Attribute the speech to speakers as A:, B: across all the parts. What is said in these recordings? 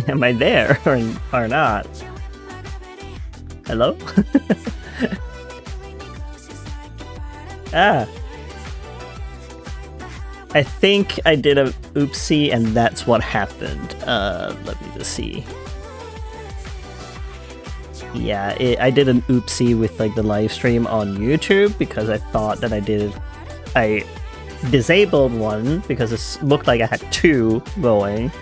A: Am I there or not? Hello? Ah. I think I did a oopsie and that's what happened. Let me just see. Yeah, I did an oopsie with like the live stream on YouTube because I thought that I disabled one because it looked like I had two going.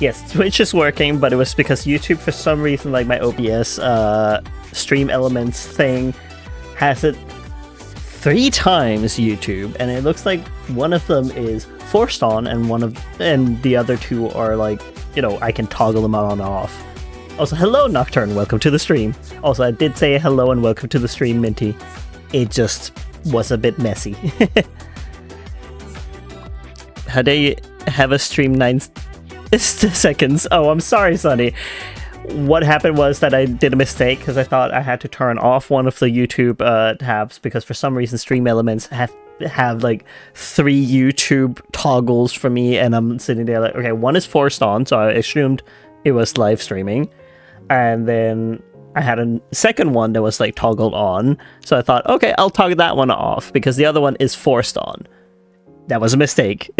A: Yes, Twitch is working, but it was because YouTube, for some reason, like my OBS stream elements thing, has it 3 times YouTube, and it looks like one of them is forced on, and the other 2 are like, you know, I can toggle them on and off. Also, hello Nocturne, welcome to the stream. Also, I did say hello and welcome to the stream, Minty. It just was a bit messy. How do you have a stream 9 seconds? Oh, I'm sorry, Sonny. What happened was that I did a mistake because I thought I had to turn off one of the YouTube tabs because for some reason Stream Elements have like 3 YouTube toggles for me, and I'm sitting there like, okay, one is forced on, so I assumed it was live streaming, and then I had a second one that was like toggled on, so I thought, okay, I'll toggle that one off because the other one is forced on. That was a mistake.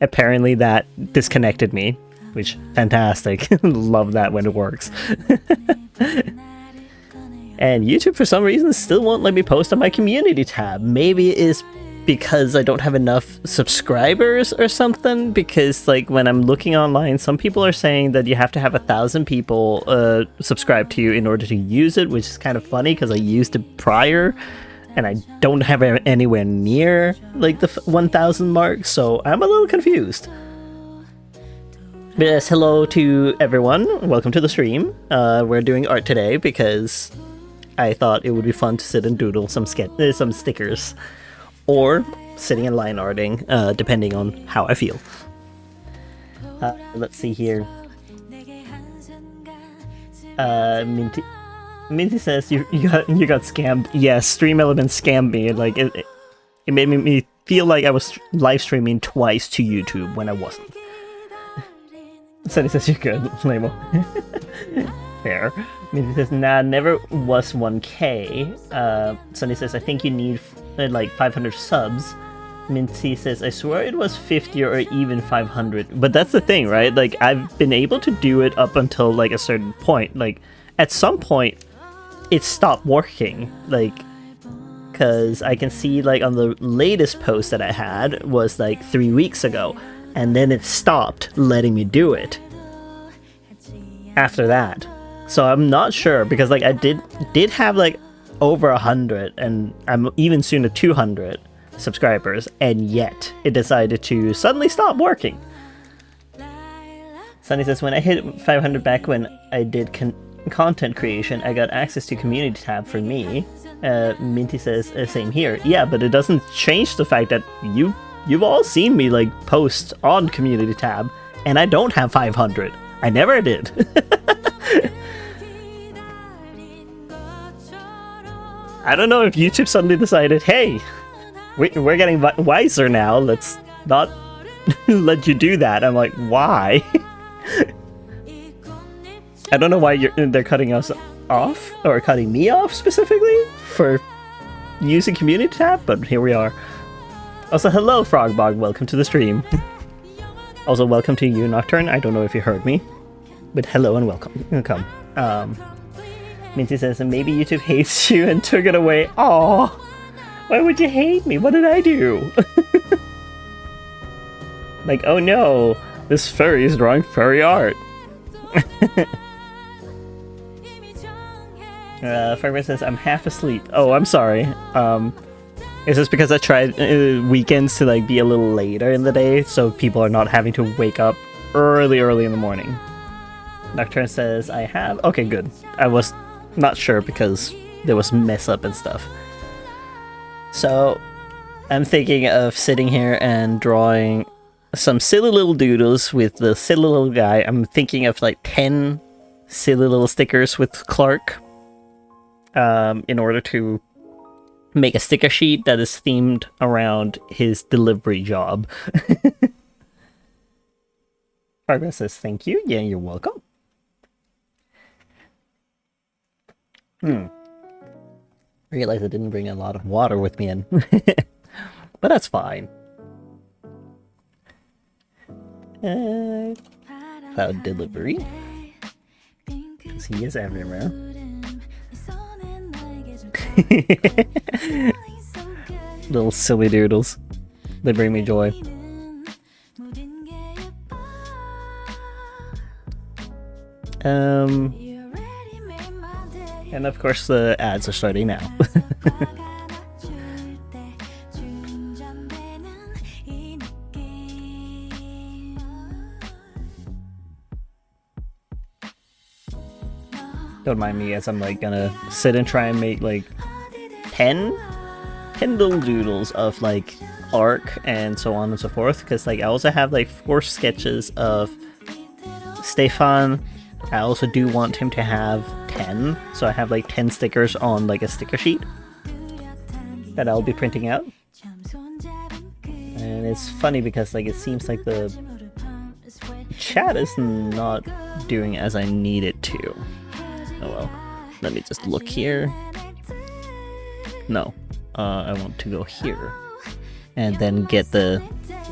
A: Apparently that disconnected me. Which, fantastic. Love that when it works. And YouTube, for some reason, still won't let me post on my community tab. Maybe it is because I don't have enough subscribers or something, because like when I'm looking online, some people are saying that you have to have 1,000 people subscribe to you in order to use it, which is kind of funny because I used it prior, and I don't have it anywhere near like the 1,000 mark, so I'm a little confused. But yes, hello to everyone. Welcome to the stream. We're doing art today because I thought it would be fun to sit and doodle some stickers, or sitting and line arting, depending on how I feel. Let's see here. Minty says you got scammed. Yes, Stream Elements scammed me. Like it made me feel like I was live streaming twice to YouTube when I wasn't. Sunny says you're good, Lamo. Fair. Minty says, nah, never was 1k. Sunny says, I think you need like 500 subs. Minty says, I swear it was 50 or even 500. But that's the thing, right? Like, I've been able to do it up until like a certain point. Like, at some point, it stopped working. Like, because I can see like on the latest post that I had was like 3 weeks ago. And then it stopped letting me do it after that. So I'm not sure, because like I did have like over 100, and I'm even soon at 200 subscribers, and yet it decided to suddenly stop working. Sunny says, when I hit 500 back when I did content creation, I got access to community tab for me. Minty says, same here. Yeah, but it doesn't change the fact that You've all seen me like post on community tab, and I don't have 500. I never did. I don't know if YouTube suddenly decided, hey, we're getting wiser now. Let's not let you do that. I'm like, why? I don't know why they're cutting us off, or cutting me off specifically for using community tab, but here we are. Also, hello, Frogbog. Welcome to the stream. Also, welcome to you, Nocturne. I don't know if you heard me, but hello and welcome. Minty says, maybe YouTube hates you and took it away. Aw, why would you hate me? What did I do? Like, oh no, this furry is drawing furry art. Furry says, I'm half asleep. Oh, I'm sorry. It's just because I tried weekends to like be a little later in the day, so people are not having to wake up early in the morning. Nocturne says, I have... Okay, good. I was not sure because there was mess up and stuff. So, I'm thinking of sitting here and drawing some silly little doodles with the silly little guy. I'm thinking of like 10 silly little stickers with Clark in order to make a sticker sheet that is themed around his delivery job. Progress says thank you. Yeah, you're welcome. Realize I didn't bring a lot of water with me in. But that's fine. Cloud delivery. Because he is everywhere. Little silly doodles. They bring me joy. And of course the ads are starting now. Don't mind me as I'm like gonna sit and try and make like 10 little doodles of like arc and so on and so forth, because like I also have like 4 sketches of Stefan. I also do want him to have 10, so I have like 10 stickers on like a sticker sheet that I'll be printing out. And it's funny because like it seems like the chat is not doing as I need it to. Oh well, let me just look here. No, I want to go here and then get the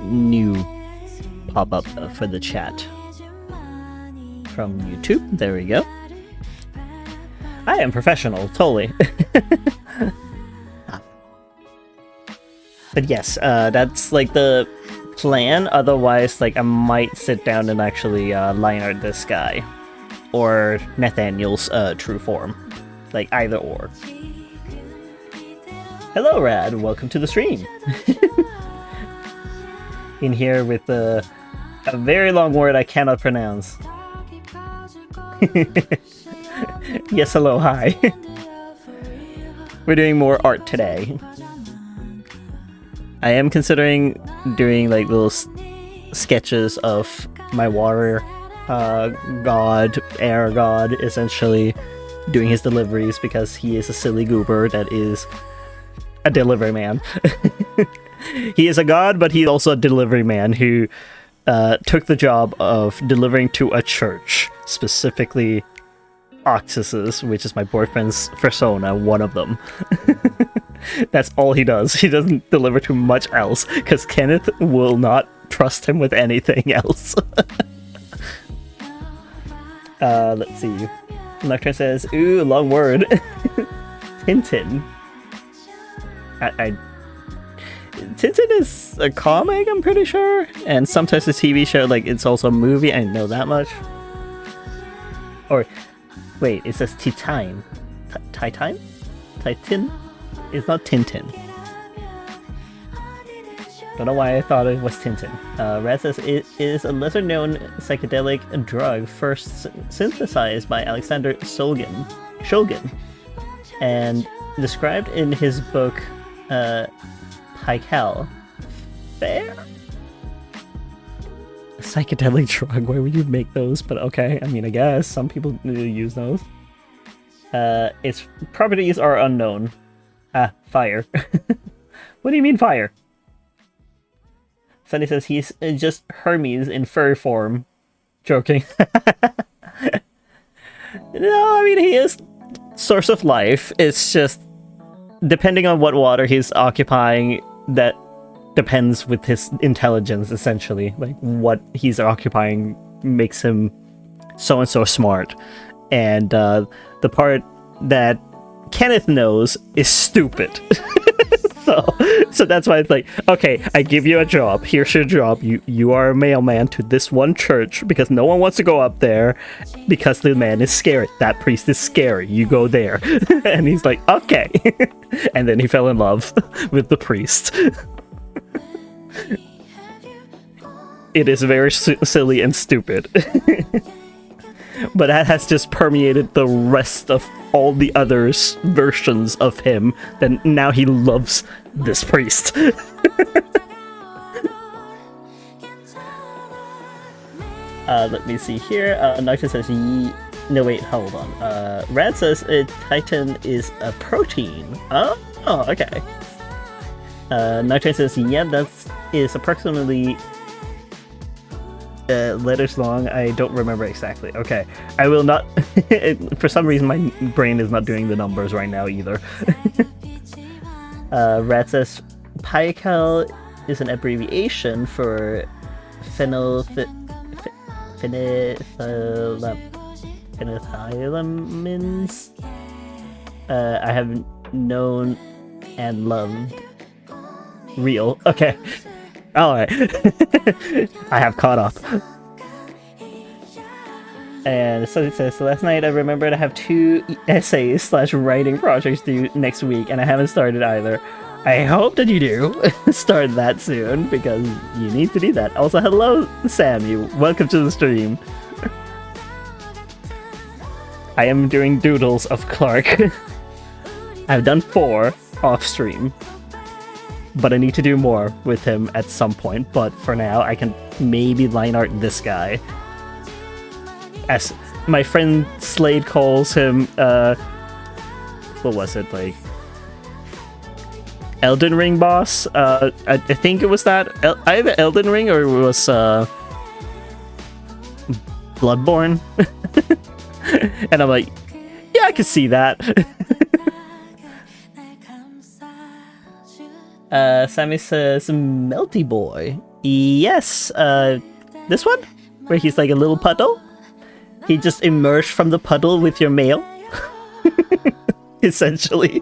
A: new pop-up for the chat from YouTube. There we go. I am professional, totally. But yes, that's like the plan. Otherwise, like I might sit down and actually line art this guy or Nathaniel's true form, like either or. Hello, Rad. Welcome to the stream. In here with a very long word I cannot pronounce. Yes, hello, hi. We're doing more art today. I am considering doing like little sketches of my water god, air god, essentially doing his deliveries because he is a silly goober that is a delivery man. He is a god, but he's also a delivery man who took the job of delivering to a church, specifically Octus's, which is my boyfriend's fursona, one of them. That's all he does. He doesn't deliver to much else, because Kenneth will not trust him with anything else. Let's see. Nocturne says, ooh, long word. Tintin. Tintin is a comic, I'm pretty sure, and sometimes a TV show, like it's also a movie. I didn't know that much. Or, wait, it says Titan. Titan? Titan? It's not Tintin. Don't know why I thought it was Tintin. Red says it is a lesser-known psychedelic drug first synthesized by Alexander Shulgin, and described in his book Paikel. Fair? A psychedelic drug, why would you make those? But okay, I mean, I guess some people use those. Its properties are unknown. Ah, fire. What do you mean fire? Sunny says he's just Hermes in furry form. Joking. No, I mean, he is source of life. It's just depending on what water he's occupying, that depends with his intelligence, essentially. Like, what he's occupying makes him so-and-so smart. And the part that Kenneth knows is stupid. So that's why it's like, okay, I give you a job. Here's your job. You are a mailman to this one church because no one wants to go up there because the man is scary. That priest is scary. You go there. And he's like, okay. And then he fell in love with the priest. It is very silly and stupid. But that has just permeated the rest of all the others versions of him. Then now he loves this priest. Let me see here. Nocturne says, no wait, hold on. Rad says Titan is a protein. Oh, okay. Nocturne says, yeah, that is approximately letters long. I don't remember exactly. Okay, I will not. For some reason, my brain is not doing the numbers right now either. Rat says PyCal is an abbreviation for phenethylamines. I have known and loved. Real. Okay. Alright. I have caught up. And so it says, last night I remembered I have 2 essays / writing projects due next week, and I haven't started either. I hope that you do start that soon, because you need to do that. Also, hello, Sammy. Welcome to the stream. I am doing doodles of Clark. I've done 4 off stream, but I need to do more with him at some point. But for now, I can maybe line art this guy. As my friend Slade calls him, what was it, like, Elden Ring boss? I think it was that. Either Elden Ring or it was, Bloodborne. And I'm like, yeah, I can see that. Sammy says, Melty Boy. Yes, this one? Where he's like a little puddle? He just emerged from the puddle with your mail? Essentially.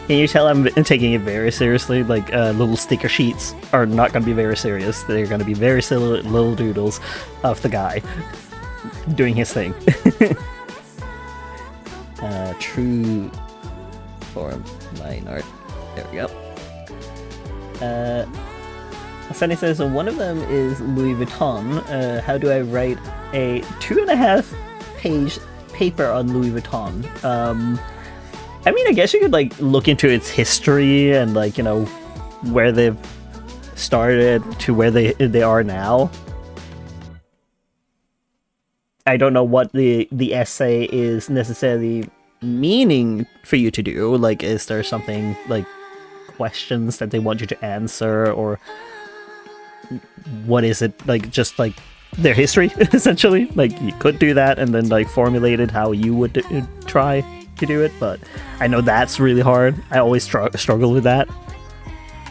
A: Can you tell I'm taking it very seriously? Like, little sticker sheets are not going to be very serious. They're going to be very silly little doodles of the guy doing his thing. True form line art. There we go. Sunny says, one of them is Louis Vuitton. How do I write a 2.5 page paper on Louis Vuitton? I mean, I guess you could, like, look into its history and, like, you know, where they've started to where they are now. I don't know what the essay is necessarily meaning for you to do. Like, is there something, like, questions that they want you to answer, or what is it, like, just, like, their history, essentially? Like, you could do that and then, like, formulate it how you would try to do it, but I know that's really hard. I always struggle with that,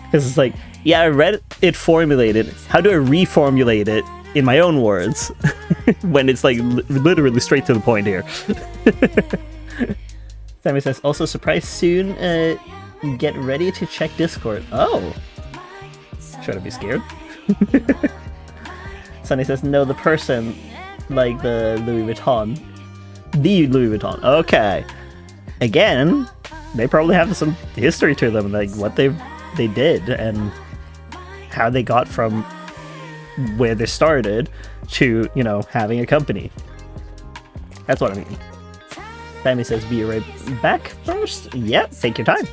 A: because it's like, yeah, I read it formulated, how do I reformulate it in my own words? When it's like literally straight to the point here. Sammy says, also surprise soon, get ready to check Discord. Oh, should I be scared? Sunny says, no, the person, like the Louis Vuitton. The Louis Vuitton, okay. Again, they probably have some history to them, like what they did and how they got from where they started to, you know, having a company. That's what I mean. Sammy says, be right back first. Yeah, take your time.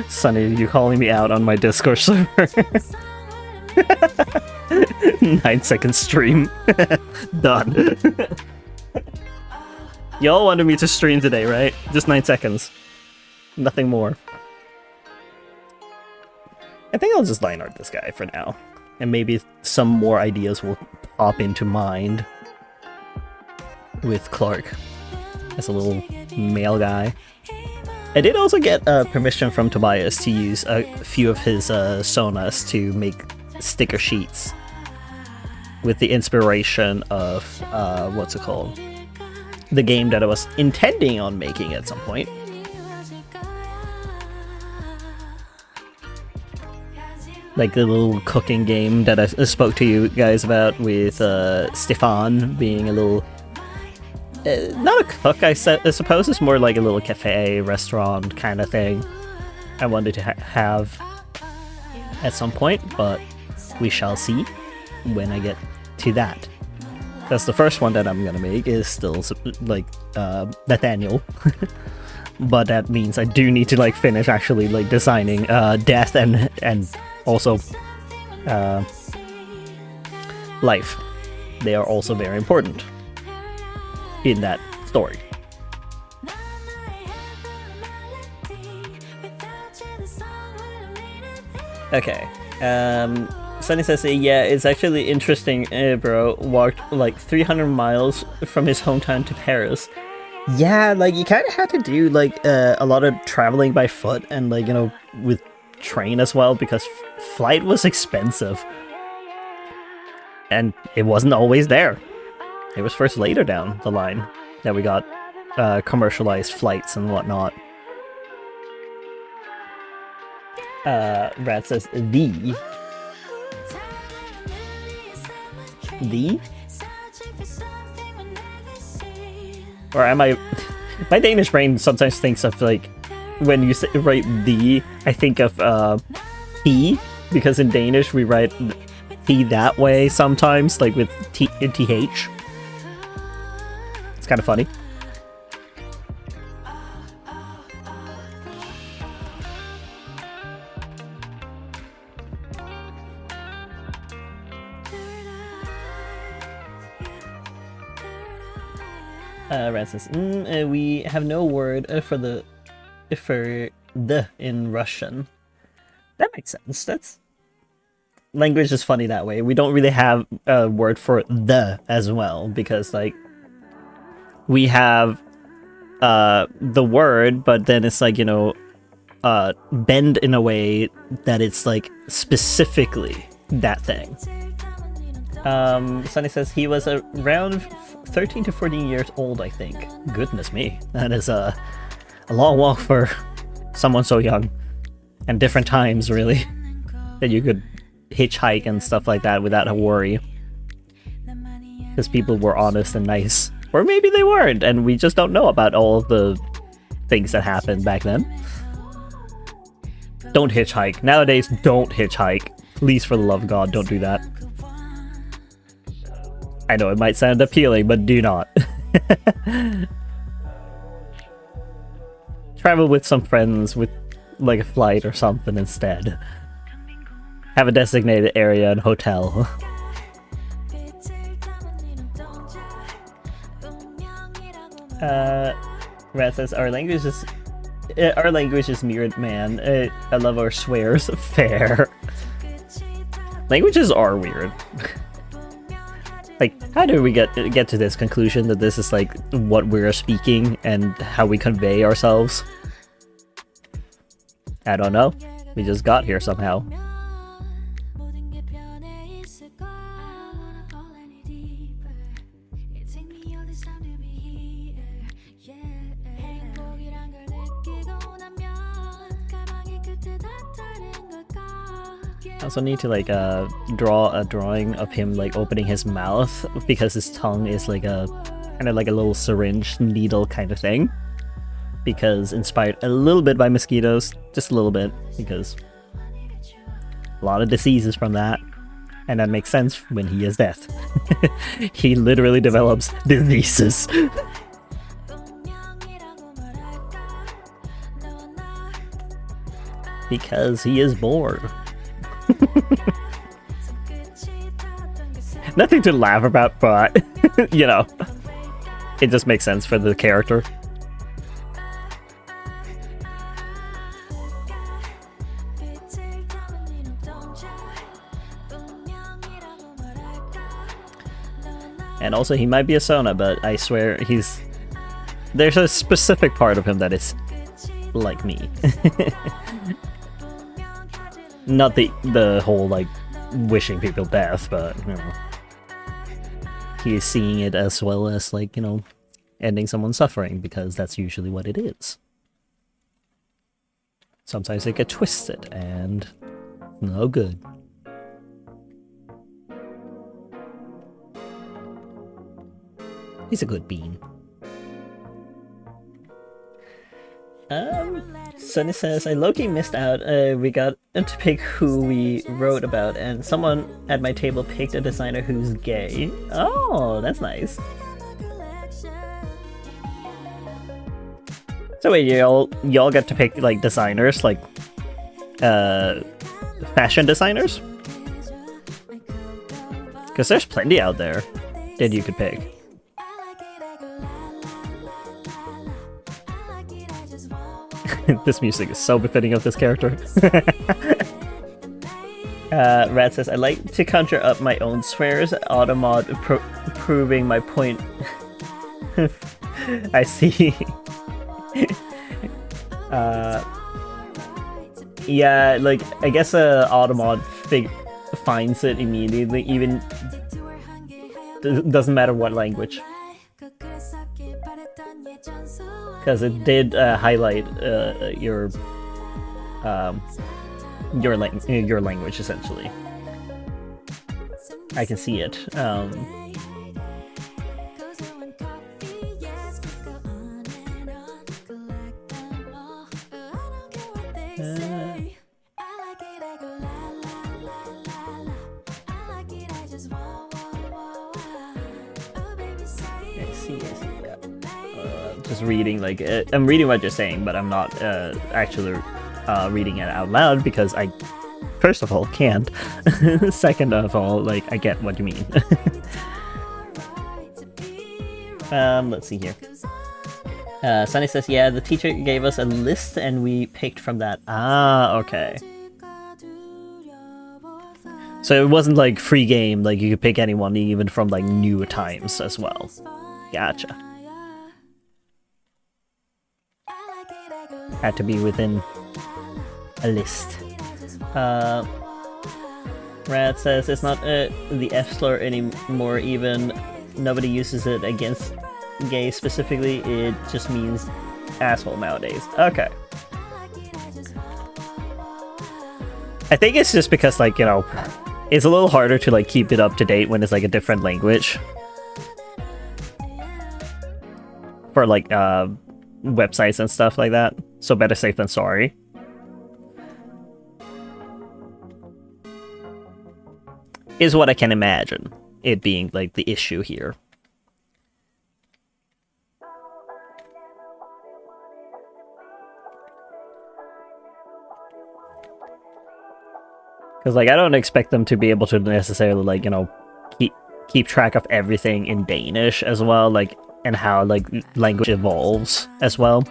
A: Sonny, you calling me out on my Discord server? 9-second stream. Done. Y'all wanted me to stream today, right? Just 9 seconds. Nothing more. I think I'll just line art this guy for now. And maybe some more ideas will pop into mind with Clark as a little male guy. I did also get permission from Tobias to use a few of his sonas to make sticker sheets with the inspiration of, what's it called? The game that I was intending on making at some point. Like the little cooking game that I spoke to you guys about with Stefan being a little... not a cook, I suppose. It's more like a little cafe, restaurant kind of thing I wanted to have at some point, but we shall see when I get to that. That's the first one that I'm gonna make, is still like Nathaniel. But that means I do need to like finish actually like designing Death and also Life. They are also very important in that story. Okay. Sunny says, yeah, it's actually interesting, bro. Walked like 300 miles from his hometown to Paris. Yeah, like you kind of had to do like a lot of traveling by foot and like, you know, with train as well because flight was expensive. And it wasn't always there. It was first later down the line that we got commercialized flights and whatnot. Rat says, the? Or am I... My Danish brain sometimes thinks of, like, when you say, write the, I think of he, because in Danish we write he that way sometimes, like with th. It's kind of funny. Rat says, we have no word for the in Russian. That makes sense. That's language is funny that way. We don't really have a word for the as well because like we have the word, but then it's like, you know, bend in a way that it's like specifically that thing. Sunny says he was around 13 to 14 years old, I think. Goodness me, that is a long walk for someone so young. And different times, really, that you could hitchhike and stuff like that without a worry. Because people were honest and nice. Or maybe they weren't, and we just don't know about all of the things that happened back then. Don't hitchhike. Nowadays, don't hitchhike. Please, for the love of God, don't do that. I know it might sound appealing, but do not. Travel with some friends with like a flight or something instead. Have a designated area and hotel. Rat says our language is mirrored, man. I love our swears. Fair. Languages are weird. Like, how do we get to this conclusion that this is like what we're speaking and how we convey ourselves? I don't know. We just got here somehow. I also need to like draw a drawing of him like opening his mouth because his tongue is like a kind of like a little syringe needle kind of thing. Because inspired a little bit by mosquitoes, just a little bit, because a lot of diseases from that, and that makes sense when he is death. He literally develops diseases. Because he is bored. Nothing to laugh about, but, you know, it just makes sense for the character. And also, he might be a Sona, but I swear there's a specific part of him that is like me. Not the whole, like, wishing people death, but, you know. He is seeing it as well as, like, you know, ending someone's suffering, because that's usually what it is. Sometimes they get twisted, and no good. He's a good bean. Sunny says, I low-key missed out. We got to pick who we wrote about, and someone at my table picked a designer who's gay. Oh, that's nice. So wait, y'all get to pick, like, designers, like, fashion designers? Because there's plenty out there that you could pick. This music is so befitting of this character. Rat says, I like to conjure up my own swears, automod proving my point. I see. Yeah, like, I guess automod finds it immediately, even doesn't matter what language. Because it did highlight your language, essentially. I can see it. Just reading, like, I'm reading what you're saying, but I'm not actually reading it out loud because I, first of all, can't. Second of all, like, I get what you mean. Let's see here. Sunny says, yeah, the teacher gave us a list and we picked from that. Ah, okay. So it wasn't like free game, like you could pick anyone even from like newer times as well. Gotcha. Had to be within a list. Rad says it's not the F slur anymore, even nobody uses it against gays specifically, it just means asshole nowadays. Okay. I think it's just because, like, you know, it's a little harder to like keep it up to date when it's like a different language. For like websites and stuff like that. So better safe than sorry. Is what I can imagine it being like the issue here. Because, like, I don't expect them to be able to necessarily, like, you know, keep track of everything in Danish as well, like, and how, like, language evolves as well.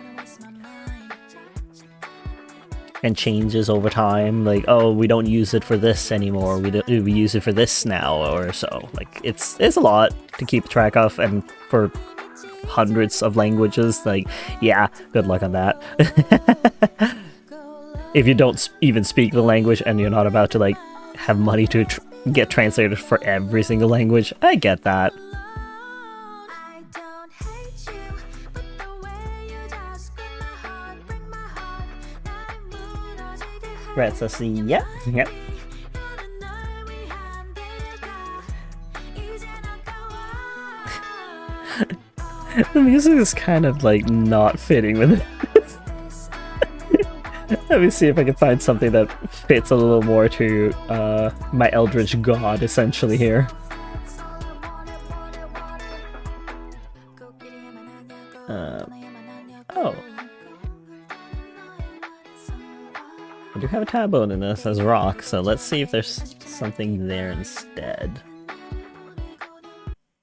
A: And changes over time, like, oh, we don't use it for this anymore, we use it for this now, or so. Like, it's a lot to keep track of, and for hundreds of languages, like, yeah, good luck on that. If you don't even speak the language and you're not about to, like, have money to get translated for every single language, I get that. Red says, yeah, yep. The music is kind of, like, not fitting with it. Let me see if I can find something that fits a little more to my Eldritch God, essentially, here. Oh. I do have a tab in this as rock, so let's see if there's something there instead.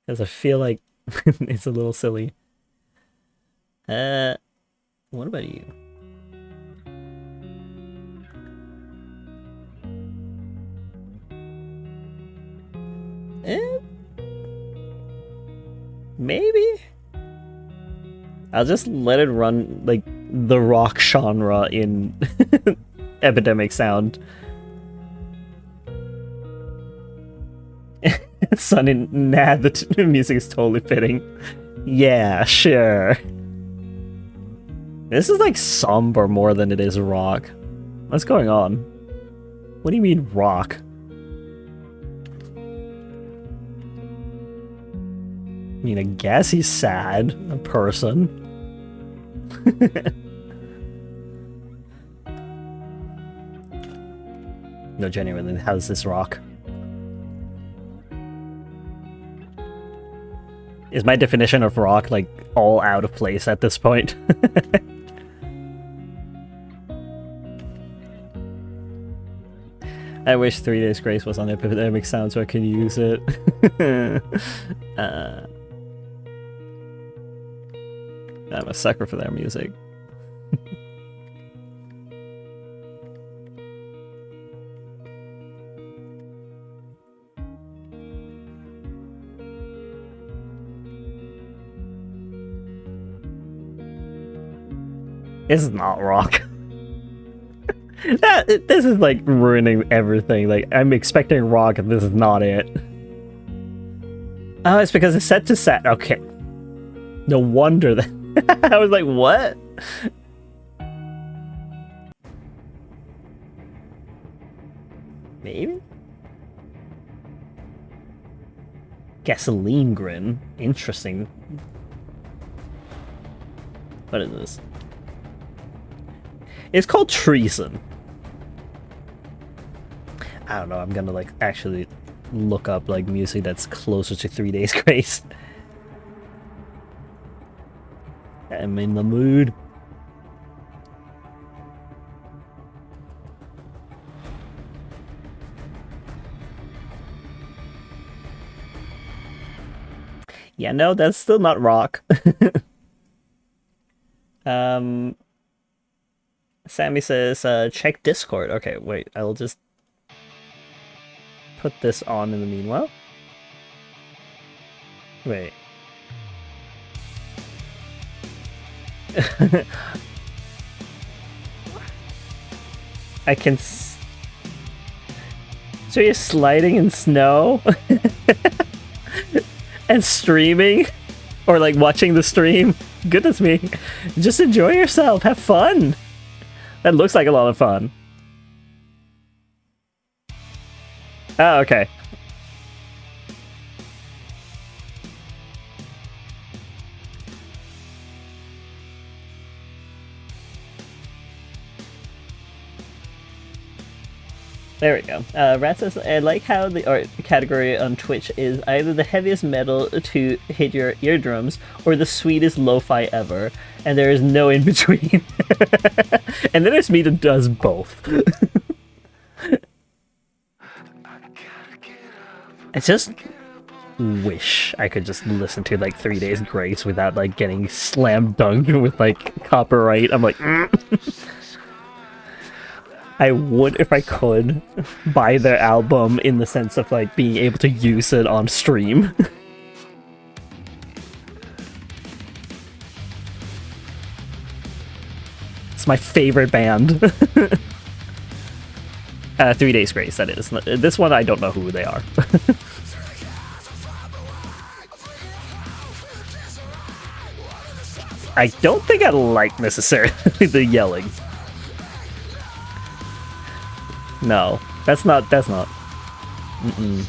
A: Because I feel like it's a little silly. What about you? Maybe? I'll just let it run, like, the rock genre in Epidemic Sound. Sunny, nah, the music is totally fitting. Yeah, sure. This is, like, somber more than it is rock. What's going on? What do you mean, rock? I mean, I guess he's sad. A person. No, genuinely, how's this rock? Is my definition of rock, like, all out of place at this point? I wish 3 Days Grace was on Epidemic Sound so I could use it. I'm a sucker for their music. It's not rock. This is like ruining everything. Like, I'm expecting rock and this is not it. Oh, it's because it's set to set. Okay. No wonder that. I was like, what? Maybe? Gasoline grin. Interesting. What is this? It's called treason. I don't know, I'm gonna like actually look up like music that's closer to 3 Days Grace. I'm in the mood. Yeah, no, that's still not rock. Sammy says, check Discord. Okay, wait, I'll just put this on in the meanwhile. Wait. I can so you're sliding in snow? And streaming? Or like watching the stream? Goodness me. Just enjoy yourself, have fun! That looks like a lot of fun. Oh, okay. There we go. Rat says, I like how the art category on Twitch is either the heaviest metal to hit your eardrums or the sweetest lo-fi ever, and there is no in between. And then there's me that does both. I just wish I could just listen to like 3 Days Grace without like getting slam dunked with like copyright. I'm like, I would if I could buy their album in the sense of like being able to use it on stream. It's my favorite band. 3 Days Grace, that is. This one, I don't know who they are. I don't think I like necessarily the yelling. No, that's not. Mm-mm.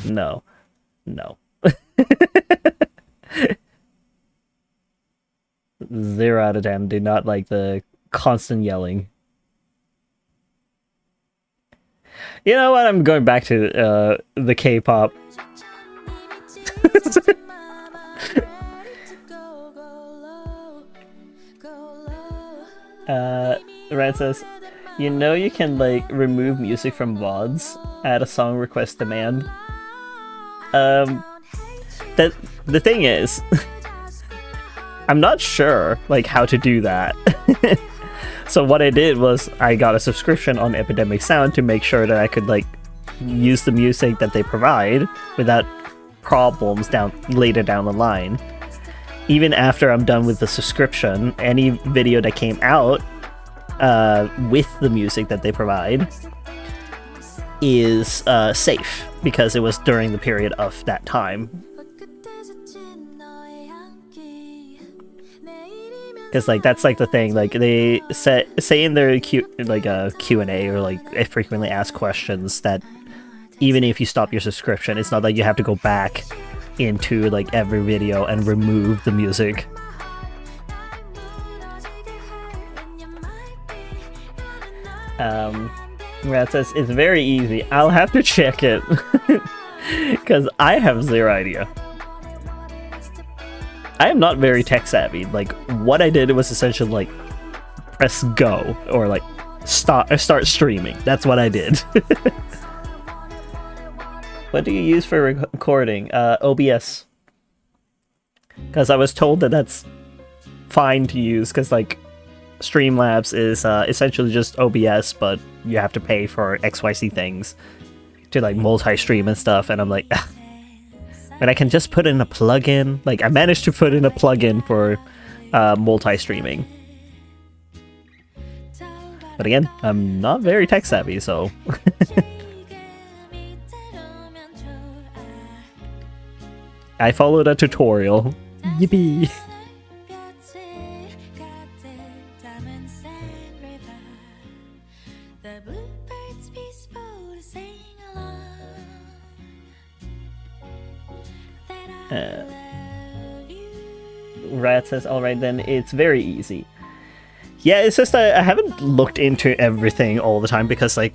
A: No. No. 0 out of 10. Do not like the constant yelling. You know what? I'm going back to the K-pop. Red says, you know you can like remove music from VODs, add a song request demand. The thing is, I'm not sure like how to do that. So what I did was I got a subscription on Epidemic Sound to make sure that I could like use the music that they provide without problems later down the line. Even after I'm done with the subscription, any video that came out with the music that they provide is safe because it was during the period of that time. Because like that's like the thing, like they say in their Q&A or like frequently asked questions that even if you stop your subscription, it's not like you have to go back into like every video and remove the music. Rat says it's very easy. I'll have to check it because I have zero idea. I am not very tech savvy. Like what I did was essentially like press go or like start streaming. That's what I did. What do you use for recording? OBS. Because I was told that that's fine to use because like Streamlabs is essentially just OBS, but you have to pay for XYZ things to like multi-stream and stuff, and I'm like, but I can just put in a plugin. Like I managed to put in a plugin for multi-streaming. But again, I'm not very tech savvy, so... I followed a tutorial. Yippee! Rat says, alright then, it's very easy. Yeah, it's just I haven't looked into everything all the time because, like,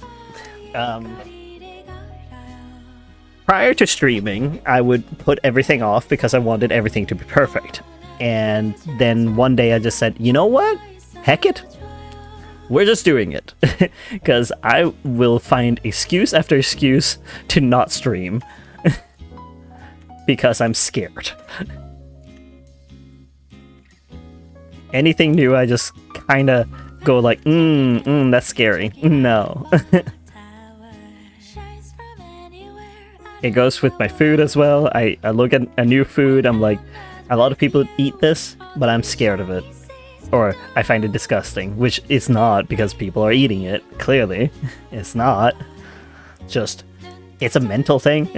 A: prior to streaming, I would put everything off because I wanted everything to be perfect. And then one day I just said, you know what? Heck it. We're just doing it. Because I will find excuse after excuse to not stream. Because I'm scared. Anything new, I just kind of go like, that's scary. No. It goes with my food as well. I look at a new food, I'm like, a lot of people eat this, but I'm scared of it. Or I find it disgusting, which it's not because people are eating it, clearly. It's not. Just, it's a mental thing.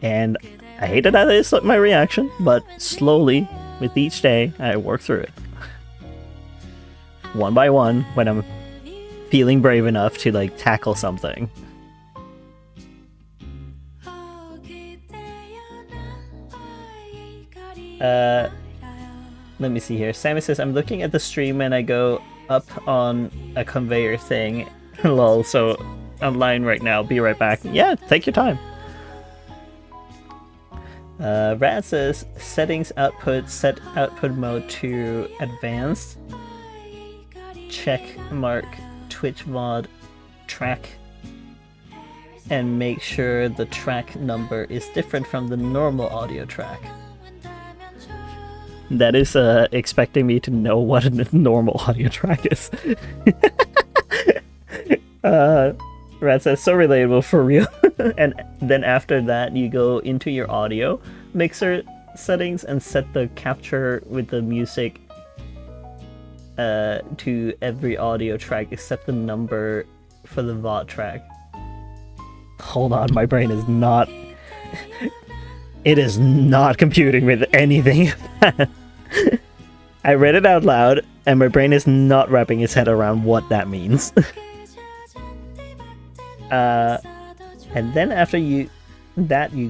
A: And I hated that is my reaction, but slowly, with each day, I work through it. One by one, when I'm feeling brave enough to, like, tackle something. Let me see here. Sammy says, I'm looking at the stream and I go up on a conveyor thing. Lol, so online right now. Be right back. Yeah, take your time. Rat says, settings output, set output mode to advanced. Check mark Twitch VOD track. And make sure the track number is different from the normal audio track. That is expecting me to know what a normal audio track is. Rat says, so relatable for real. And then after that, you go into your audio mixer settings and set the capture with the music to every audio track except the number for the VOD track. Hold on, my brain is not... It is not computing with anything. I read it out loud, and my brain is not wrapping its head around what that means. And then after you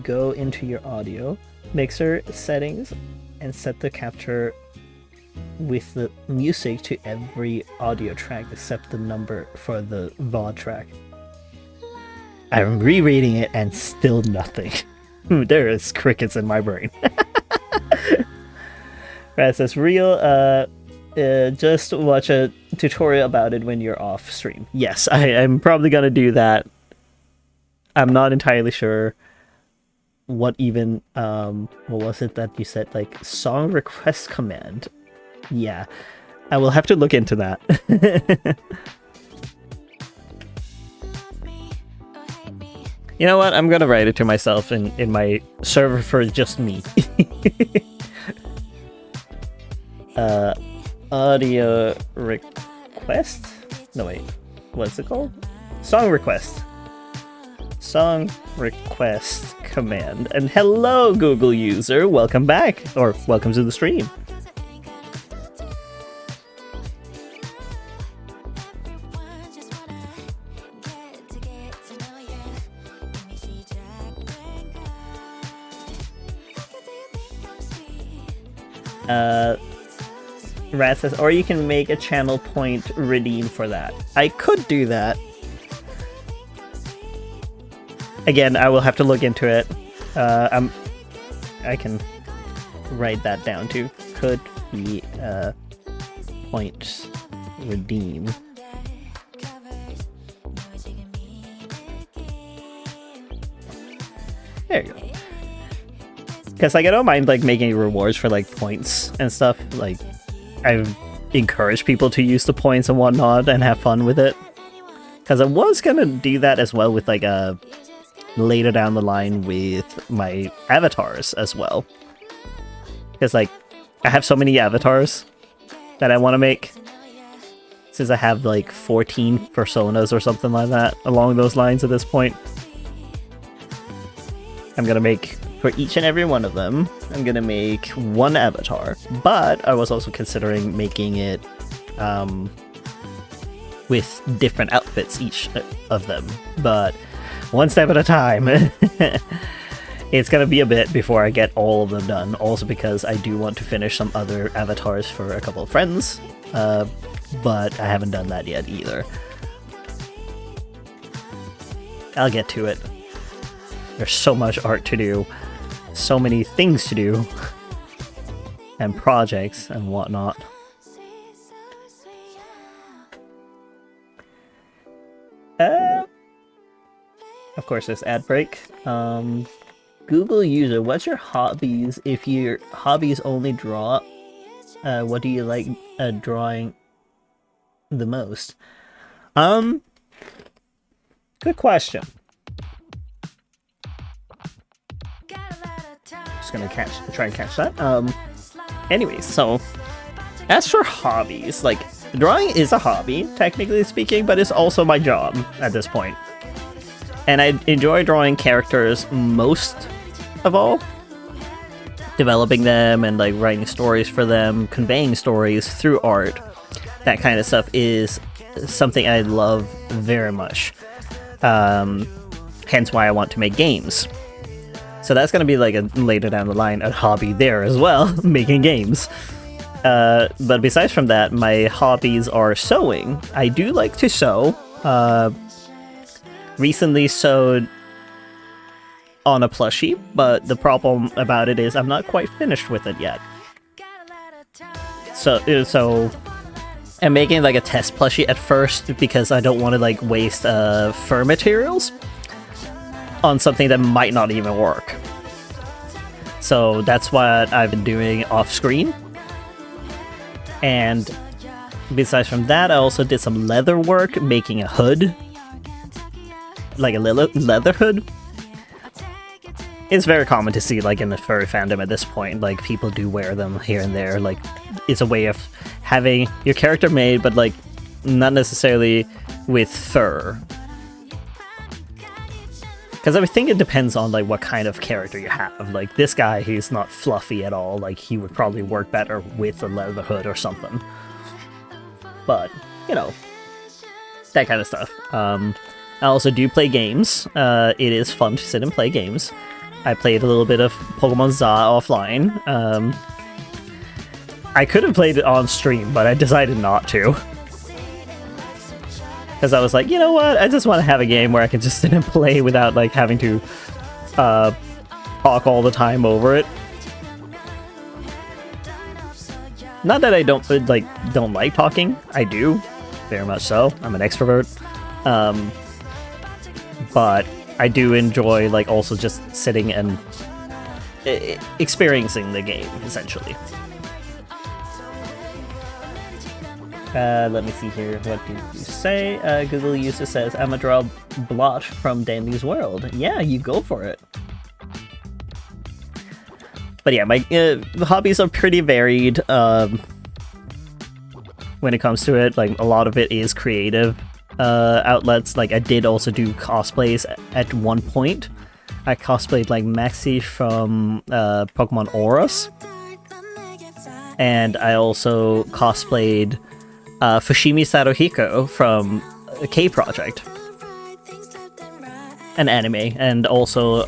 A: go into your audio mixer settings and set the capture with the music to every audio track except the number for the VOD track. I'm rereading it and still nothing. There is crickets in my brain. Rat says, real, just watch a tutorial about it when you're off stream. Yes, I'm probably gonna do that. I'm not entirely sure what even, what was it that you said, like, song request command? Yeah, I will have to look into that. You know what, I'm gonna write it to myself in my server for just me. Audio request? No wait, what's it called? Song request. Song request command. And hello, Google user, welcome back, or welcome to the stream. Rat says, or you can make a channel point redeem for that. I could do that. Again, I will have to look into it. I can write that down too. Could be point redeem. There you go. Because, like, I don't mind, like, making rewards for, like, points and stuff. Like, I've encouraged people to use the points and whatnot and have fun with it. Because I was gonna do that as well with, like, later down the line with my avatars as well. Because, like, I have so many avatars. that I want to make. Since I have like 14 fursonas or something like that along those lines at this point. I'm gonna make, for each and every one of them, I'm gonna make one avatar. But I was also considering making it with different outfits, each of them. But one step at a time. It's gonna be a bit before I get all of them done. Also because I do want to finish some other avatars for a couple of friends. But I haven't done that yet either. I'll get to it. There's so much art to do, so many things to do, and projects and whatnot. Of course, there's ad break. Google user, what's your hobbies? If your hobbies only draw, what do you like drawing the most? Good question. Just gonna try and catch that. Anyways, so as for hobbies, like drawing is a hobby, technically speaking, but it's also my job at this point. And I enjoy drawing characters most of all. Developing them and like writing stories for them, conveying stories through art. That kind of stuff is something I love very much. Hence why I want to make games. So that's going to be like later down the line a hobby there as well, making games. But besides from that, my hobbies are sewing. I do like to sew. Recently sewed on a plushie, but the problem about it is I'm not quite finished with it yet. So I'm making like a test plushie at first because I don't want to like waste fur materials on something that might not even work. So that's what I've been doing off screen. And besides from that, I also did some leather work, making a hood. Like a leather hood. It's very common to see like in the furry fandom at this point, like people do wear them here and there. Like it's a way of having your character made, but like not necessarily with fur. Because I think it depends on like what kind of character you have. Like this guy, he's not fluffy at all. Like he would probably work better with a leather hood or something. But you know, that kind of stuff. I also do play games. It is fun to sit and play games. I played a little bit of Pokemon ZA offline. I could have played it on stream, but I decided not to. Because I was like, you know what? I just want to have a game where I can just sit and play without like having to talk all the time over it. Not that I don't like talking. I do, very much so. I'm an extrovert. But I do enjoy like also just sitting and experiencing the game, essentially. Let me see here. What do you say? Google user says, I'm a draw blot from Dandy's World. Yeah, you go for it. But yeah, my hobbies are pretty varied when it comes to it. Like a lot of it is creative outlets. Like I did also do cosplays at one point. I cosplayed like Maxi from Pokemon Auras, and I also cosplayed Fushimi Saruhiko from K Project, an anime, and also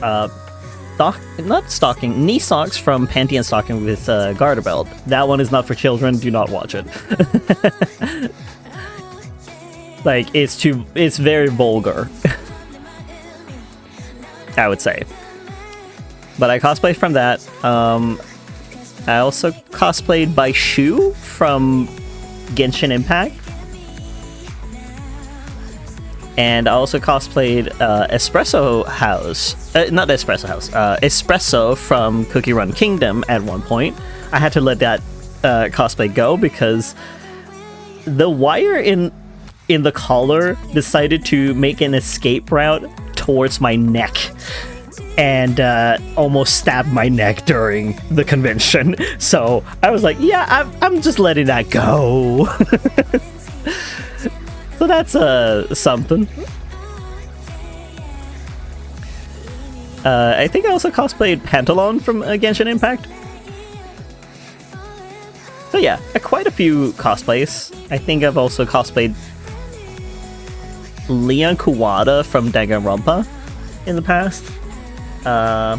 A: knee socks from Panty and Stocking with Garter Belt. That one is not for children. Do not watch it. Like it's very vulgar. I would say. But I cosplayed from that. I also cosplayed by Shu from Genshin Impact. And I also cosplayed Espresso from Cookie Run Kingdom at one point. I had to let that cosplay go because the wire in the collar decided to make an escape route towards my neck. and almost stabbed my neck during the convention. So I was like, yeah, I'm just letting that go. So that's something. I think I also cosplayed Pantalon from Genshin Impact. So yeah, quite a few cosplays. I think I've also cosplayed Leon Kuwata from Danganronpa in the past. I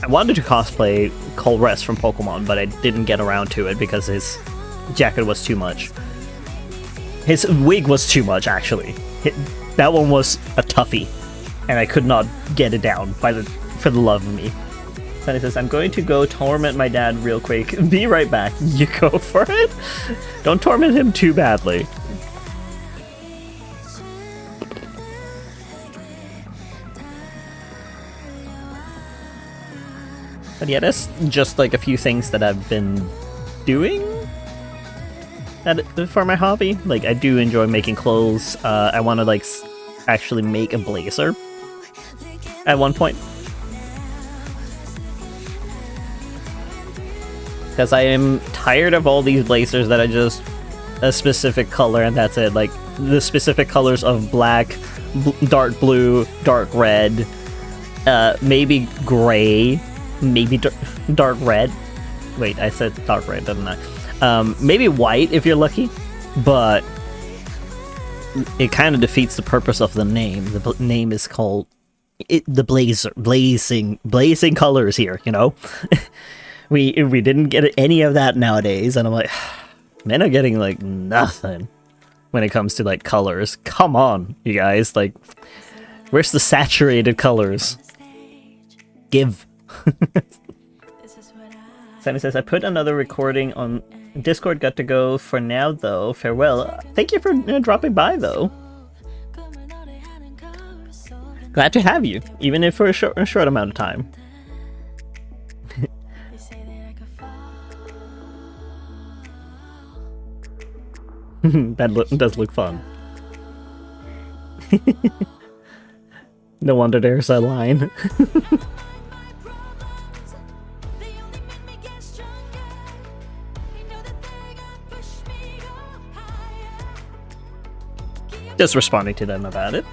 A: wanted to cosplay Colress from Pokemon, but I didn't get around to it because his jacket was too much. His wig was too much, actually. That one was a toughie, and I could not get it down for the love of me. Sunny says, I'm going to go torment my dad real quick. Be right back. You go for it? Don't torment him too badly. But yeah, that's just like a few things that I've been doing for my hobby. Like, I do enjoy making clothes. I want to like actually make a blazer at one point. Because I am tired of all these blazers that are just a specific color and that's it. Like, the specific colors of black, dark blue, dark red, maybe gray, maybe dark red. Wait, I said dark red, didn't I? Maybe white if you're lucky, but it kind of defeats the purpose of the name. The name is called the blazing colors here, you know? We didn't get any of that nowadays, and I'm like, men are getting like nothing when it comes to like colors. Come on, you guys, like, where's the saturated colors? Give. Sammy says, I put another recording on Discord, got to go for now though. Farewell. Thank you for dropping by though. Glad to have you, even if for a short amount of time. That does look fun. No wonder there's a line. Just responding to them about it.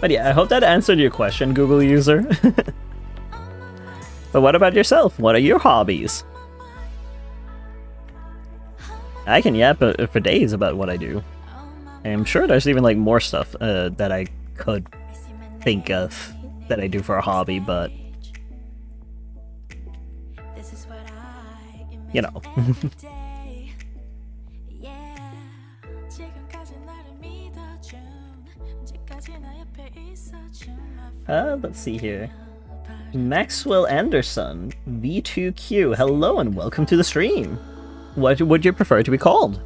A: But yeah, I hope that answered your question, Google user. But what about yourself? What are your hobbies? I can yap for days about what I do. I'm sure there's even like more stuff that I could think of that I do for a hobby, but you know. Let's see here. Maxwell Anderson, V2Q, hello and welcome to the stream. What would you prefer to be called?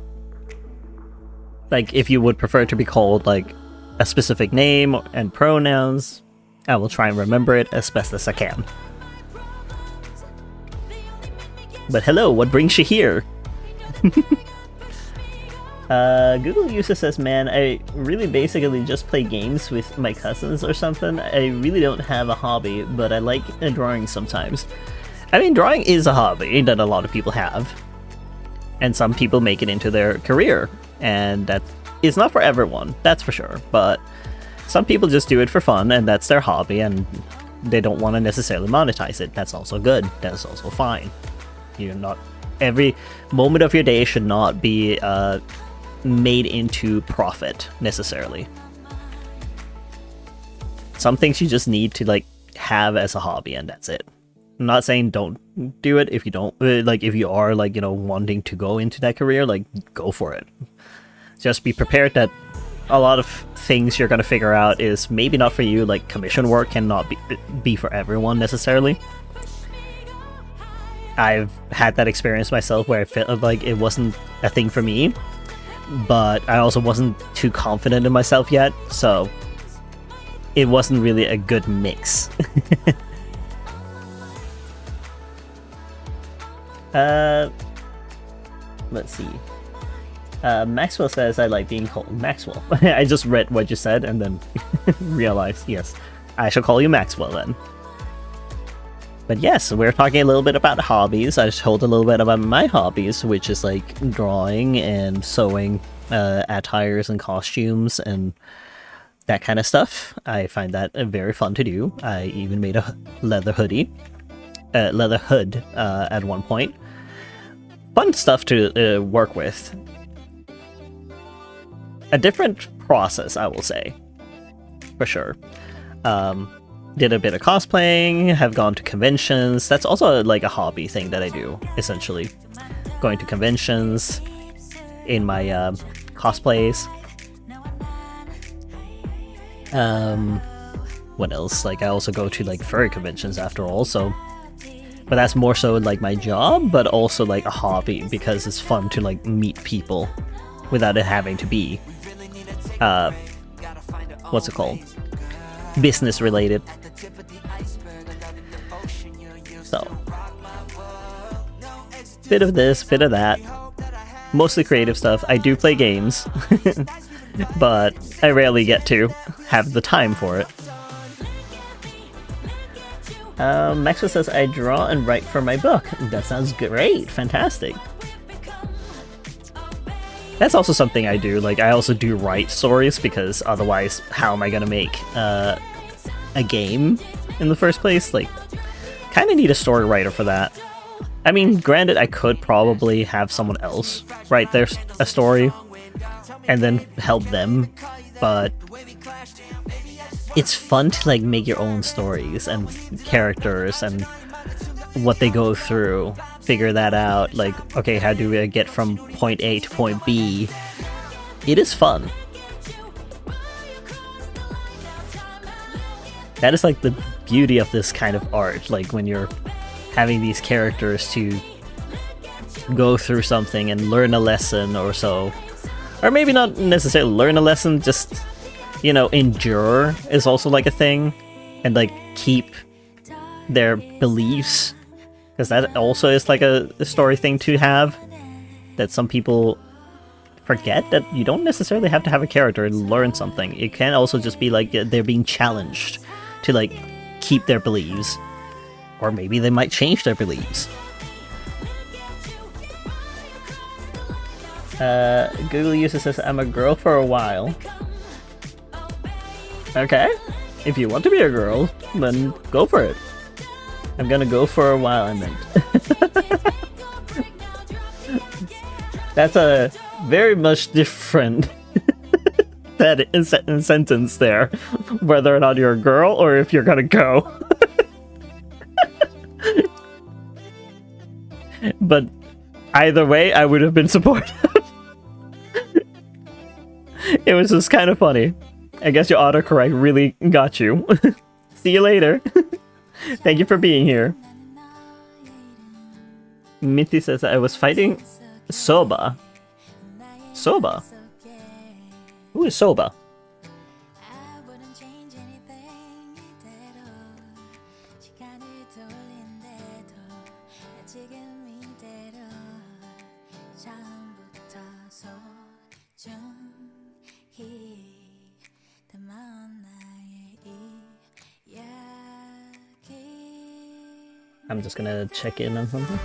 A: Like, if you would prefer to be called, like, a specific name and pronouns, I will try and remember it as best as I can. But hello, what brings you here? Google user says, man, I really basically just play games with my cousins or something. I really don't have a hobby, but I like drawing sometimes. I mean, drawing is a hobby that a lot of people have. And some people make it into their career. And that is not for everyone, that's for sure. But some people just do it for fun, and that's their hobby, and they don't want to necessarily monetize it. That's also good. That's also fine. You're not... Every moment of your day should not be made into profit necessarily. Some things you just need to like have as a hobby, and that's it. I'm not saying don't do it if you don't like, if you are like, you know, wanting to go into that career, like, go for it. Just be prepared that a lot of things you're gonna figure out is maybe not for you. Like, commission work cannot be for everyone necessarily. I've had that experience myself where I felt like it wasn't a thing for me, but I also wasn't too confident in myself yet, so it wasn't really a good mix. Let's see. Maxwell says I like being called Maxwell. I just read what you said and then realized, yes, I shall call you Maxwell then. But yes, we're talking a little bit about hobbies. I told a little bit about my hobbies, which is like drawing and sewing attires and costumes and that kind of stuff. I find that very fun to do. I even made a leather hood at one point. Fun stuff to work with. A different process, I will say, for sure. Did a bit of cosplaying, have gone to conventions. That's also like a hobby thing that I do, essentially. Going to conventions in my cosplays. What else? Like I also go to like furry conventions after all, so but that's more so like my job, but also like a hobby because it's fun to like meet people without it having to be what's it called? Business related. So bit of this, bit of that. Mostly creative stuff. I do play games, but I rarely get to have the time for it. Maxwell says, I draw and write for my book. That sounds great. Fantastic. That's also something I do. Like, I also do write stories, because otherwise, how am I gonna make a game in the first place? Like, kind of need a story writer for that. I mean, granted, I could probably have someone else write a story and then help them, but it's fun to like make your own stories and characters and what they go through, figure that out, like, okay, how do I get from point A to point B? It is fun. That is like the beauty of this kind of art, like when you're having these characters to go through something and learn a lesson or so. Or maybe not necessarily learn a lesson, just, you know, endure is also like a thing. And like keep their beliefs. Because that also is like a story thing to have. That some people forget that you don't necessarily have to have a character and learn something. It can also just be like they're being challenged to like keep their beliefs. Or maybe they might change their beliefs. Google user says, I'm a girl for a while. Okay. If you want to be a girl, then go for it. I'm gonna go for a while, I meant. That's a very much different sentence there. Whether or not you're a girl or if you're gonna go. But either way, I would have been supportive. It was just kind of funny. I guess your autocorrect really got you. See you later. Thank you for being here. Mitty says I was fighting Soba. Soba? Who is Soba? I'm just gonna check in on something.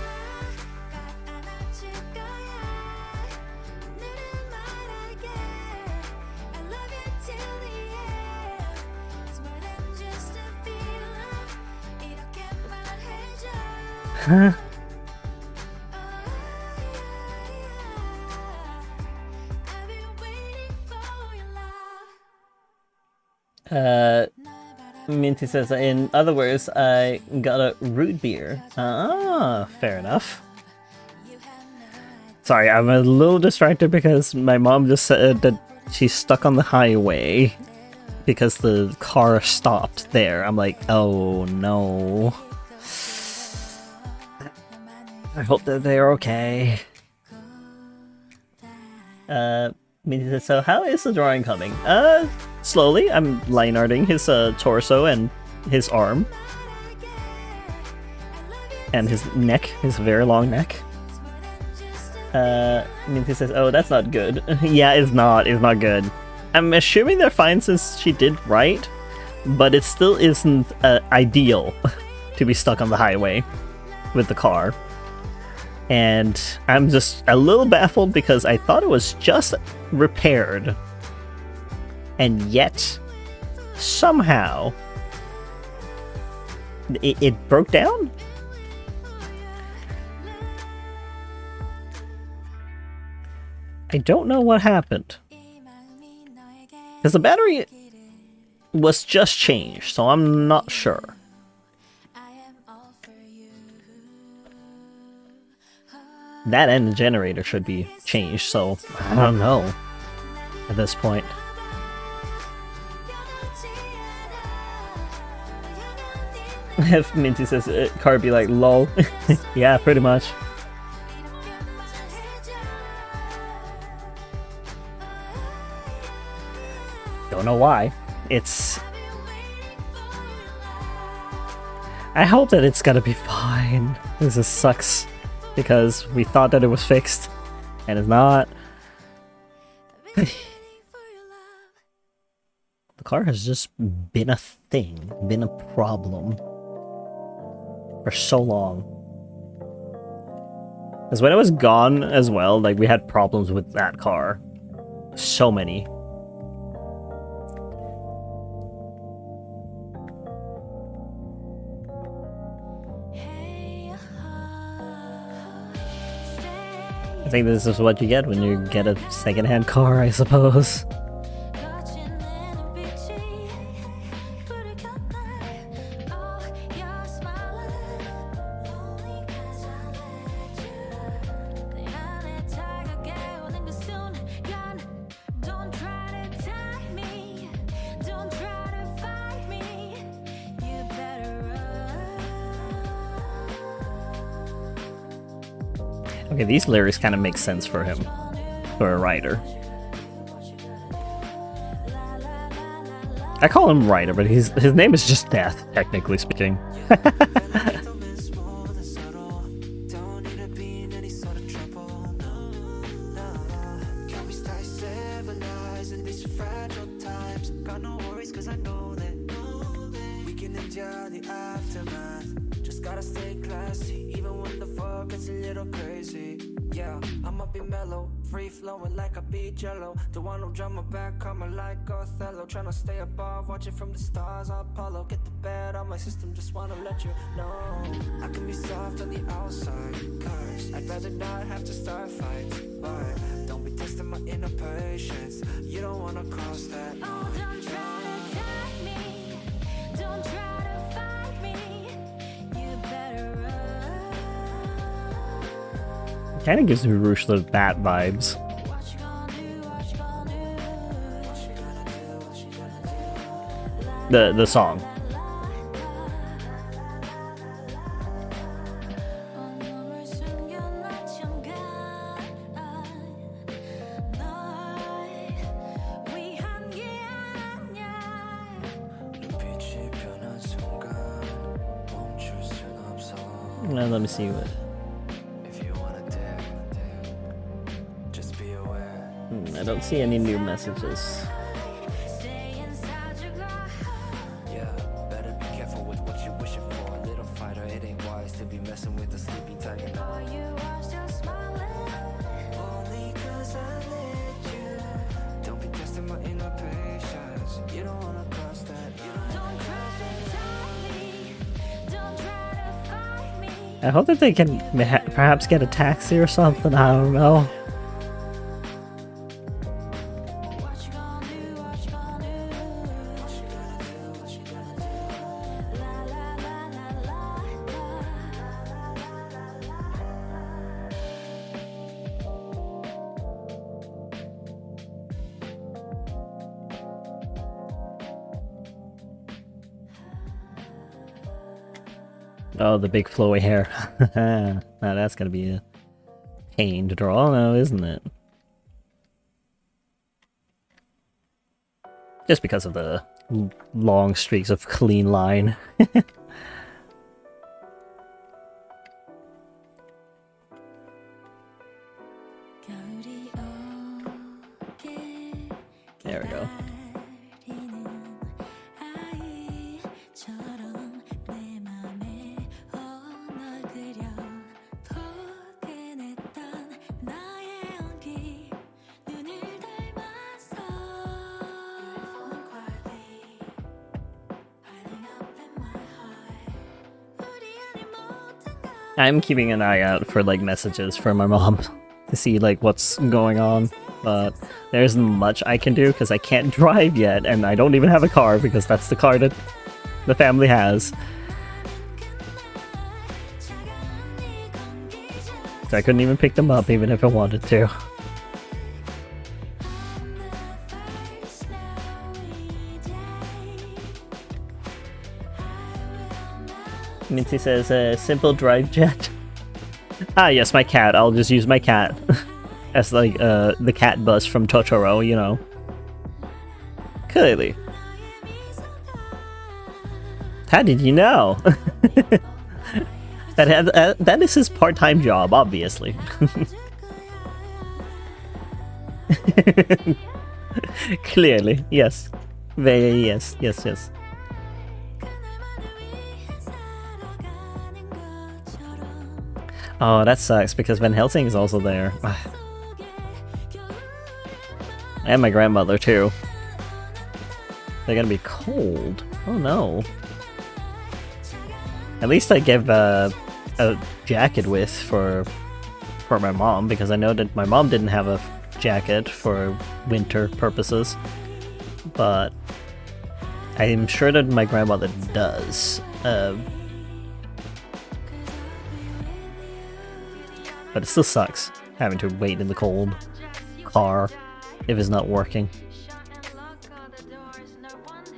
A: Huh? Minty says, in other words, I got a root beer. Ah, fair enough. Sorry, I'm a little distracted because my mom just said that she's stuck on the highway because the car stopped there. I'm like, oh no. I hope that they're okay. Minty says, so how is the drawing coming? Slowly. I'm line arting his torso and his arm. And his neck, his very long neck. Minty says, "Oh, that's not good." Yeah, it's not. It's not good. I'm assuming they're fine since she did right, but it still isn't ideal to be stuck on the highway with the car. And I'm just a little baffled because I thought it was just repaired, and yet somehow it broke down. I don't know what happened. Because the battery was just changed, so I'm not sure. That and the generator should be changed, so I don't know at this point. If Minty says car be like lol. Yeah, pretty much. Don't know why. It's... I hope that it's gonna be fine. This just sucks. Because we thought that it was fixed. And it's not. The car has just been a thing. Been a problem. For so long. Because when I was gone as well, like, we had problems with that car. So many. I think this is what you get when you get a second-hand car, I suppose. Okay, these lyrics kind of make sense for him, for a writer. I call him writer, but his name is just Death, technically speaking.
B: Trying to stay above, watching from the stars, Apollo, get the bed on my system, just wanna let you know I can be soft on the outside, cause I'd rather not have to start fights, but don't be testing my inner patience, you don't wanna cross that. Oh, don't try to attack me, don't try to fight me, you better run.
A: Kind of gives me Rouge the Bat vibes. The song. Let me see what. I don't see any new messages. I hope that they can perhaps get a taxi or something, I don't know. Oh, the big flowy hair. Now that's gonna be a pain to draw now, isn't it? Just because of the long streaks of clean line. I'm keeping an eye out for like messages from my mom to see like what's going on, but there isn't much I can do because I can't drive yet, and I don't even have a car because that's the car that the family has. So I couldn't even pick them up even if I wanted to. Minty says, simple drive jet. Ah, yes, my cat. I'll just use my cat as like the cat bus from Totoro, you know. Clearly. How did you know? That is his part-time job, obviously. Clearly, yes. Very yes. Oh, that sucks because Van Helsing is also there. And my grandmother too. They're gonna be cold. Oh no. At least I gave a jacket with for my mom, because I know that my mom didn't have a jacket for winter purposes, but I'm sure that my grandmother does. But it still sucks having to wait in the cold car if it's not working.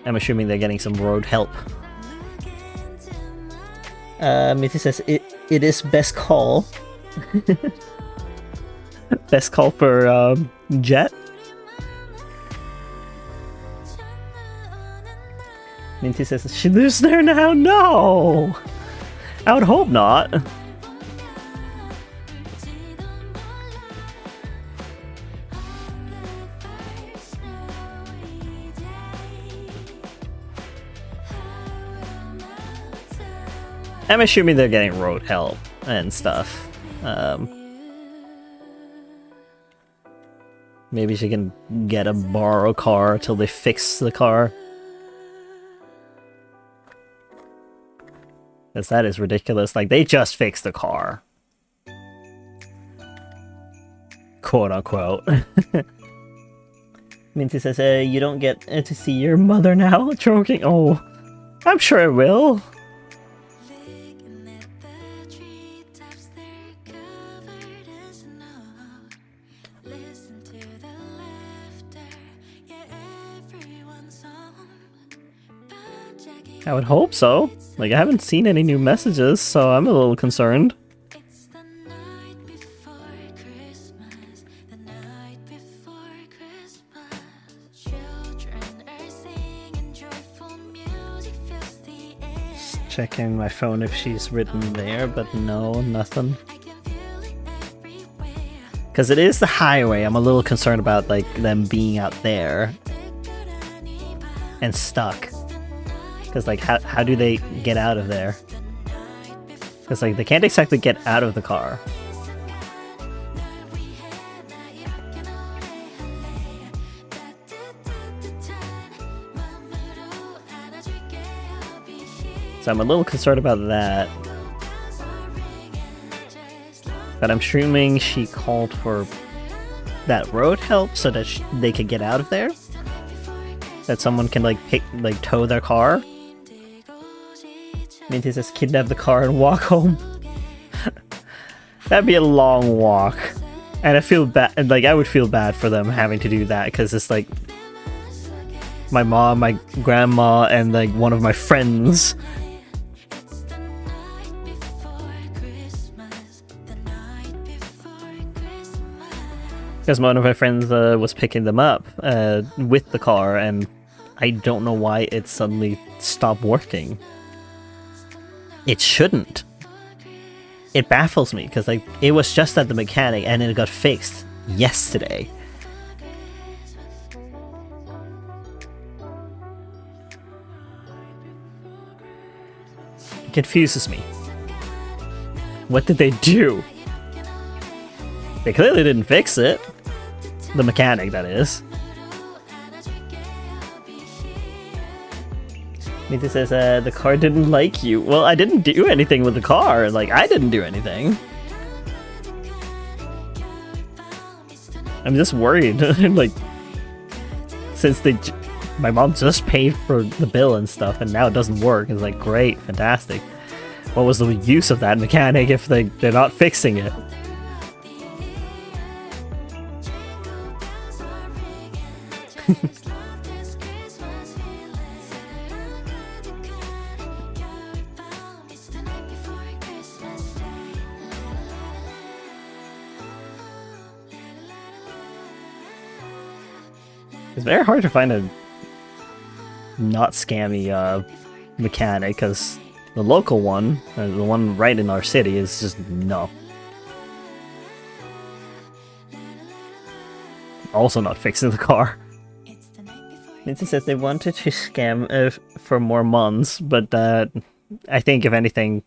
A: I'm assuming they're getting some road help. Mitty says it is best call. Best call for Jet. Minty says she lives there now. No, I would hope not. I'm assuming they're getting road help and stuff. Maybe she can get a borrow car till they fix the car. Because that is ridiculous. Like, they just fixed the car. Quote unquote. Minty says, you don't get to see your mother now? Choking. Oh, I'm sure I will. I would hope so. Like, I haven't seen any new messages, so I'm a little concerned. Just checking my phone if she's written there, but no, nothing. Because it is the highway, I'm a little concerned about, like, them being out there and stuck. Because, like, how do they get out of there? Because, like, they can't exactly get out of the car. So I'm a little concerned about that. But I'm assuming she called for that road help so that they could get out of there? That someone can, like, tow their car? Minty says kidnap the car and walk home. That'd be a long walk. And I feel bad, like, I would feel bad for them having to do that, because it's like my mom, my grandma, and like one of my friends. Because one of my friends was picking them up with the car, and I don't know why it suddenly stopped working. It shouldn't. It baffles me, because like it was just at the mechanic and it got fixed yesterday. It confuses me. What did they do? They clearly didn't fix it. The mechanic, that is. Mita says, the car didn't like you. Well, I didn't do anything with the car. Like, I didn't do anything. I'm just worried. Like, since my mom just paid for the bill and stuff, and now it doesn't work. It's like, great, fantastic. What was the use of that mechanic if they're not fixing it? It's very hard to find a not scammy mechanic, because the local one, the one right in our city, is just no. Also not fixing the car. It says they wanted to scam for more months, but I think if anything,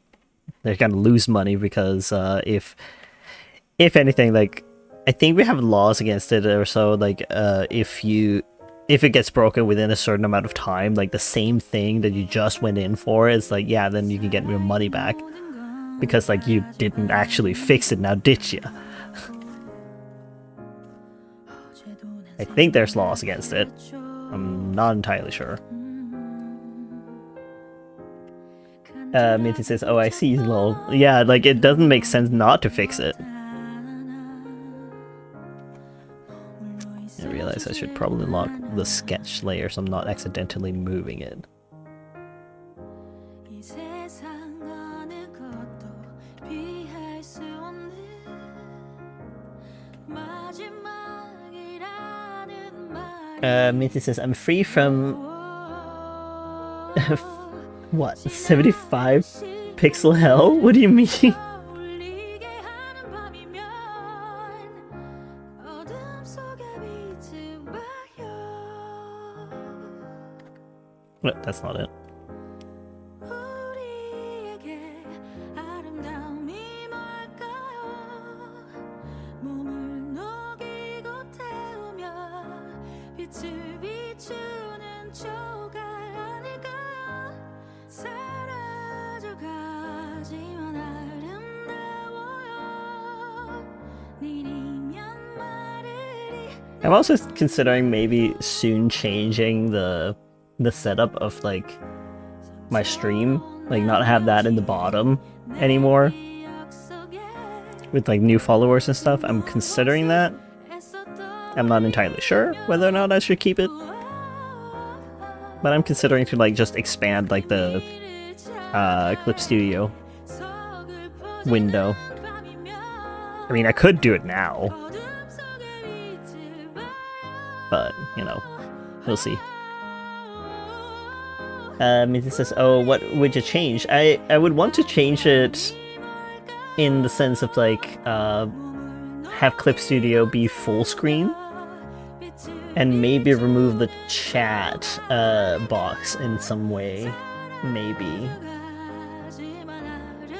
A: they're gonna lose money because if anything, like, I think we have laws against it or so. Like, if it gets broken within a certain amount of time, like the same thing that you just went in for, is like, yeah, then you can get your money back because like you didn't actually fix it. Now, did you? I think there's laws against it. I'm not entirely sure. Minty says, oh, I see, lol. Yeah, like, it doesn't make sense not to fix it. I realize I should probably lock the sketch layer so I'm not accidentally moving it. Minty says, I'm free from... what? 75 pixel hell? What do you mean? What? That's not it. I'm also considering maybe soon changing the setup of like my stream, like not have that in the bottom anymore with like new followers and stuff. I'm considering that. I'm not entirely sure whether or not I should keep it, but I'm considering to like just expand like the Clip Studio window. I mean, I could do it now, but you know, we'll see. It says, oh, what would you change? I would want to change it in the sense of like have Clip Studio be full screen and maybe remove the chat box in some way. Maybe.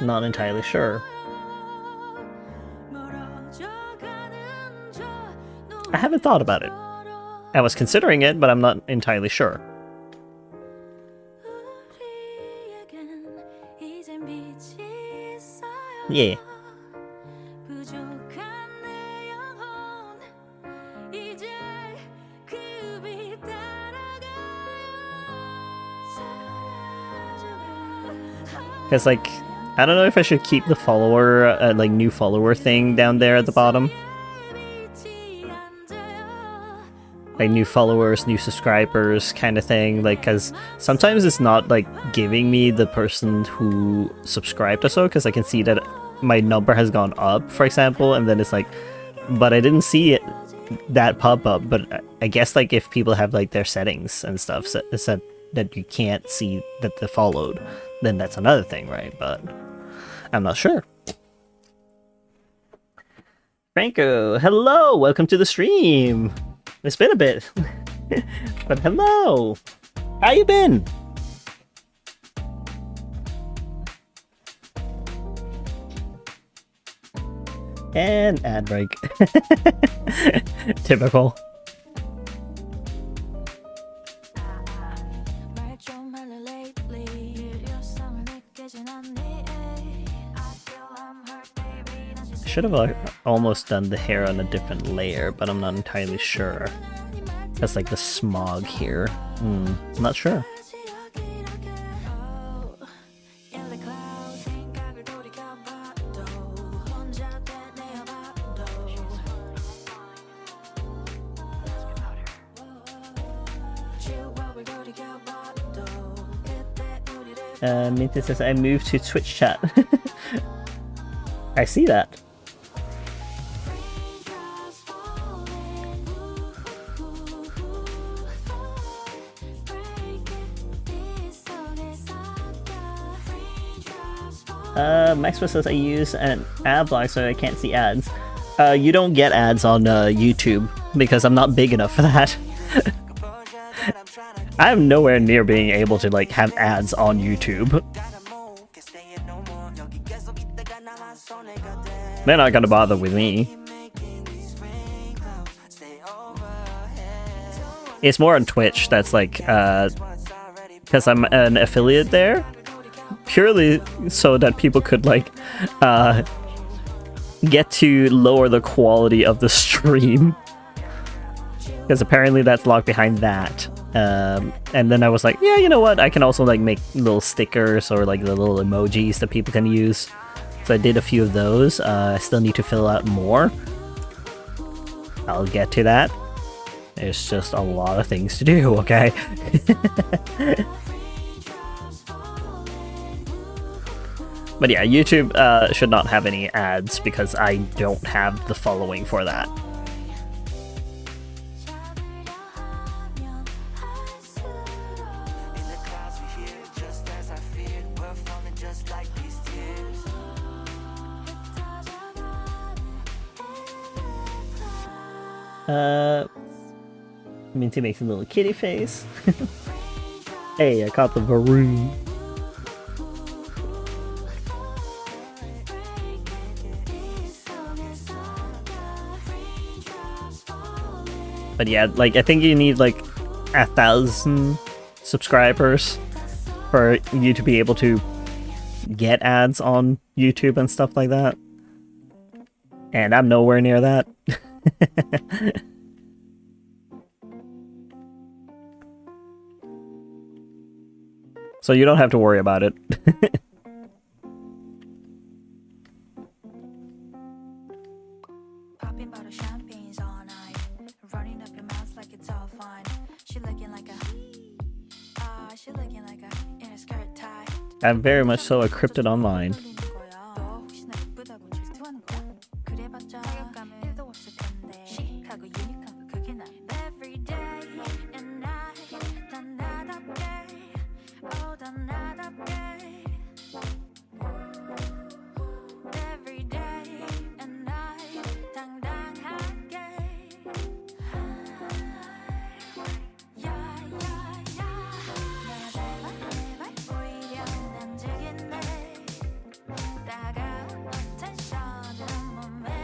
A: Not entirely sure. I haven't thought about it. I was considering it, but I'm not entirely sure. Yeah. Because, like, I don't know if I should keep the follower, like, new follower thing down there at the bottom. Like, new followers, new subscribers kind of thing. Like, because sometimes it's not, like, giving me the person who subscribed or so, because I can see that my number has gone up, for example, and then it's like, but I didn't see that pop up. But I guess, like, if people have, like, their settings and stuff set that you can't see that they followed, then that's another thing, right? But I'm not sure. Franco, hello! Welcome to the stream! It's been a bit, but hello! How you been? And ad break. Typical. I should have almost done the hair on a different layer, but I'm not entirely sure. That's like the smog here. I'm not sure. Minty says, I moved to Twitch chat. I see that. Maxwell says I use an ad block so I can't see ads. You don't get ads on YouTube because I'm not big enough for that. I'm nowhere near being able to like have ads on YouTube. They're not gonna bother with me. It's more on Twitch that's like, because I'm an affiliate there, purely so that people could like get to lower the quality of the stream. Because apparently that's locked behind that. And then I was like, yeah, you know what? I can also like make little stickers or like the little emojis that people can use. So I did a few of those. I still need to fill out more. I'll get to that. There's just a lot of things to do, okay? But yeah, YouTube should not have any ads because I don't have the following for that. Minty makes a little kitty face. Hey, I caught the varoo. But yeah, like I think you need like 1,000 subscribers for you to be able to get ads on YouTube and stuff like that. And I'm nowhere near that. So you don't have to worry about it. I'm very much so a cryptid online.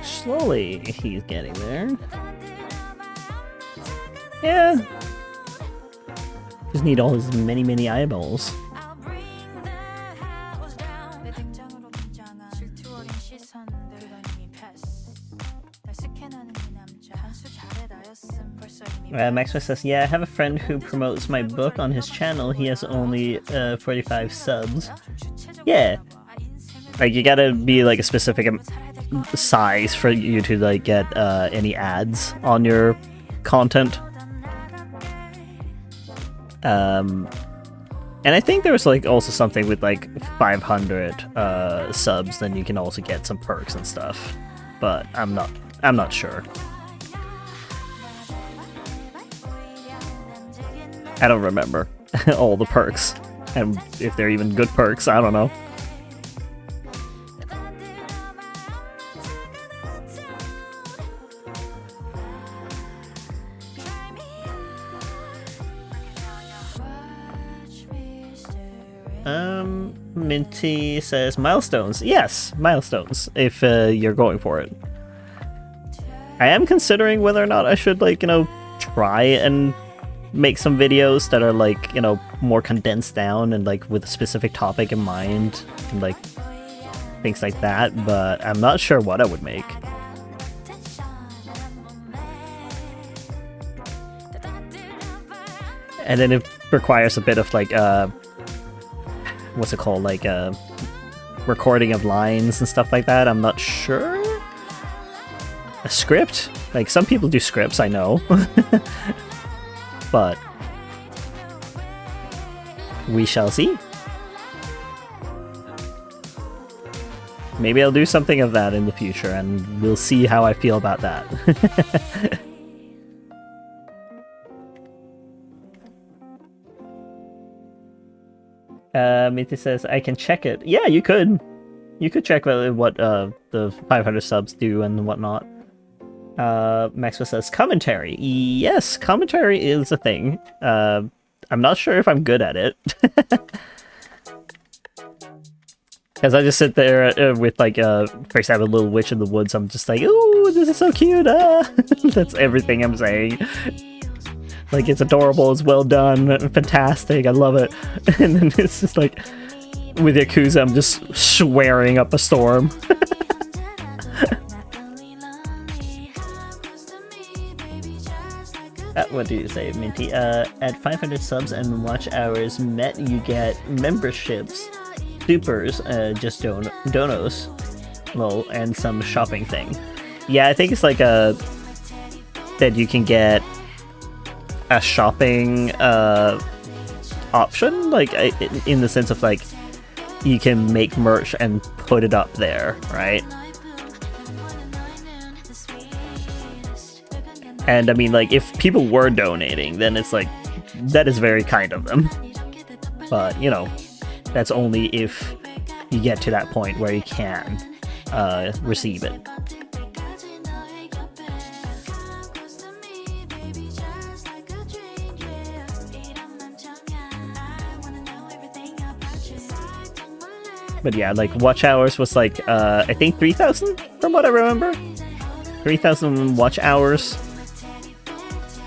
A: Slowly, he's getting there. Yeah. Just need all his many eyeballs. Maxwell says, yeah, I have a friend who promotes my book on his channel. He has only 45 subs. Yeah. Like, you gotta be like a specific size for you to like get any ads on your content. And I think there was like also something with like 500 subs, then you can also get some perks and stuff. But I'm not sure. I don't remember all the perks, and if they're even good perks, I don't know. Minty says milestones. Yes, milestones, if you're going for it. I am considering whether or not I should, like, you know, try and make some videos that are, like, you know, more condensed down and like with a specific topic in mind and like things like that, but I'm not sure what I would make. And then it requires a bit of like what's it called, like recording of lines and stuff like that. I'm not sure. A script? Like some people do scripts, I know. But we shall see. Maybe I'll do something of that in the future, and we'll see how I feel about that. It says I can check it. Yeah, you could. You could check what the 500 subs do and whatnot. Maxwell says commentary. Yes, commentary is a thing. I'm not sure if I'm good at it. Because I just sit there with like, for example, Little Witch in the Woods. I'm just like, ooh, this is so cute. That's everything I'm saying. Like, it's adorable, it's well done, fantastic, I love it. And then it's just like, with Yakuza, I'm just swearing up a storm. What do you say, Minty? At 500 subs and watch hours met, you get memberships, supers, just donos, lol, and some shopping thing. Yeah, I think it's like that you can get a shopping option, like in the sense of like you can make merch and put it up there, right? And I mean, like, if people were donating, then it's like, that is very kind of them. But, you know, that's only if you get to that point where you can receive it. But yeah, like, watch hours was like, I think 3,000 from what I remember. 3,000 watch hours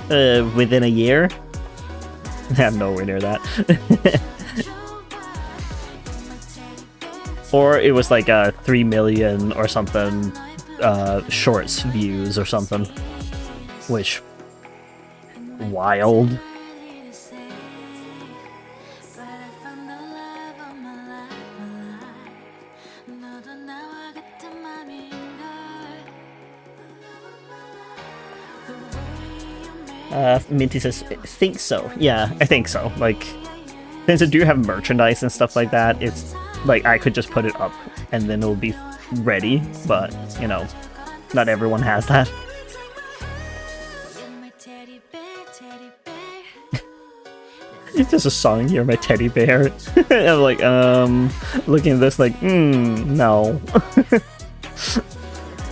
A: within a year. I'm nowhere near that. Or it was like 3 million or something shorts views or something. Which, wild. Minty says, think so. Yeah, I think so. Like, since I do have merchandise and stuff like that, it's like I could just put it up and then it'll be ready, but, you know, not everyone has that. It's just a song, You're My Teddy Bear. I'm like, looking at this like, no.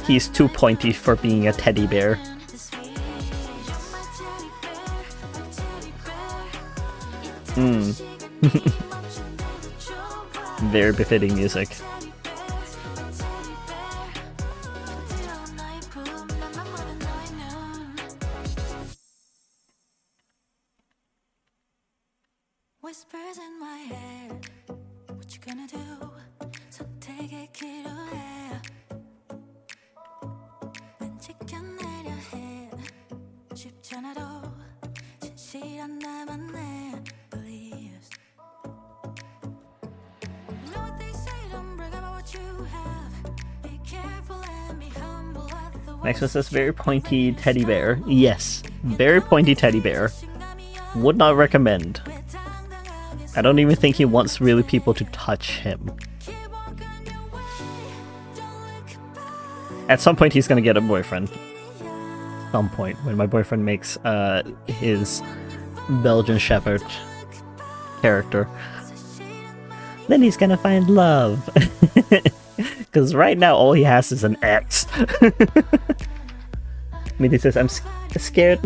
A: He's too pointy for being a teddy bear. Very befitting music.
B: Whispers in my head, what you gonna do? So take it, kiddo, yeah. 왠지 껴내려 해. 쉽지 않아도 진실한 나만 내 believes. You know what they say, don't brag about what you have. Be careful and be humble at the way.
A: Next one says very pointy teddy bear. Yes, very pointy teddy bear. Would not recommend. I don't even think he wants really people to touch him. At some point he's gonna get a boyfriend. Some point when my boyfriend makes his Belgian Shepherd character. Then he's gonna find love. Because right now all he has is an ex. Minty says, I'm scared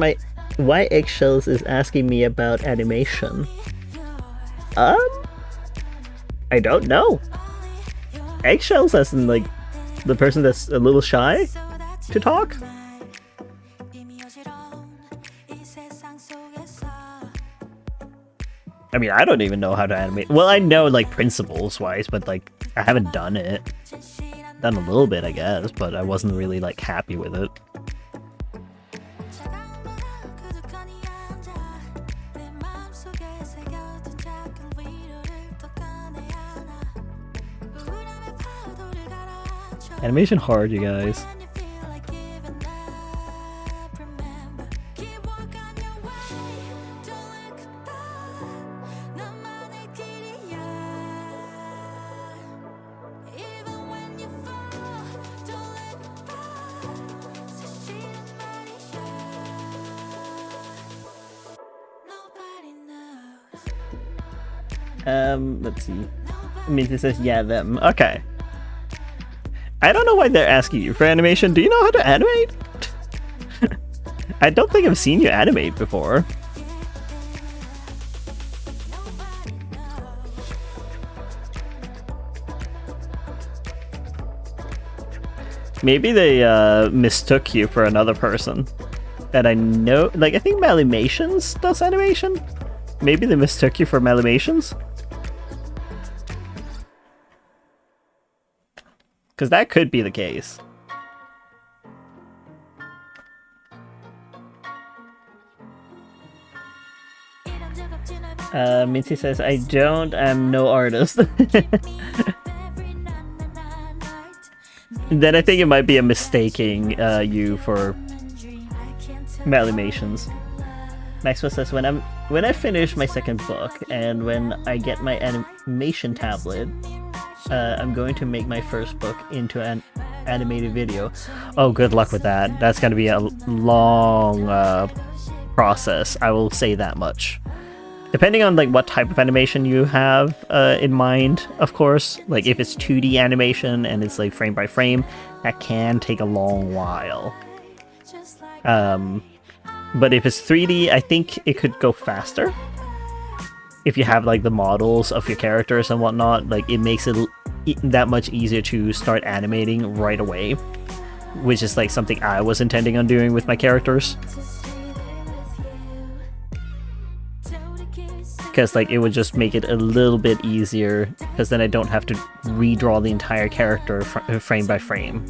A: why Eggshells is asking me about animation. I don't know. Eggshells as in like the person that's a little shy to talk? I mean, I don't even know how to animate. Well, I know like principles wise, but like I haven't done it. Done a little bit, I guess, but I wasn't really like happy with it. Animation hard, you guys. Let's see. Minty says, yeah, them. Okay. I don't know why they're asking you for animation. Do you know how to animate? I don't think I've seen you animate before. Maybe they mistook you for another person that I know. Like, I think Malimations does animation. Maybe they mistook you for Malimations. Because that could be the case. Minty says, I don't, I'm no artist. Then I think it might be a mistaking you for Malimations. Maxwell says, when I finish my second book and when I get my animation tablet, I'm going to make my first book into an animated video. Oh, good luck with that. That's going to be a long process. I will say that much. Depending on like what type of animation you have in mind, of course. Like if it's 2D animation and it's like frame by frame, that can take a long while. But if it's 3D, I think it could go faster. If you have like the models of your characters and whatnot, like it makes it that much easier to start animating right away, which is like something I was intending on doing with my characters. Because like it would just make it a little bit easier, because then I don't have to redraw the entire character frame by frame.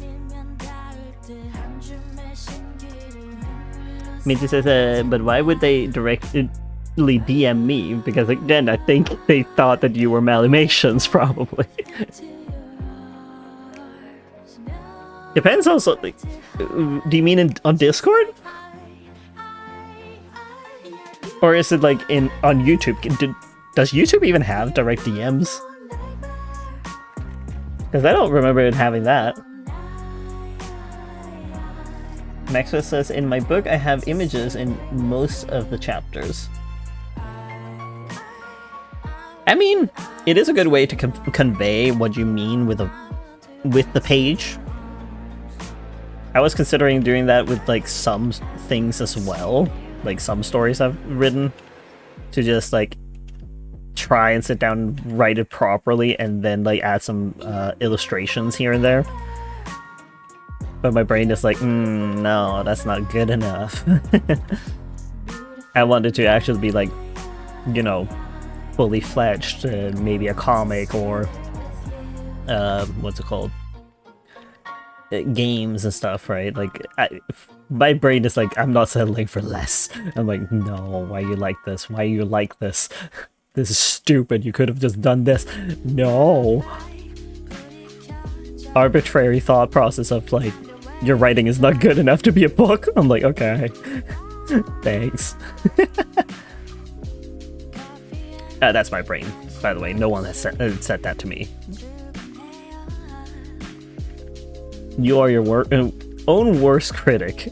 A: Minty says, but why would they directly DM me? Because again, I think they thought that you were Malimations, probably. Depends also, like, do you mean on Discord? Or is it like on YouTube? Does YouTube even have direct DMs? Because I don't remember it having that. Maxwell says, in my book I have images in most of the chapters. I mean, it is a good way to convey what you mean with the page. I was considering doing that with like some things as well, like some stories I've written, to just like try and sit down and write it properly and then like add some illustrations here and there. But my brain is like, no, that's not good enough. I wanted to actually be like, you know, fully fledged, maybe a comic or what's it called, games and stuff, right? Like my brain is like, I'm not settling for less. I'm like, no, why you like this? Why you like this? This is stupid. You could have just done this. No. Arbitrary thought process of like, your writing is not good enough to be a book. I'm like, okay. Thanks. That's my brain, by the way. No one has said that to me. You are your own worst critic.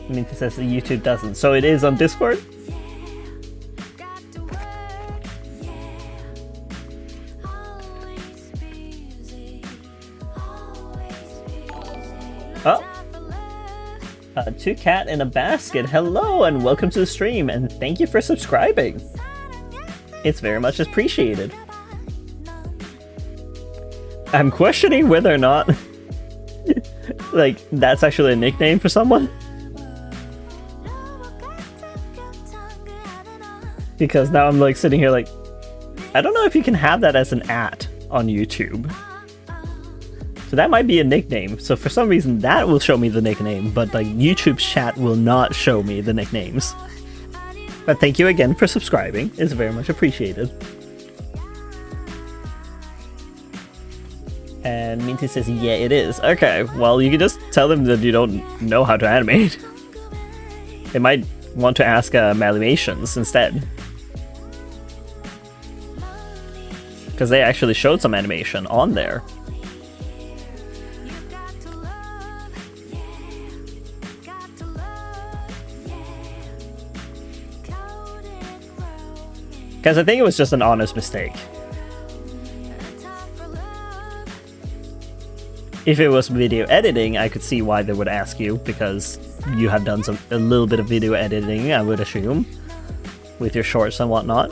A: Minty says YouTube doesn't. So it is on Discord? Oh! Two cat in a basket. Hello and welcome to the stream, and thank you for subscribing. It's very much appreciated. I'm questioning whether or not like that's actually a nickname for someone. Because now I'm like sitting here like, I don't know if you can have that as an @ on YouTube. So that might be a nickname. So for some reason that will show me the nickname, but like YouTube's chat will not show me the nicknames. But thank you again for subscribing. It's very much appreciated. And Minty says, yeah, it is. Okay, well, you can just tell them that you don't know how to animate. They might want to ask Malimations instead. Because they actually showed some animation on there. Because I think it was just an honest mistake. If it was video editing, I could see why they would ask you, because you have done a little bit of video editing, I would assume, with your shorts and whatnot.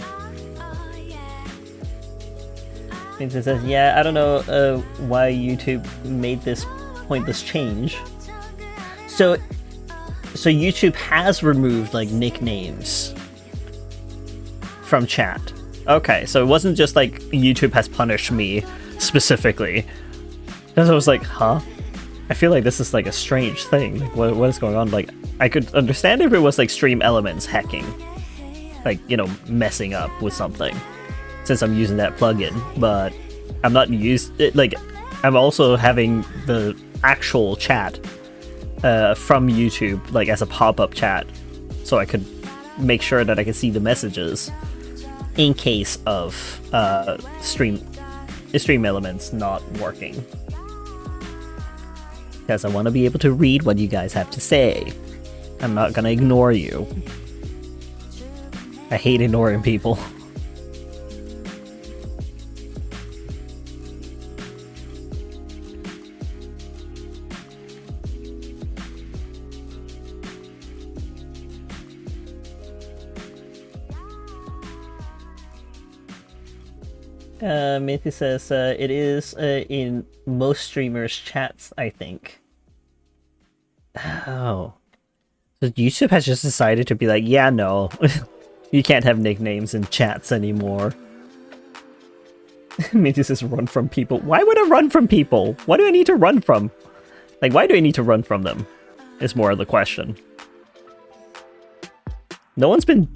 A: It says, yeah, I don't know why YouTube made this pointless change. So YouTube has removed like nicknames from chat. Okay, so it wasn't just like YouTube has punished me specifically. Because I was like, huh? I feel like this is like a strange thing. Like, what is going on? Like, I could understand if it was like Stream Elements hacking. Like, you know, messing up with something. Since I'm using that plugin. But I'm not like, I'm also having the actual chat from YouTube, like as a pop-up chat. So I could make sure that I can see the messages in case of Stream Elements not working. Because I want to be able to read what you guys have to say. I'm not gonna ignore you. I hate ignoring people. Matthew says, it is in most streamers' chats, I think. Oh. So YouTube has just decided to be like, yeah, no. You can't have nicknames in chats anymore. Matthew says, run from people. Why would I run from people? What do I need to run from? Like, why do I need to run from them? Is more of the question. No one's been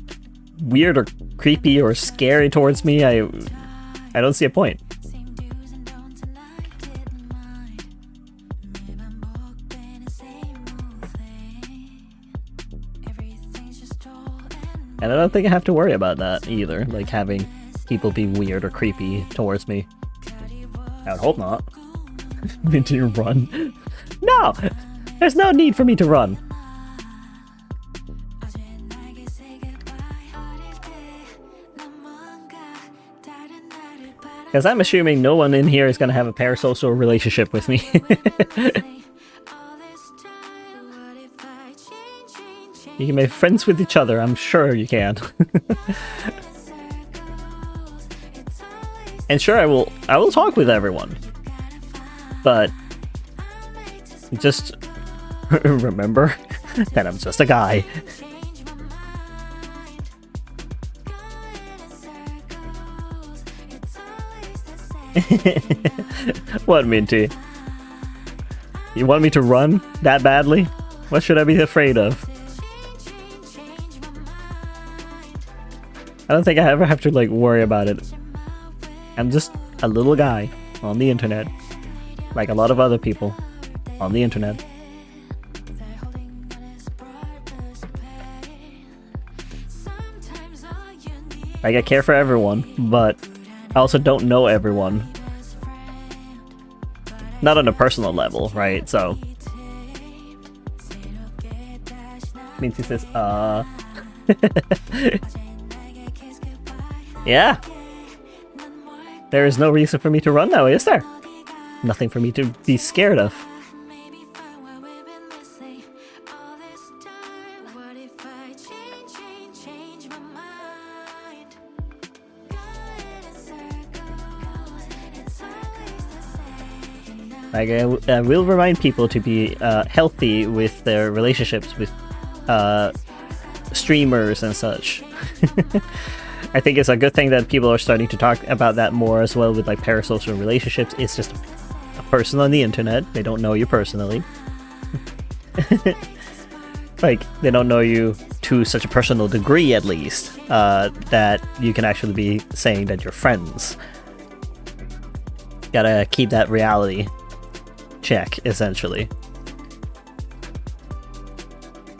A: weird or creepy or scary towards me. I don't see a point. And I don't think I have to worry about that either, like having people be weird or creepy towards me. I would hope not. Need to run? No! There's no need for me to run. Because I'm assuming no one in here is going to have a parasocial relationship with me. You can make friends with each other, I'm sure you can. And sure, I will talk with everyone. But just remember that I'm just a guy. What, Minty? You want me to run that badly? What should I be afraid of? I don't think I ever have to like worry about it. I'm just a little guy on the internet, like a lot of other people on the internet. Like, I care for everyone, but I also don't know everyone. Not on a personal level, right? So Minty says, yeah. There is no reason for me to run now, is there? Nothing for me to be scared of. Like, I will remind people to be healthy with their relationships with streamers and such. I think it's a good thing that people are starting to talk about that more as well with like parasocial relationships. It's just a person on the internet. They don't know you personally. Like, they don't know you to such a personal degree, at least, that you can actually be saying that you're friends. Gotta keep that reality check, essentially.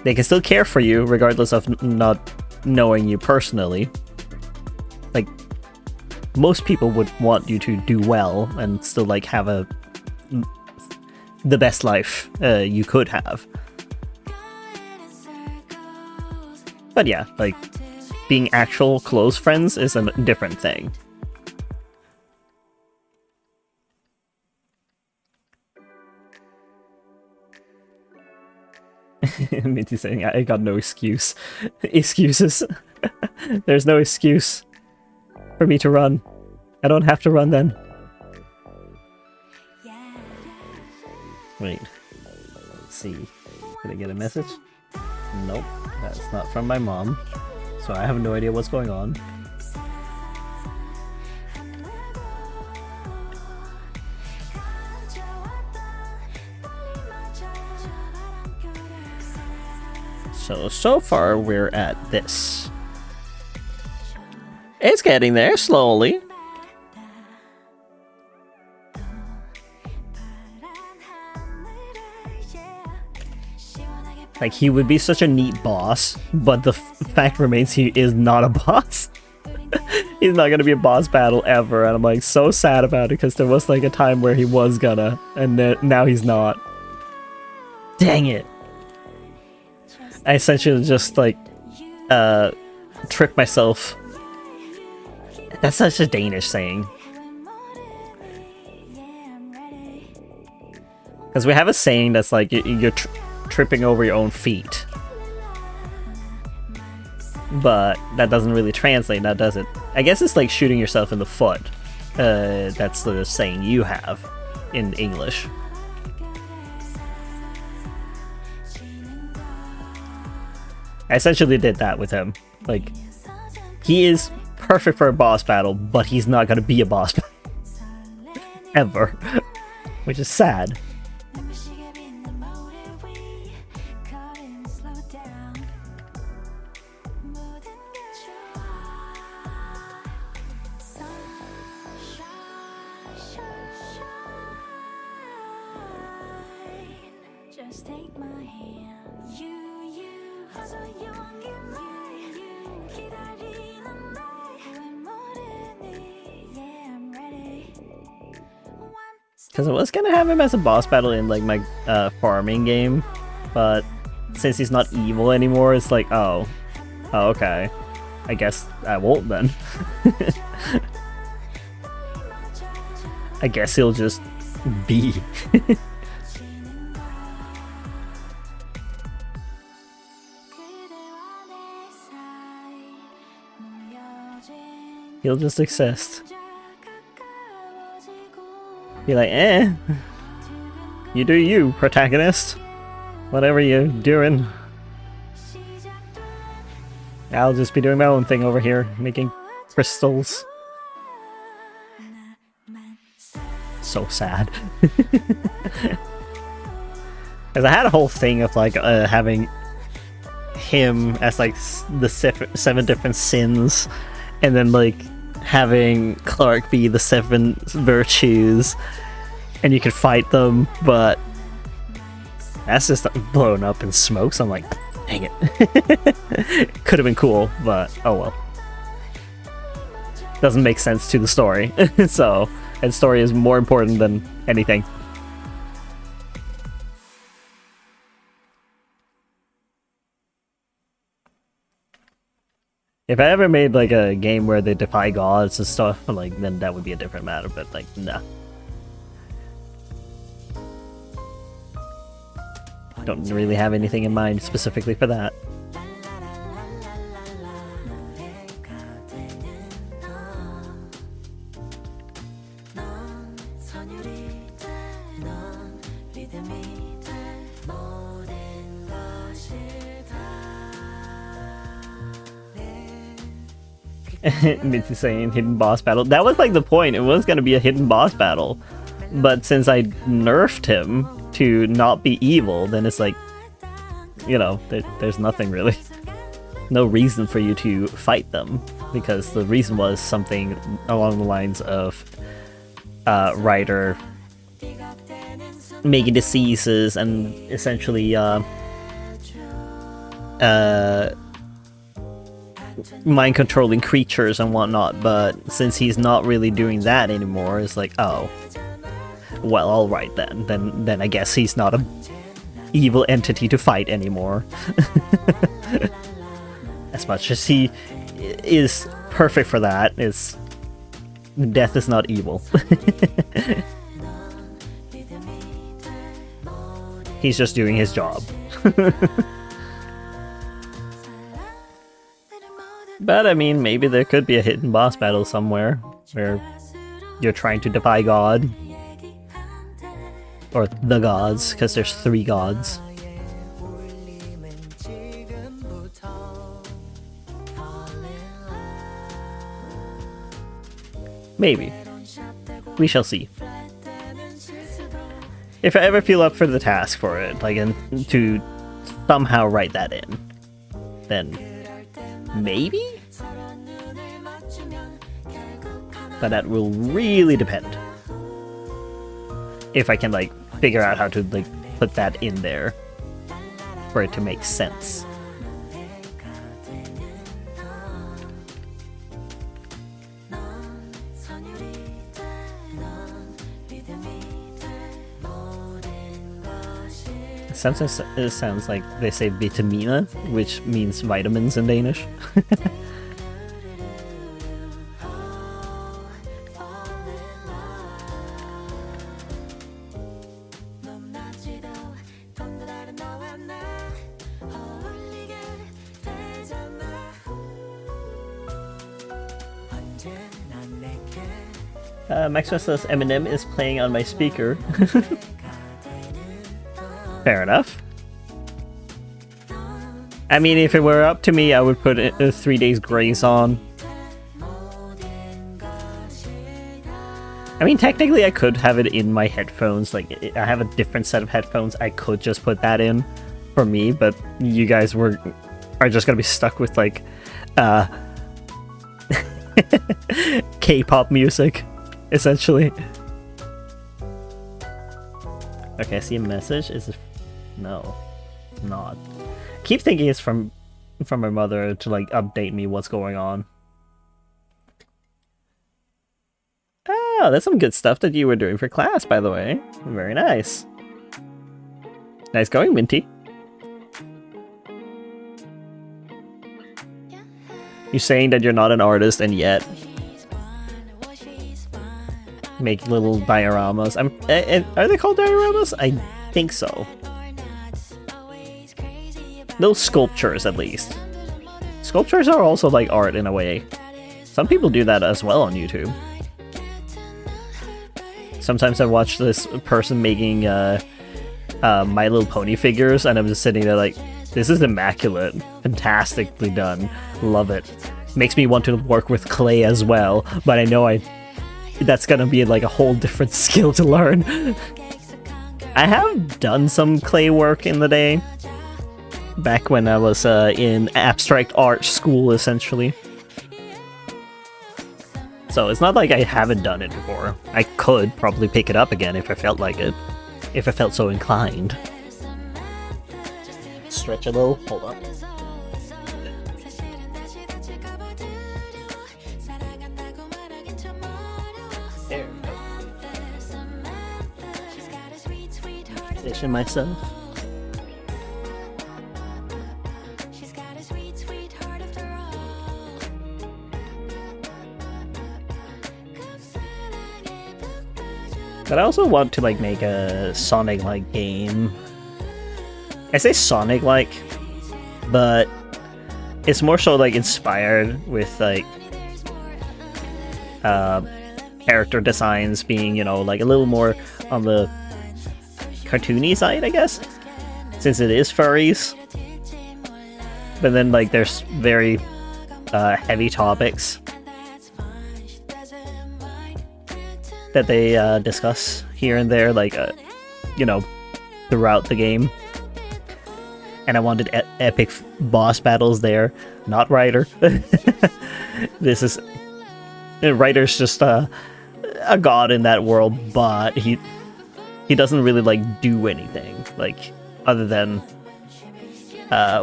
A: They can still care for you, regardless of not knowing you personally. Like, most people would want you to do well and still, like, have the best life you could have. But yeah, like, being actual close friends is a different thing. Minty saying, I got no excuse. Excuses. There's no excuse for me to run. I don't have to run then. Wait. Let's see. Did I get a message? Nope. That's not from my mom. So I have no idea what's going on. So far we're at this. It's getting there slowly. Like, he would be such a neat boss, but the fact remains he is not a boss. He's not gonna be a boss battle ever, and I'm like so sad about it because there was like a time where he was gonna, and then now he's not. Dang it. I essentially just like tricked myself. That's such a Danish saying. Because we have a saying that's like you're tripping over your own feet. But that doesn't really translate now, does it? I guess it's like shooting yourself in the foot. That's the saying you have in English. I essentially did that with him. Like, he is perfect for a boss battle, but he's not gonna be a boss battle. Ever. Which is sad. Because I was gonna have him as a boss battle in like my farming game, but since he's not evil anymore, it's like, oh okay, I guess I won't then. I guess he'll just be. He'll just exist. Be like, you do you, protagonist. Whatever you're doing. I'll just be doing my own thing over here, making crystals. So sad. Because I had a whole thing of like having him as like the seven different sins, and then like having Clark be the 7 virtues, and you can fight them, but that's just blown up in smoke, so I'm like, dang it. Could have been cool, but oh well. Doesn't make sense to the story. So, and story is more important than anything. If I ever made like a game where they defy gods and stuff, like, then that would be a different matter, but like, nah. Don't really have anything in mind specifically for that. Mitsu saying hidden boss battle. That was like the point. It was gonna be a hidden boss battle. But since I nerfed him to not be evil, then it's like, you know, there's nothing really. No reason for you to fight them. Because the reason was something along the lines of Ryder making diseases and essentially mind controlling creatures and whatnot, but since he's not really doing that anymore, it's like, oh, well, alright then I guess he's not a evil entity to fight anymore. As much as he is perfect for that, death is not evil. He's just doing his job. But I mean, maybe there could be a hidden boss battle somewhere where you're trying to defy God. Or the gods, because there's 3 gods. Maybe. We shall see. If I ever feel up for the task for it, like, and to somehow write that in, then maybe? But that will really depend. If I can, like, figure out how to, like, put that in there for it to make sense. Sometimes it sounds like they say vitamina, which means vitamins in Danish. Maxwell says Eminem is playing on my speaker. Fair enough. I mean, if it were up to me, I would put 3 Days Grace on. I mean, technically I could have it in my headphones. Like, I have a different set of headphones. I could just put that in for me, but you guys are just gonna be stuck with, like, K-pop music, essentially. Okay, I see a message. Is it... No, not. I keep thinking it's from my mother to, like, update me what's going on. Oh, that's some good stuff that you were doing for class, by the way. Very nice. Nice going, Minty. You're saying that you're not an artist and yet make little dioramas. Are they called dioramas? I think so. Little sculptures, at least. Sculptures are also like art in a way. Some people do that as well on YouTube. Sometimes I watch this person making My Little Pony figures, and I'm just sitting there like, this is immaculate. Fantastically done. Love it. Makes me want to work with clay as well, but I know that's gonna be like a whole different skill to learn. I have done some clay work in the day. Back when I was in abstract art school, essentially. So it's not like I haven't done it before. I could probably pick it up again if I felt like it. If I felt so inclined. Stretch a little. Hold on. There we go. Position myself. But I also want to, like, make a Sonic-like game. I say Sonic-like, but it's more so, like, inspired with, like, character designs being, you know, like, a little more on the cartoony side, I guess, since it is furries. But then, like, there's very heavy topics that they discuss here and there, like you know, throughout the game. And I wanted epic boss battles there, not Ryder. This is Ryder's just a god in that world, but he doesn't really like do anything like other than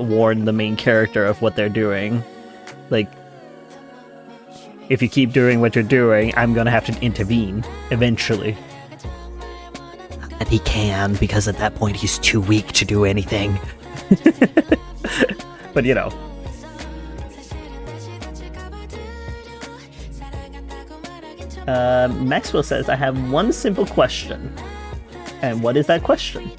A: warn the main character of what they're doing. Like, if you keep doing what you're doing, I'm gonna have to intervene eventually. And he can, because at that point he's too weak to do anything. But you know. Maxwell says, I have one simple question. And what is that question?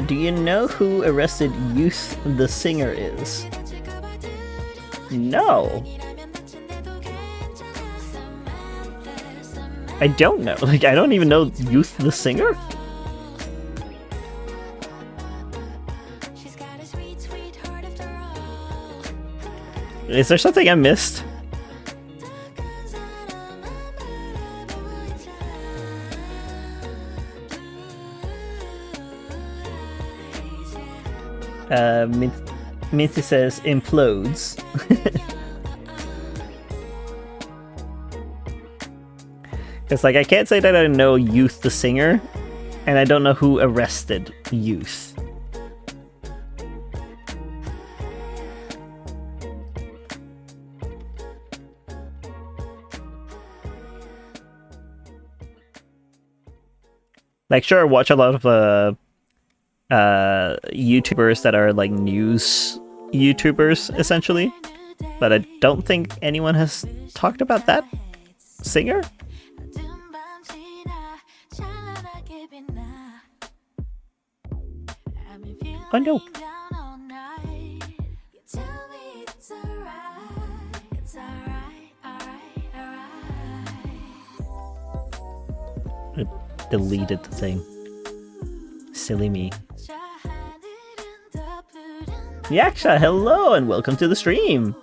A: Do you know who Arrested Youth the singer is? No. I don't know. Like, I don't even know Youth the singer? Is there something I missed? Minty says implodes. It's like, I can't say that I know Youth the singer, and I don't know who Arrested Youth. Like, sure, I watch a lot of YouTubers that are like news YouTubers, essentially, but I don't think anyone has talked about that singer. Oh no. I deleted the thing. Silly me. Yaksha, hello and welcome to the stream.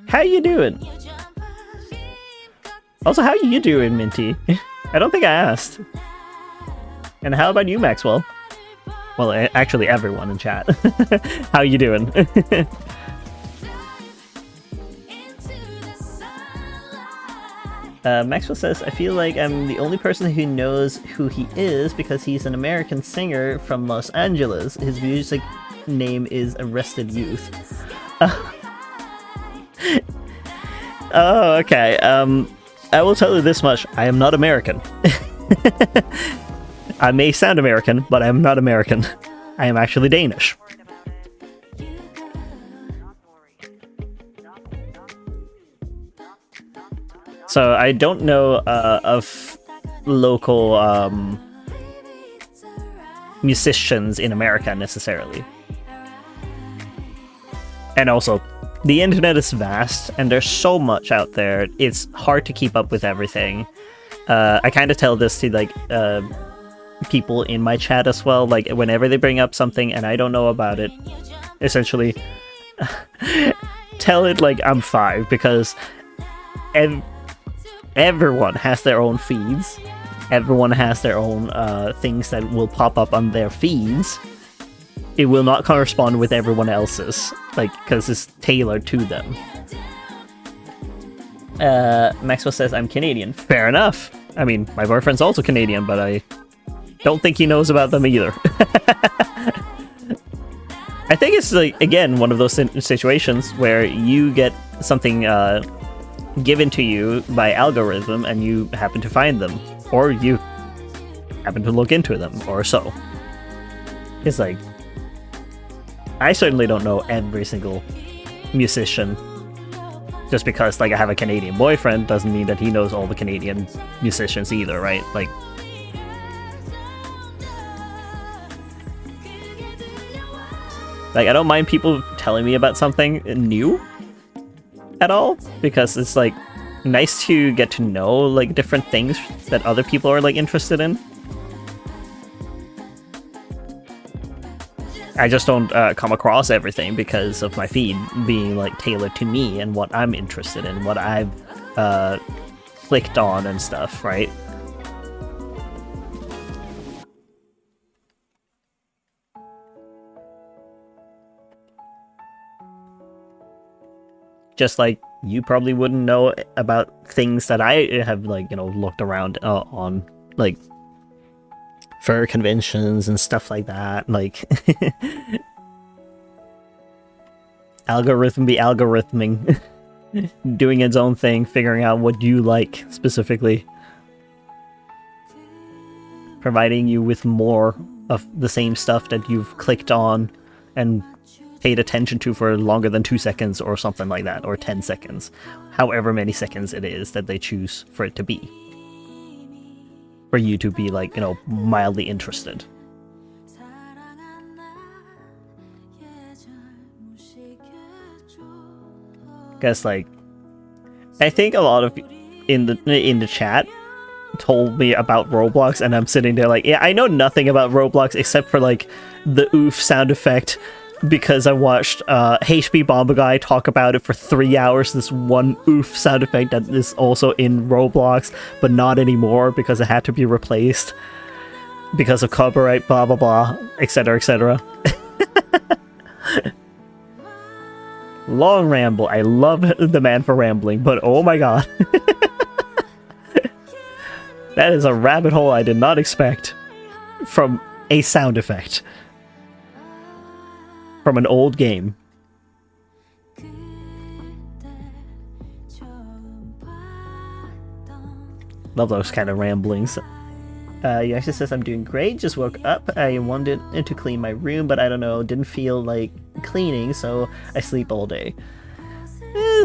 A: How you doing? Also, how you doing, Minty? I don't think I asked. And how about you, Maxwell? Well, actually, everyone in chat. How you doing? Maxwell says, I feel like I'm the only person who knows who he is because he's an American singer from Los Angeles. His music name is Arrested Youth. Oh, okay. I will tell you this much. I am not American. I may sound American, but I am not American. I am actually Danish. So I don't know of local musicians in America necessarily. And also, the internet is vast, and there's so much out there. It's hard to keep up with everything. I kind of tell this to like people in my chat as well. Like, whenever they bring up something and I don't know about it, essentially tell it like I'm 5, because everyone has their own feeds. Everyone has their own things that will pop up on their feeds. It will not correspond with everyone else's, like, because it's tailored to them. Maxwell says, I'm Canadian. Fair enough. I mean, my boyfriend's also Canadian, but I don't think he knows about them either. I think it's, like, again, one of those situations where you get something given to you by algorithm and you happen to find them, or you happen to look into them, or so. It's like, I certainly don't know every single musician. Just because, like, I have a Canadian boyfriend doesn't mean that he knows all the Canadian musicians either, right? Like, I don't mind people telling me about something new at all, because it's, like, nice to get to know, like, different things that other people are, like, interested in. I just don't come across everything because of my feed being like tailored to me and what I'm interested in, what I've clicked on and stuff, right? Just like you probably wouldn't know about things that I have, like, you know, looked around on, like fur conventions and stuff like that. Like, algorithm be algorithming, doing its own thing, figuring out what you like specifically, providing you with more of the same stuff that you've clicked on and paid attention to for longer than 2 seconds or something like that, or 10 seconds, however many seconds it is that they choose for it to be, for you to be, like, you know, mildly interested. Because, like, I think a lot of in the chat told me about Roblox, and I'm sitting there like, yeah, I know nothing about Roblox except for like the oof sound effect, because I watched HB Bomba Guy talk about it for 3 hours, this one oof sound effect that is also in Roblox, but not anymore because it had to be replaced because of copyright, blah blah blah, etc etc. Long ramble. I love the man for rambling, but oh my god. That is a rabbit hole I did not expect from a sound effect. From an old game. Love those kind of ramblings. Yasha says, I'm doing great, just woke up. I wanted to clean my room, but I don't know, didn't feel like cleaning, so I sleep all day.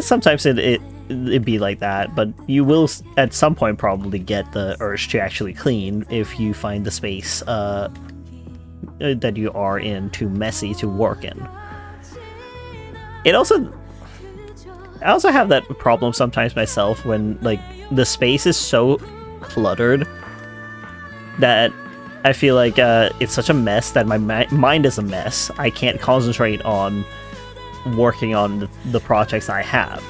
A: Sometimes it'd be like that, but you will at some point probably get the urge to actually clean if you find the space that you are in too messy to work in. I also have that problem sometimes myself when, like, the space is so cluttered that I feel like it's such a mess that my mind is a mess. I can't concentrate on working on the projects I have.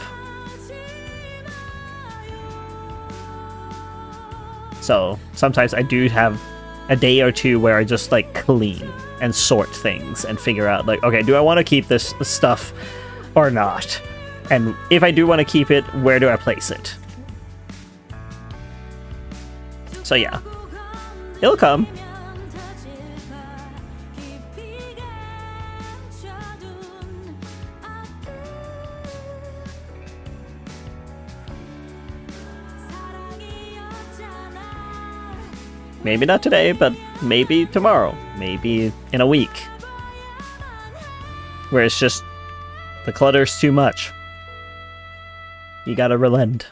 A: So sometimes I do have a day or two where I just like clean and sort things and figure out, like, okay, do I want to keep this stuff or not? And if I do want to keep it, where do I place it? So yeah, it'll come. Maybe not today, but maybe tomorrow. Maybe in a week. Where it's just, the clutter's too much. You gotta relent.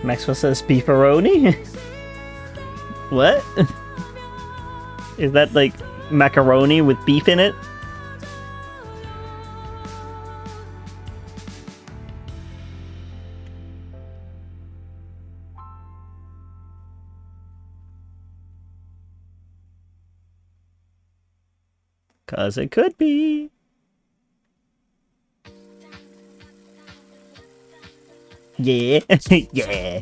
A: Maxwell says beefaroni? What? Is that like macaroni with beef in it? Cause it could be. Yeah, yeah.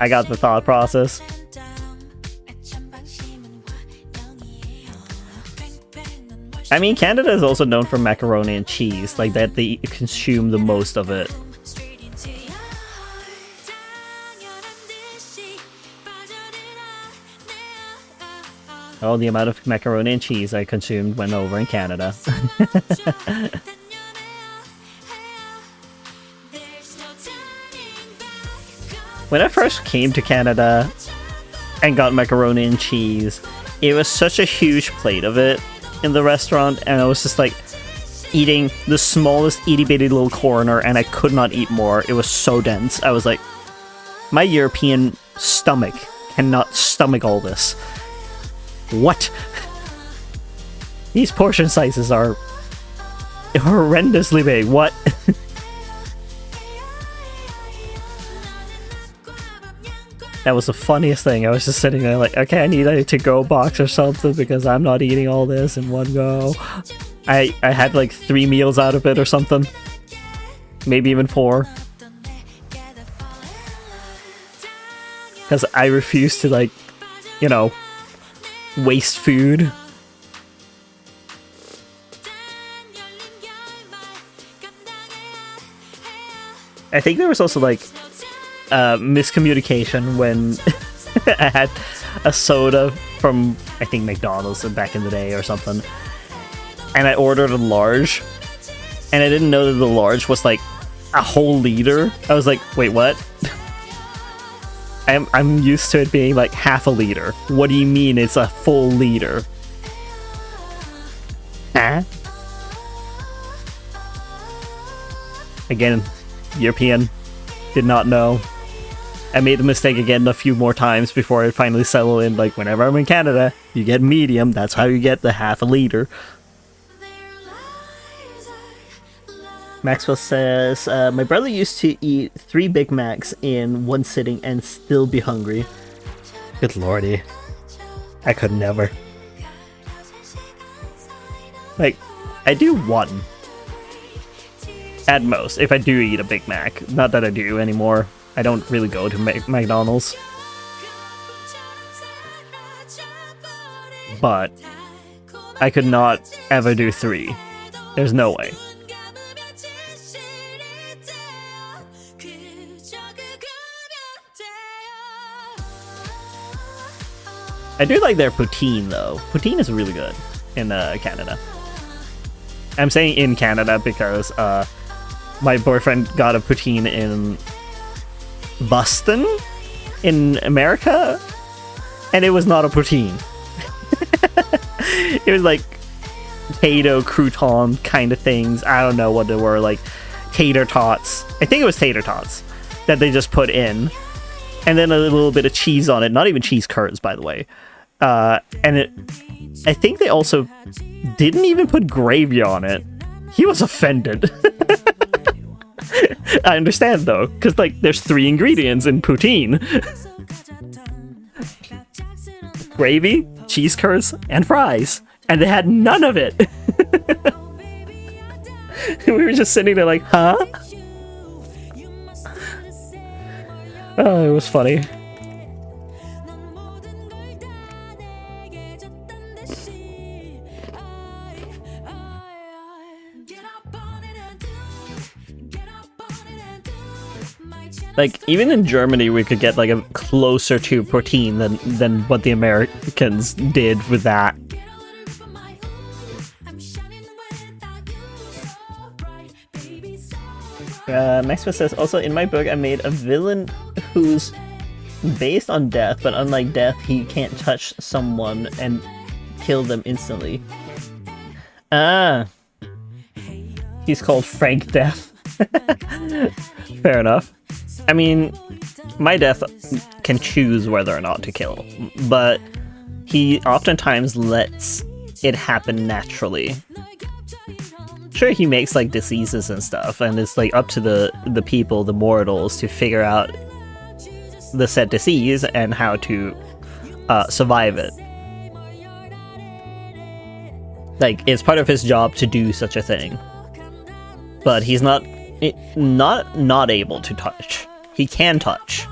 A: I got the thought process. I mean, Canada is also known for macaroni and cheese, like that they consume the most of it. Oh, the amount of macaroni and cheese I consumed when over in Canada. When I first came to Canada and got macaroni and cheese, it was such a huge plate of it in the restaurant, and I was just like, eating the smallest itty bitty little corner, and I could not eat more. It was so dense. I was like, my European stomach cannot stomach all this. What? These portion sizes are horrendously big. What? That was the funniest thing. I was just sitting there like, okay, I need a to-go box or something because I'm not eating all this in one go. I had like 3 meals out of it or something. Maybe even 4. Because I refuse to, like, you know, waste food. I think there was also like miscommunication when I had a soda from, I think, McDonald's back in the day or something, and I ordered a large, and I didn't know that the large was like a whole liter. I was like, wait, what? I'm used to it being like half a liter. What do you mean it's a full liter? Huh? Again, European, did not know. I made the mistake again a few more times before I finally settle in. Like, whenever I'm in Canada, you get medium. That's how you get the half a liter. Maxwell says, my brother used to eat 3 Big Macs in one sitting and still be hungry. Good lordy. I could never. Like, I do 1. At most, if I do eat a Big Mac. Not that I do anymore. I don't really go to McDonald's. But I could not ever do 3. There's no way. I do like their poutine, though. Poutine is really good in Canada. I'm saying in Canada because my boyfriend got a poutine in Boston, in America, and it was not a poutine. It was like potato crouton kind of things. I don't know what they were, like tater tots. I think it was tater tots that they just put in, and then a little bit of cheese on it. Not even cheese curds, by the way. And I think they also didn't even put gravy on it. He was offended. I understand though, because like there's 3 ingredients in poutine. Gravy, cheese curds, and fries. And they had none of it. We were just sitting there like, huh? Oh, it was funny. Like, even in Germany, we could get, like, a closer to protein than what the Americans did with that. Maxwell says, also, in my book, I made a villain who's based on death, but unlike death, he can't touch someone and kill them instantly. Ah. He's called Frank Death. Fair enough. I mean, my death can choose whether or not to kill, but he oftentimes lets it happen naturally. Sure, he makes like diseases and stuff, and it's like up to the people, the mortals, to figure out the said disease and how to survive it. Like, it's part of his job to do such a thing, but he's not able to touch. He can touch.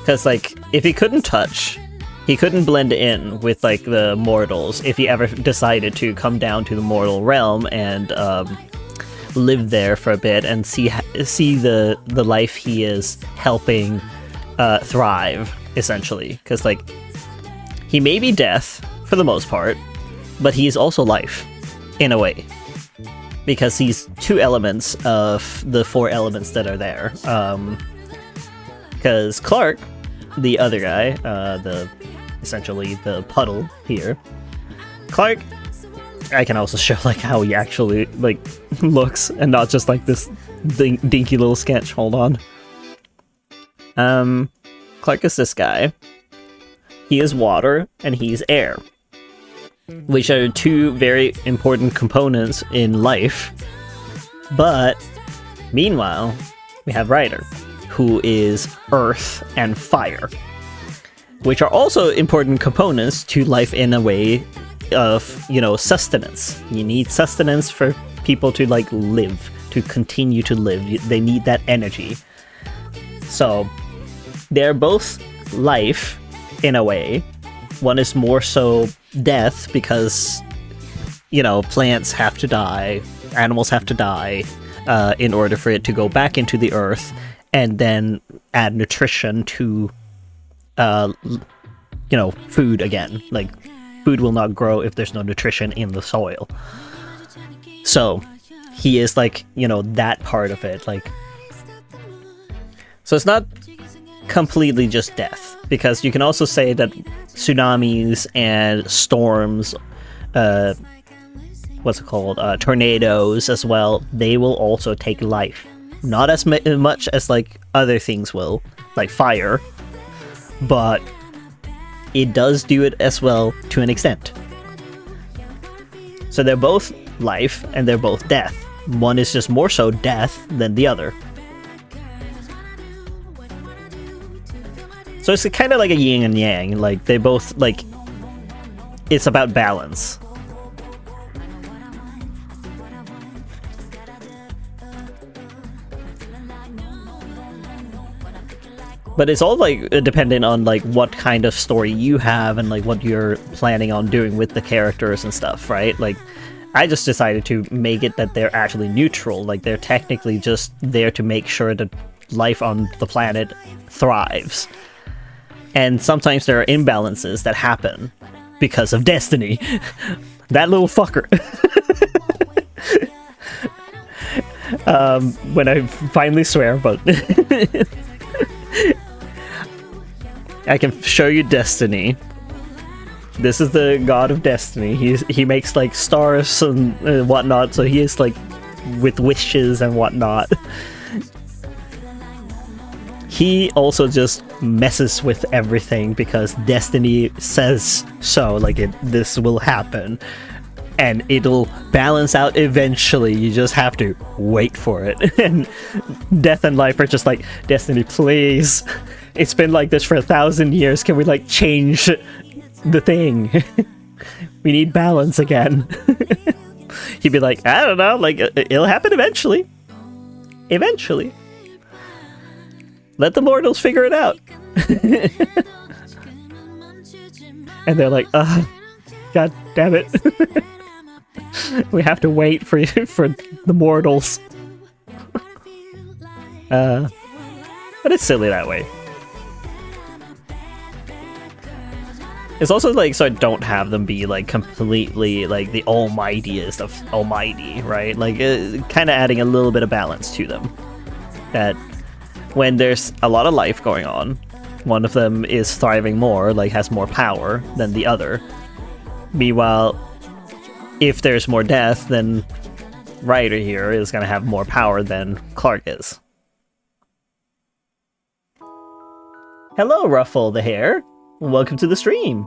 A: Because, like, if he couldn't touch, he couldn't blend in with, like, the mortals if he ever decided to come down to the mortal realm and live there for a bit and see the life he is helping thrive, essentially. Because, like, he may be death, for the most part, but he is also life, in a way. Because he's 2 elements of the 4 elements that are there. Because Clark, the other guy, essentially the puddle here, Clark I can also show like how he actually like looks and not just like this dinky little sketch. Hold on. Clark is this guy. He is water and he's air, which are two very important components in life. But meanwhile, we have Ryder, who is earth and fire, which are also important components to life in a way of, you know, sustenance. You need sustenance for people to like live, to continue to live. They need that energy. So they're both life in a way. One is more so death because, you know, plants have to die, animals have to die in order for it to go back into the earth and then add nutrition to, you know, food again. Like, food will not grow if there's no nutrition in the soil. So he is like, you know, that part of it. Like, so it's not completely just death, because you can also say that tsunamis and storms, tornadoes as well, they will also take life. Not as much as like other things will, like fire, but it does do it as well to an extent. So they're both life and they're both death. One is just more so death than the other. So it's kind of like a yin and yang, like they both, like, it's about balance. But it's all like dependent on like what kind of story you have and like what you're planning on doing with the characters and stuff, right? Like, I just decided to make it that they're actually neutral, like they're technically just there to make sure that life on the planet thrives. And sometimes there are imbalances that happen because of destiny. That little fucker. When I finally swear, but I can show you destiny. This is the god of destiny. He makes like stars and whatnot, so he is like with wishes and whatnot. He also just messes with everything because destiny says so, like this will happen. And it'll balance out eventually, you just have to wait for it. And death and life are just like, destiny, please. It's been like this for 1,000 years, can we like change the thing? We need balance again. He'd be like, I don't know, like it'll happen eventually. Eventually. Let the mortals figure it out. And they're like, god damn it. We have to wait for the mortals. But it's silly that way. It's also like, so I don't have them be like completely like the almightiest of almighty, right? Like kind of adding a little bit of balance to them. That when there's a lot of life going on, one of them is thriving more, like has more power than the other. Meanwhile, if there's more death, then Ryder here is going to have more power than Clark is. Hello, Ruffle the Hare. Welcome to the stream.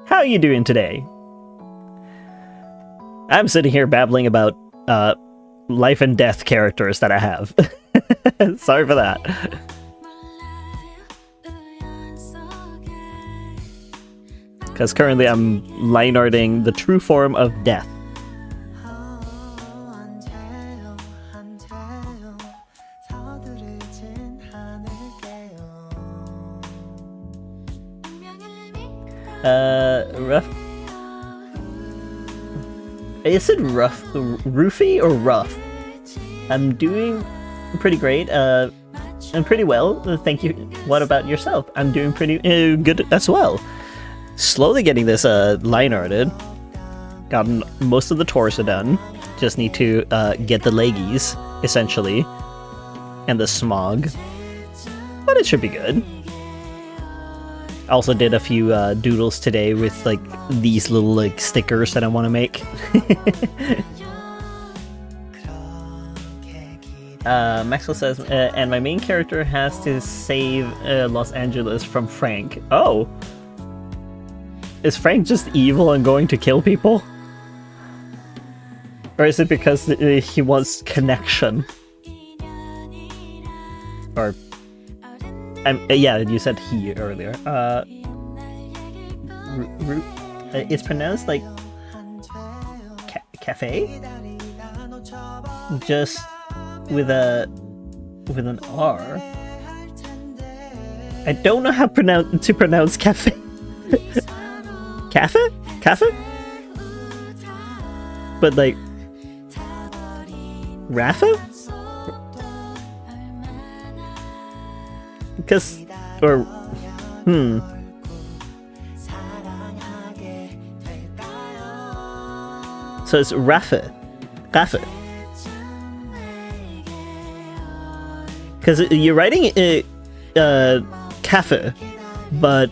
A: How are you doing today? I'm sitting here babbling about life and death characters that I have. Sorry for that. Because currently I'm line arting the true form of death. Rough. Is it rough? Roofy or rough? I'm doing pretty great. I'm pretty well. Thank you. What about yourself? I'm doing pretty good as well. Slowly getting this line arted. Gotten most of the torso done. Just need to get the leggies, essentially. And the smog. But it should be good. I also did a few doodles today with like these little like stickers that I want to make. Maxwell says, and my main character has to save Los Angeles from Frank. Oh! Is Frank just evil and going to kill people? Or is it because he wants connection? Or... yeah, you said he earlier. It's pronounced like... cafe? Just... with an R. I don't know how to pronounce cafe. Cafe? Cafe? But like Rafa? Because or So it's Rafa. Rafa. Because you're writing it cafe, but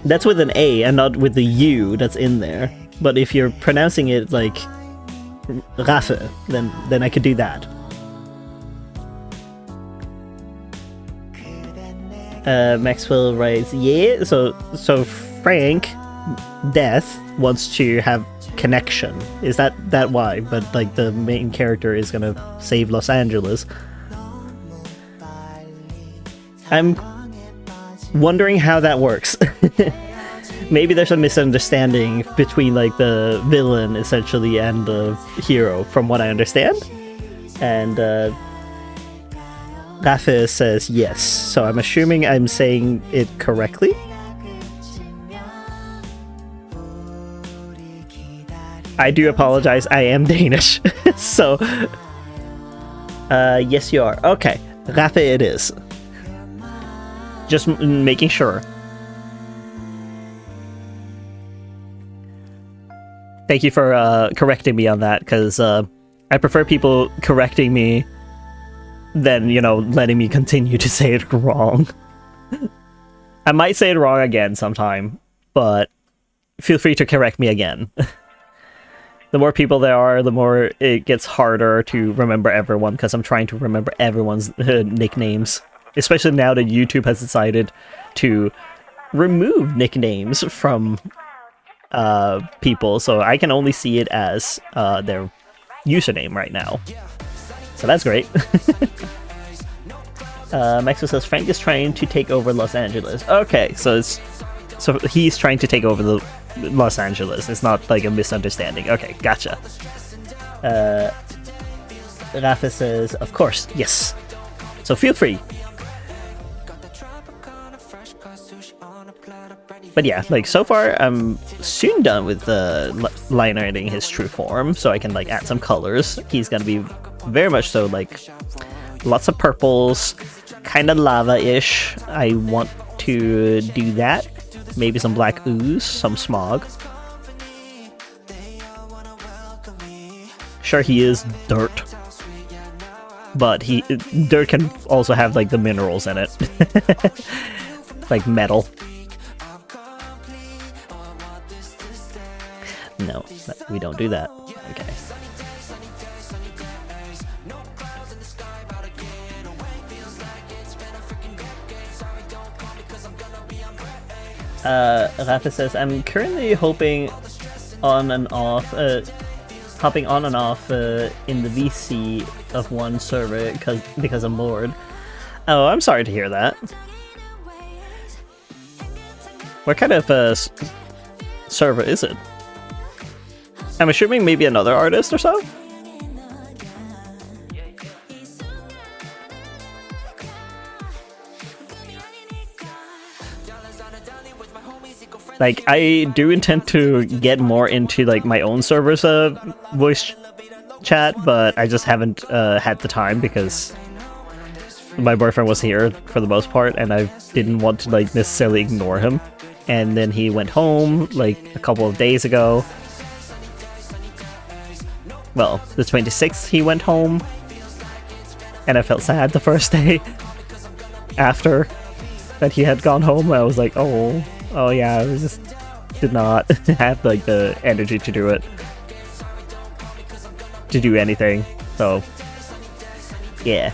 A: that's with an A and not with the U that's in there. But if you're pronouncing it like Rafa, then I could do that. Maxwell writes, yeah, so Frank, Death, wants to have connection. Is that why? But like the main character is gonna save Los Angeles. I'm wondering how that works. Maybe there's a misunderstanding between like the villain essentially and the hero, from what I understand. And Rafa says yes, so I'm assuming I'm saying it correctly. I do apologize, I am Danish. So yes you are. Okay, Rafa it is. Just making sure. Thank you for correcting me on that, because I prefer people correcting me than, you know, letting me continue to say it wrong. I might say it wrong again sometime, but feel free to correct me again. The more people there are, the more it gets harder to remember everyone, because I'm trying to remember everyone's nicknames. Especially now that YouTube has decided to remove nicknames from people, so I can only see it as their username right now. So that's great. Maxwell says Frank is trying to take over Los Angeles. Okay, so he's trying to take over the Los Angeles. It's not like a misunderstanding. Okay, gotcha. Rafa says, of course, yes. So feel free. But yeah, like so far I'm soon done with line-writing his true form, so I can like add some colors. He's gonna be very much so like lots of purples, kind of lava-ish. I want to do that. Maybe some black ooze, some smog. Sure, he is dirt, but dirt can also have like the minerals in it, like metal. No, we don't do that. Okay. Rafa says, I'm currently hopping on and off in the VC of one server because I'm bored. Oh, I'm sorry to hear that. What kind of server is it? I'm assuming maybe another artist or so? Like, I do intend to get more into like my own server's voice chat, but I just haven't had the time because my boyfriend was here for the most part, and I didn't want to like necessarily ignore him. And then he went home like a couple of days ago. Well, the 26th he went home, and I felt sad the first day after. that he had gone home. I was like, oh yeah, I just did not have like the energy to do it, to do anything. So yeah.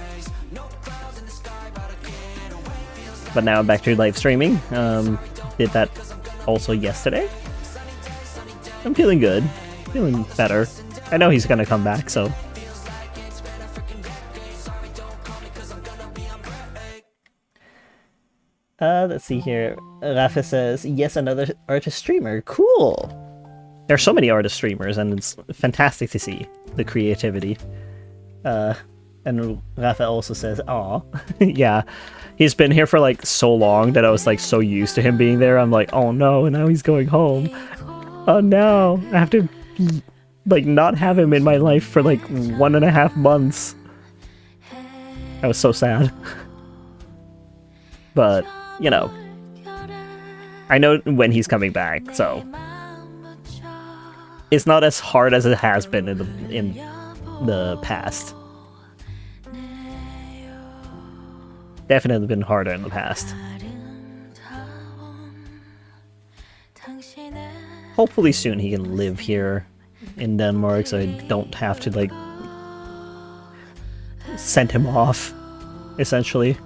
A: But now I'm back to live streaming. Did that also yesterday. I'm feeling good, feeling better. I know he's gonna come back, so. Let's see here. Rafa says, yes, another artist streamer. Cool! There are so many artist streamers, and it's fantastic to see the creativity. And Rafa also says, aw. Yeah, he's been here for like so long that I was like so used to him being there. I'm like, oh no, now he's going home. Oh no, I have to like not have him in my life for like 1.5 months. I was so sad. But, you know, I know when he's coming back, so it's not as hard as it has been in the past. Definitely been harder in the past. Hopefully soon he can live here in Denmark, so I don't have to like send him off, essentially.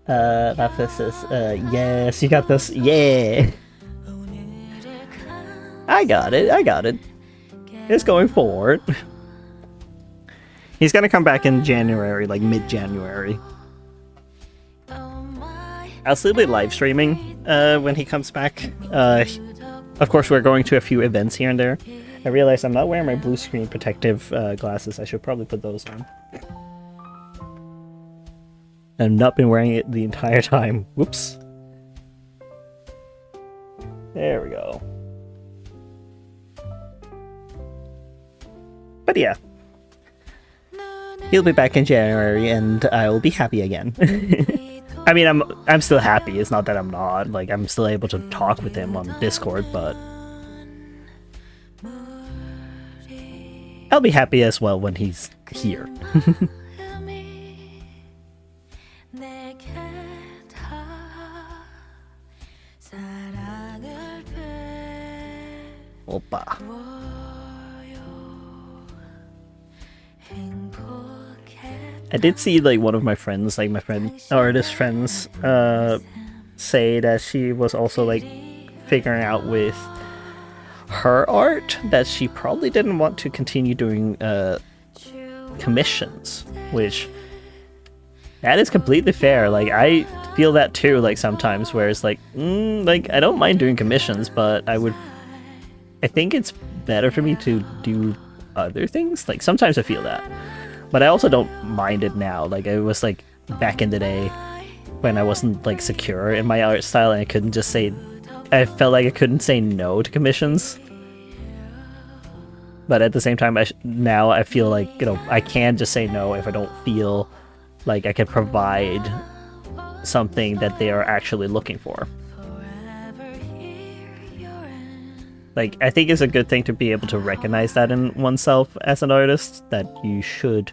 A: Rafa says, yes, you got this, yeah! I got it. It's going forward. He's gonna come back in January, like mid-January. I'll still be live streaming when he comes back. Of course, we're going to a few events here and there. I realize I'm not wearing my blue screen protective glasses. I should probably put those on. I've not been wearing it the entire time. Whoops. There we go. But yeah. He'll be back in January and I'll be happy again. I mean, I'm still happy. It's not that I'm not. Like, I'm still able to talk with him on Discord, but I'll be happy as well when he's here. Oppa. I did see like one of my friends, like my artist friends, say that she was also like figuring out with her art that she probably didn't want to continue doing commissions, which that is completely fair. Like I feel that too, like sometimes where it's like, like I don't mind doing commissions, but I think it's better for me to do other things. Like sometimes I feel that. But I also don't mind it now. Like it was like back in the day when I wasn't like secure in my art style and I couldn't just say, I felt like I couldn't say no to commissions. But at the same time, now I feel like, you know, I can just say no if I don't feel like I can provide something that they are actually looking for. Like, I think it's a good thing to be able to recognize that in oneself as an artist, that you should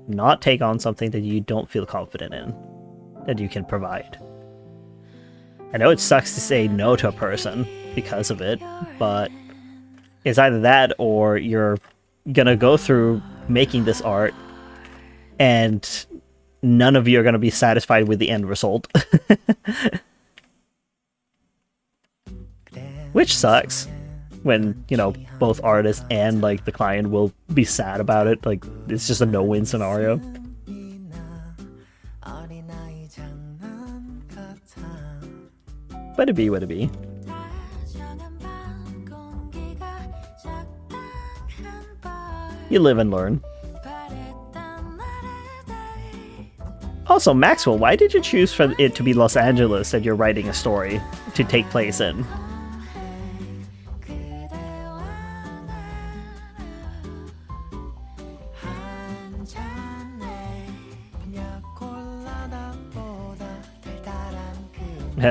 A: not take on something that you don't feel confident in, that you can provide. I know it sucks to say no to a person because of it, but it's either that or you're gonna go through making this art and none of you are gonna be satisfied with the end result. Which sucks. When, you know, both artists and like the client will be sad about it. Like it's just a no-win scenario. But it be what it be. You live and learn. Also, Maxwell, why did you choose for it to be Los Angeles that you're writing a story to take place in?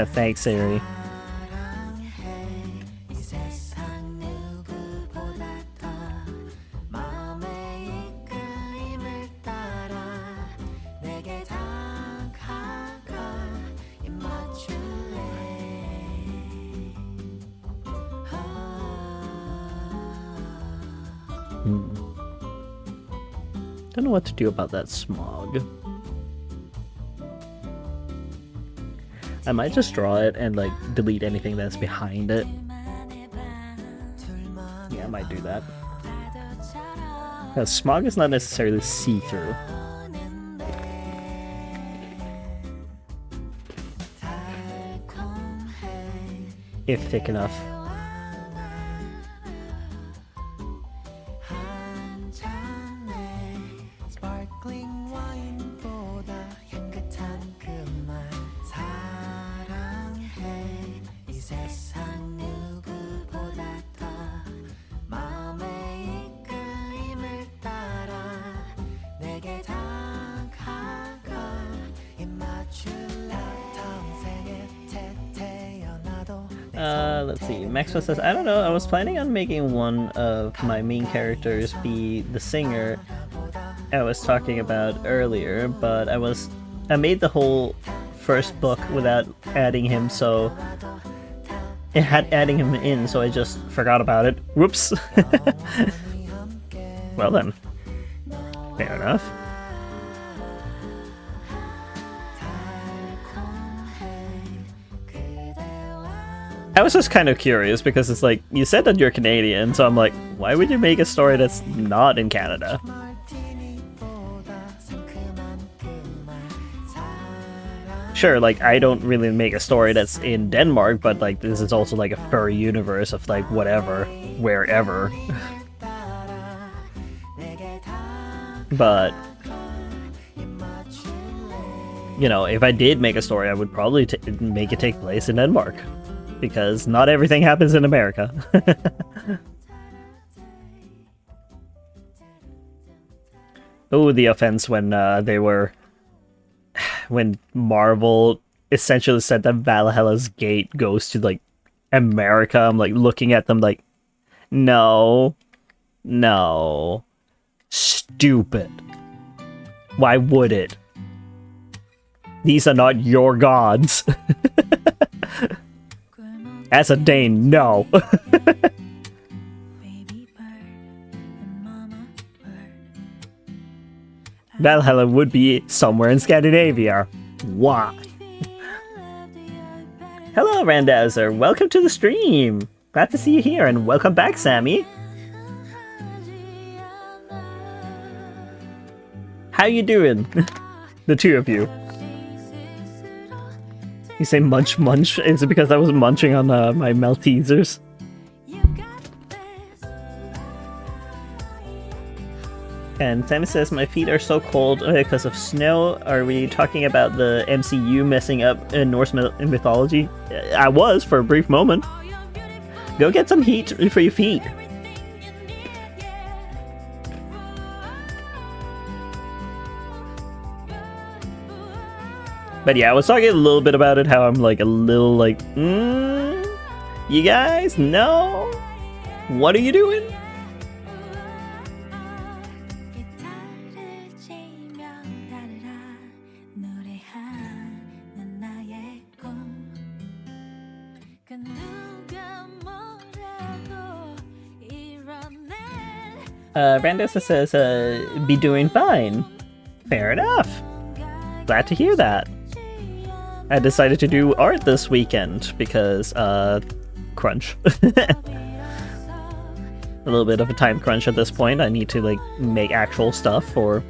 A: Thanks, Sari. Don't know what to do about that smog. I might just draw it and like delete anything that's behind it. Yeah, I might do that. Smog is not necessarily see-through. If thick enough. Let's see. Maxwell says, I don't know, I was planning on making one of my main characters be the singer I was talking about earlier, but I made the whole first book without adding him, so it had adding him in, so I just forgot about it. Whoops. Well then. Fair enough. I was just kind of curious because it's like, you said that you're Canadian, so I'm like, why would you make a story that's not in Canada? Sure, like, I don't really make a story that's in Denmark, but like, this is also like a furry universe of like, whatever, wherever. But, you know, if I did make a story, I would probably make it take place in Denmark. Because not everything happens in America. Oh, the offense when when Marvel essentially said that Valhalla's Gate goes to like America. I'm like looking at them like, no, stupid. Why would it? These are not your gods. As a Dane, no. Valhalla would be somewhere in Scandinavia. Why? Hello, Randazzer. Welcome to the stream. Glad to see you here, and welcome back, Sammy. How you doing? The two of you. You say munch munch? Is it because I was munching on my Maltesers? And Sammy says, my feet are so cold because of snow. Are we talking about the MCU messing up Norse mythology? I was, for a brief moment. Go get some heat for your feet. But yeah, I was talking a little bit about it, how I'm like a little like, you guys know? What are you doing? Randessa says, be doing fine. Fair enough. Glad to hear that. I decided to do art this weekend because, crunch. A little bit of a time crunch at this point. I need to, like, make actual stuff for...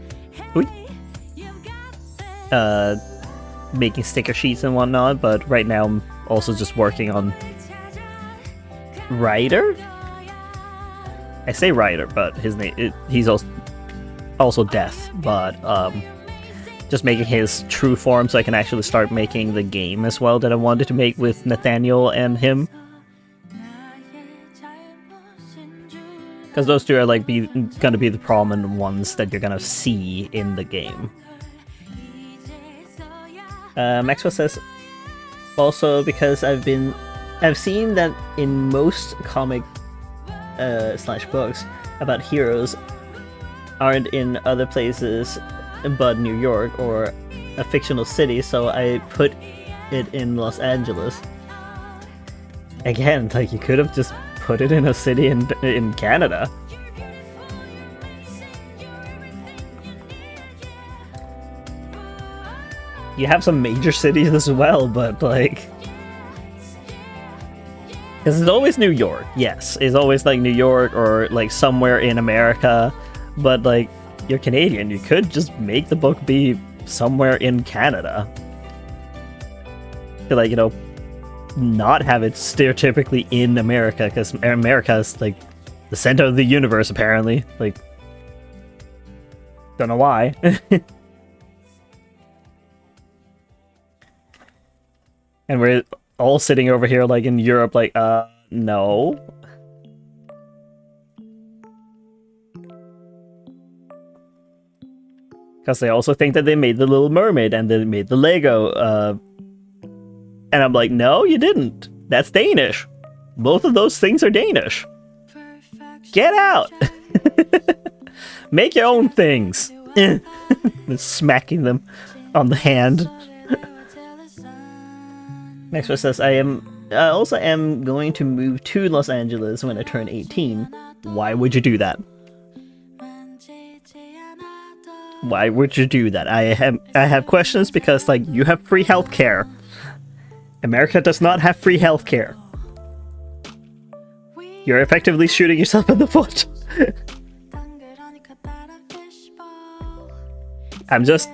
A: making sticker sheets and whatnot, but right now I'm also just working on... Writer? I say writer, but his name... he's also deaf, but, just making his true form so I can actually start making the game as well that I wanted to make with Nathaniel and him. Because those two are like gonna be the prominent ones that you're gonna see in the game. Maxwell says, also because I've seen that in most comic slash books about heroes aren't in other places but New York or a fictional city, so I put it in Los Angeles. Again, like, you could have just put it in a city in Canada. You have some major cities as well, but like... Because it's always New York, yes. It's always like New York or like somewhere in America. But like, you're Canadian, you could just make the book be somewhere in Canada. To, like, you know, not have it stereotypically in America, because America is like the center of the universe, apparently. Like, don't know why. And we're all sitting over here like in Europe, like, no. Because they also think that they made The Little Mermaid and they made the Lego, and I'm like, no, you didn't. That's Danish. Both of those things are Danish. Get out! Make your own things. Smacking them on the hand. Next one says, I also am going to move to Los Angeles when I turn 18. Why would you do that? Why would you do that? I have questions because, like, you have free healthcare. America does not have free healthcare. You're effectively shooting yourself in the foot. I'm just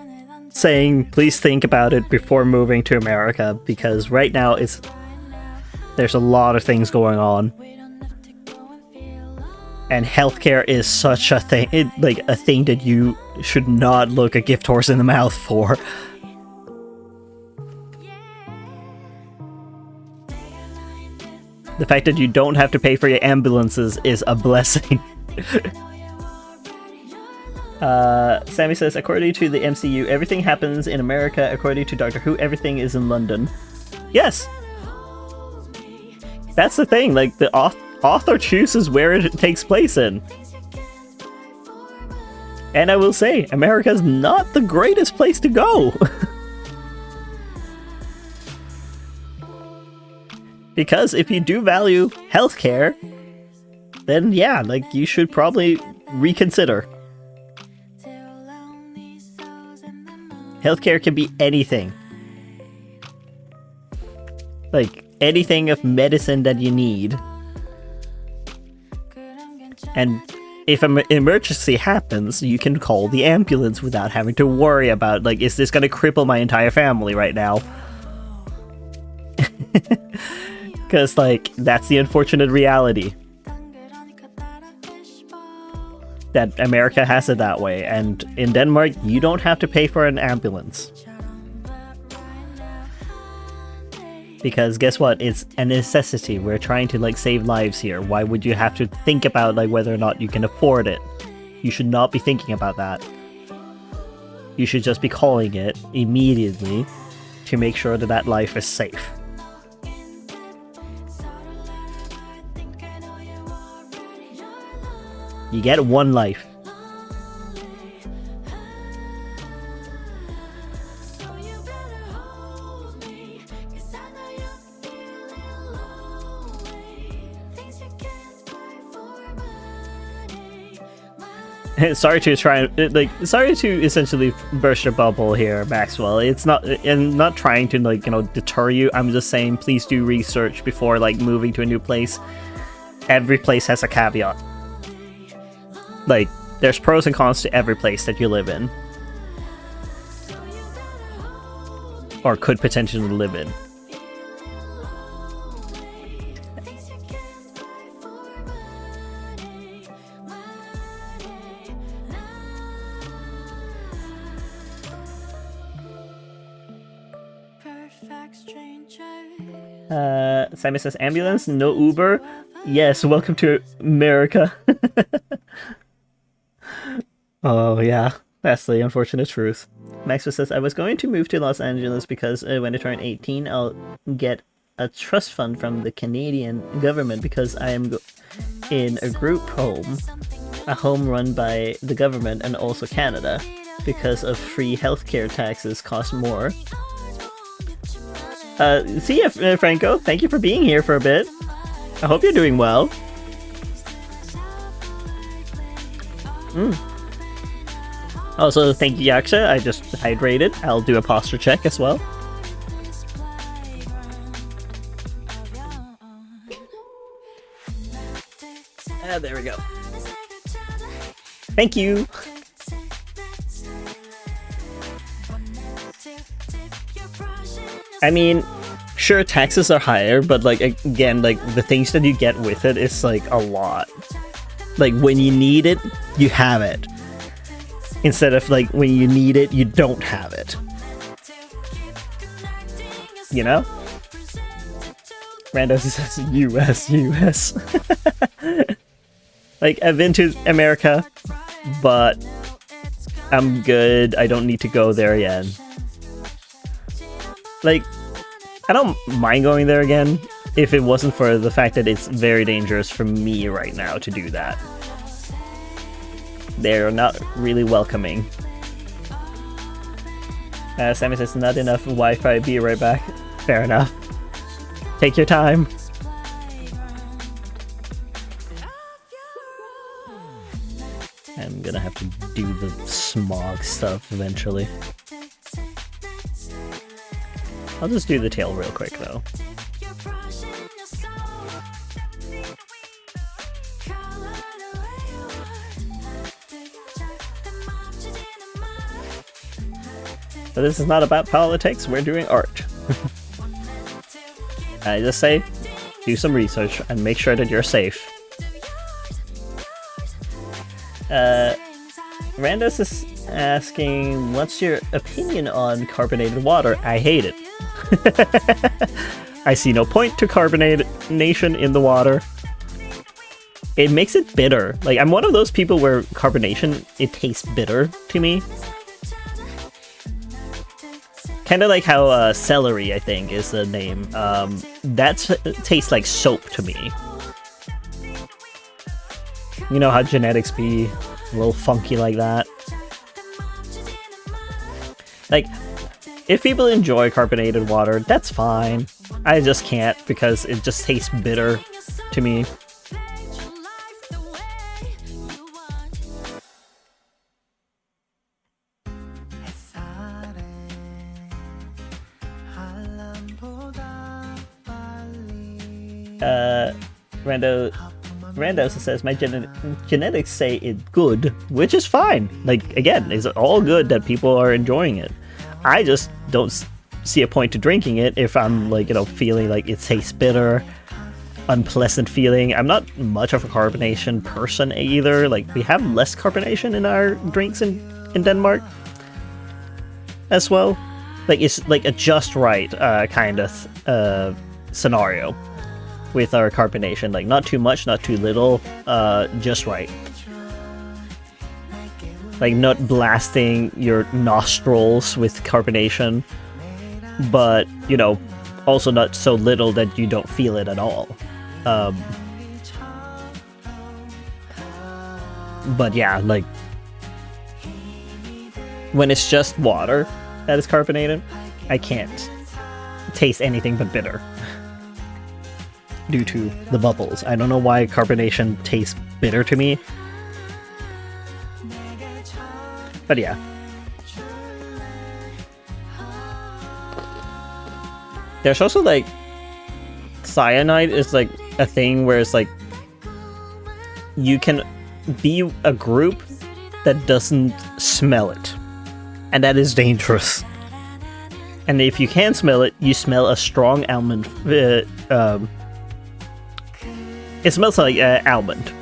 A: saying, please think about it before moving to America, because right now there's a lot of things going on. And healthcare is such a thing, like a thing that you should not look a gift horse in the mouth for. The fact that you don't have to pay for your ambulances is a blessing. Sammy says, according to the MCU, everything happens in America. According to Doctor Who, everything is in London. Yes! That's the thing, like, the author chooses where it takes place in. And I will say, America's not the greatest place to go! Because if you do value healthcare, then yeah, like, you should probably reconsider. Healthcare can be anything. Like, anything of medicine that you need. And if an emergency happens, you can call the ambulance without having to worry about, like, is this gonna cripple my entire family right now? Because, like, that's the unfortunate reality. That America has it that way, and in Denmark, you don't have to pay for an ambulance. Because guess what? It's a necessity. We're trying to, like, save lives here. Why would you have to think about, like, whether or not you can afford it? You should not be thinking about that. You should just be calling it immediately to make sure that that life is safe. You get one life. Sorry to essentially burst your bubble here, Maxwell. It's not, and not trying to, like, you know, deter you. I'm just saying, please do research before, like, moving to a new place. Every place has a caveat. Like, there's pros and cons to every place that you live in. Or could potentially live in. Simon says, ambulance, no Uber. Yes, welcome to America. Oh, yeah. That's the unfortunate truth. Maxwell says, I was going to move to Los Angeles because when I turn 18, I'll get a trust fund from the Canadian government because I am in a group home. A home run by the government and also Canada. Because of free healthcare taxes cost more. See ya, Franco. Thank you for being here for a bit. I hope you're doing well. Also, thank you, Yaksha. I just hydrated. I'll do a posture check as well. There we go. Thank you. I mean, sure, taxes are higher, but like again, like the things that you get with it is like a lot. Like when you need it, you have it. Instead of like when you need it, you don't have it. You know? Rando says US. Like, I've been to America, but I'm good. I don't need to go there again. Like, I don't mind going there again if it wasn't for the fact that it's very dangerous for me right now to do that. They're not really welcoming. Sammy says, not enough Wi-Fi, be right back. Fair enough. Take your time. I'm gonna have to do the smog stuff eventually. I'll just do the tail real quick though. But this is not about politics, we're doing art. I just say, do some research and make sure that you're safe. Randos is asking, what's your opinion on carbonated water? I hate it. I see no point to carbonation in the water. It makes it bitter. Like, I'm one of those people where carbonation, it tastes bitter to me. Kind of like how celery, I think, is the name. That tastes like soap to me. You know how genetics be a little funky like that. Like, if people enjoy carbonated water, that's fine. I just can't because it just tastes bitter to me. Rando says, my genetics say it's good, which is fine. Like, again, it's all good that people are enjoying it. I just don't see a point to drinking it if I'm, like, you know, feeling like it tastes bitter, unpleasant feeling. I'm not much of a carbonation person either. Like, we have less carbonation in our drinks in Denmark as well. Like, it's like a just right kind of scenario with our carbonation. Like, not too much, not too little, just right. Like, not blasting your nostrils with carbonation, but, you know, also not so little that you don't feel it at all. But yeah, like, when it's just water that is carbonated, I can't taste anything but bitter due to the bubbles. I don't know why carbonation tastes bitter to me. But yeah. There's also, like, cyanide is, like, a thing where it's, like, you can be a group that doesn't smell it. And that is dangerous. And if you can smell it, you smell a strong almond. It smells like almond.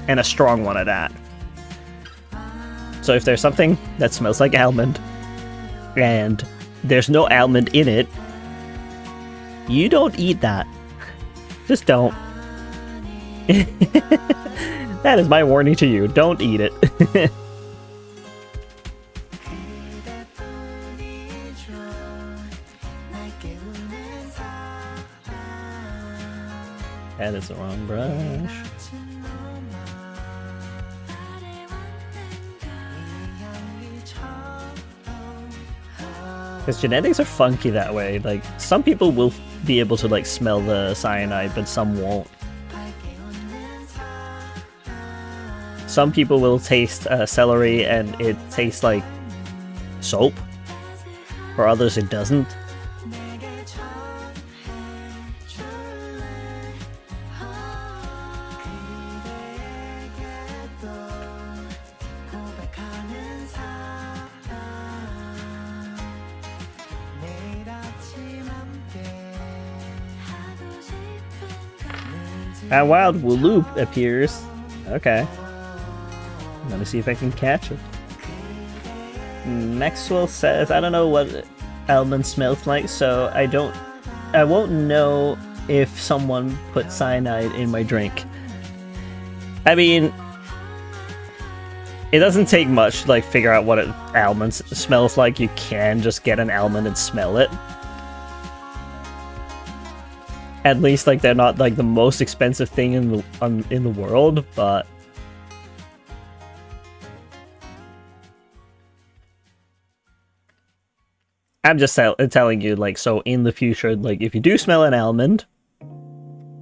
A: And a strong one at that. So if there's something that smells like almond, and there's no almond in it, you don't eat that. Just don't. That is my warning to you. Don't eat it. That is the wrong brush. Because genetics are funky that way. Like, some people will be able to, like, smell the cyanide, but some won't. some people will taste celery and it tastes like soap. For others, it doesn't. A wild Waloop appears. Okay. Let me see if I can catch it. Maxwell says, I don't know what almond smells like, so I won't know if someone put cyanide in my drink. I mean, it doesn't take much to like figure out what an almond smells like. You can just get an almond and smell it. At least, like, they're not like the most expensive thing in the world, but I'm just telling you, like, so in the future, like, if you do smell an almond,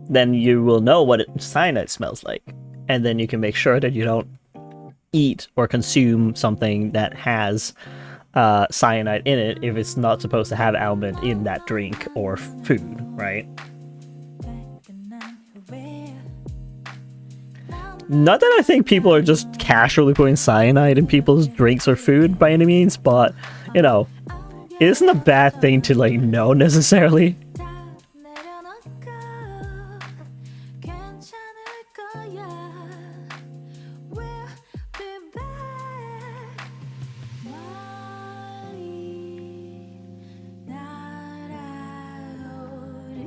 A: then you will know what cyanide smells like, and then you can make sure that you don't eat or consume something that has cyanide in it if it's not supposed to have almond in that drink or food, right? Not that I think people are just casually putting cyanide in people's drinks or food by any means, but, you know, it isn't a bad thing to, like, know necessarily.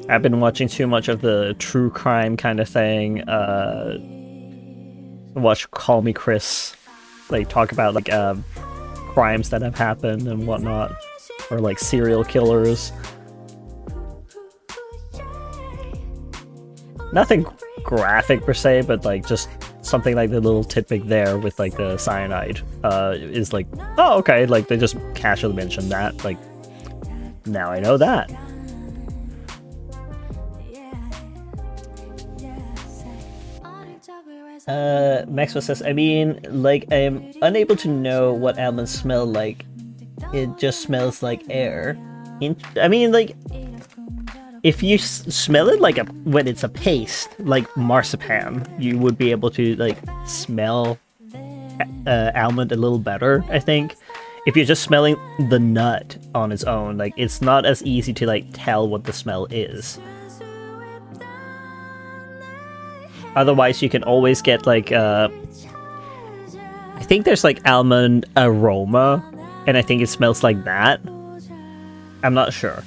A: I've been watching too much of the true crime kind of thing, watch Call Me Chris, like, talk about, like, crimes that have happened and whatnot, or, like, serial killers. Nothing graphic per se, but, like, just something like the little tidbit there with, like, the cyanide, is like, oh, okay, like, they just casually mentioned that, like, now I know that. Maxwell says, I mean, like, I'm unable to know what almonds smell like. It just smells like air. I mean, like, if you smell it like when it's a paste, like marzipan, you would be able to, like, smell almond a little better, I think. If you're just smelling the nut on its own, like, it's not as easy to, like, tell what the smell is. Otherwise, you can always get, like, I think there's, like, almond aroma, and I think it smells like that. I'm not sure.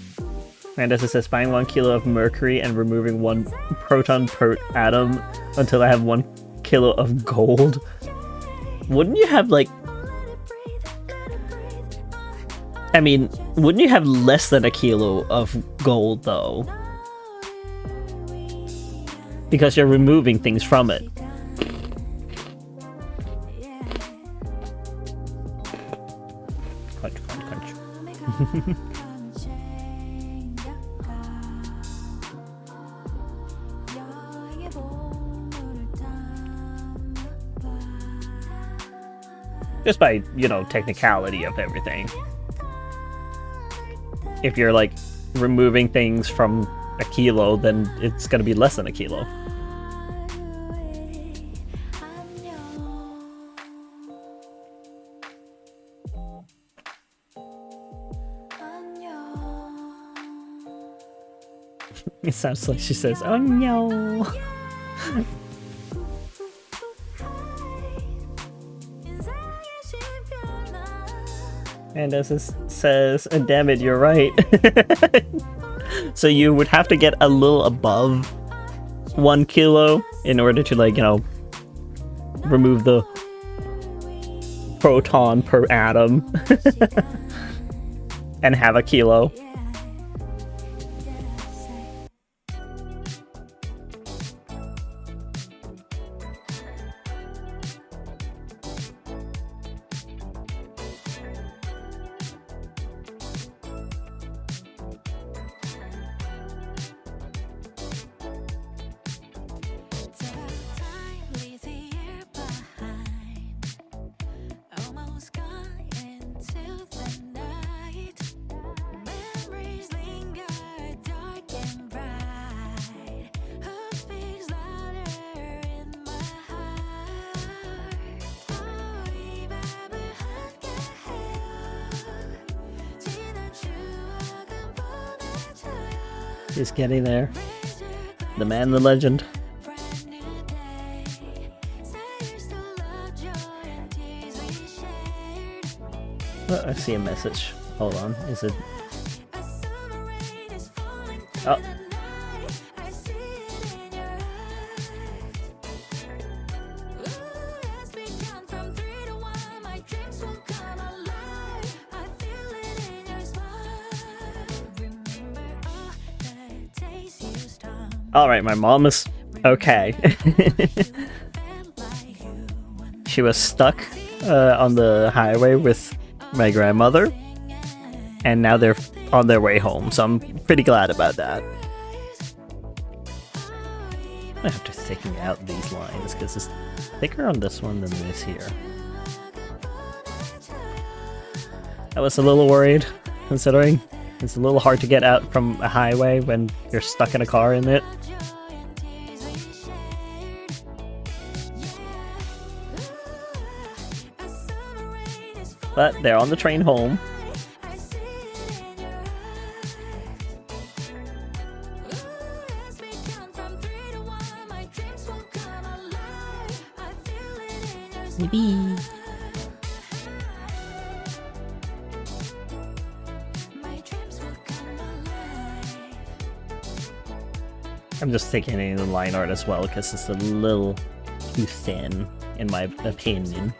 A: And as it says, buying 1 kilo of mercury and removing 1 proton per atom until I have 1 kilo of gold. Wouldn't you have, like... I mean, wouldn't you have less than a kilo of gold, though? Because you're removing things from it. Crunch, crunch, crunch. Just by, you know, technicality of everything. If you're, like, removing things from a kilo, then it's gonna be less than a kilo. It sounds like she says, "Oh no." And as it says, damn it, you're right. So you would have to get a little above 1 kilo in order to, like, you know, remove the proton per atom and have a kilo. He's getting there. The man, the legend. Oh, I see a message. Hold on. Is it? Oh. Alright, my mom is okay. She was stuck on the highway with my grandmother, and now they're on their way home, so I'm pretty glad about that. I have to thicken out these lines because it's thicker on this one than it is here. I was a little worried, considering it's a little hard to get out from a highway when you're stuck in a car in it. But they're on the train home. Yippee! I'm just thickening the line art as well because it's a little too thin, in my opinion.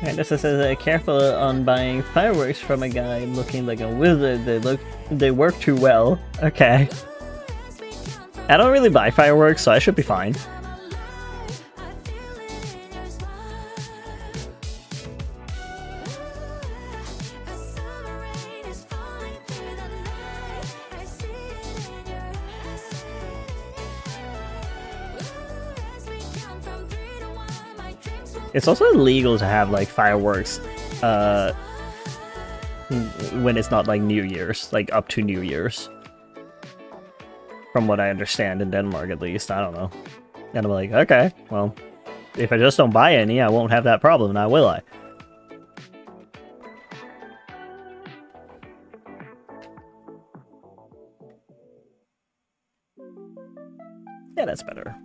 A: And this says, careful on buying fireworks from a guy looking like a wizard. They work too well. Okay. I don't really buy fireworks, so I should be fine. It's also illegal to have like fireworks when it's not like New Year's, like up to New Year's. From what I understand in Denmark, at least. I don't know. And I'm like, okay, well, if I just don't buy any, I won't have that problem, now will I? Yeah, that's better.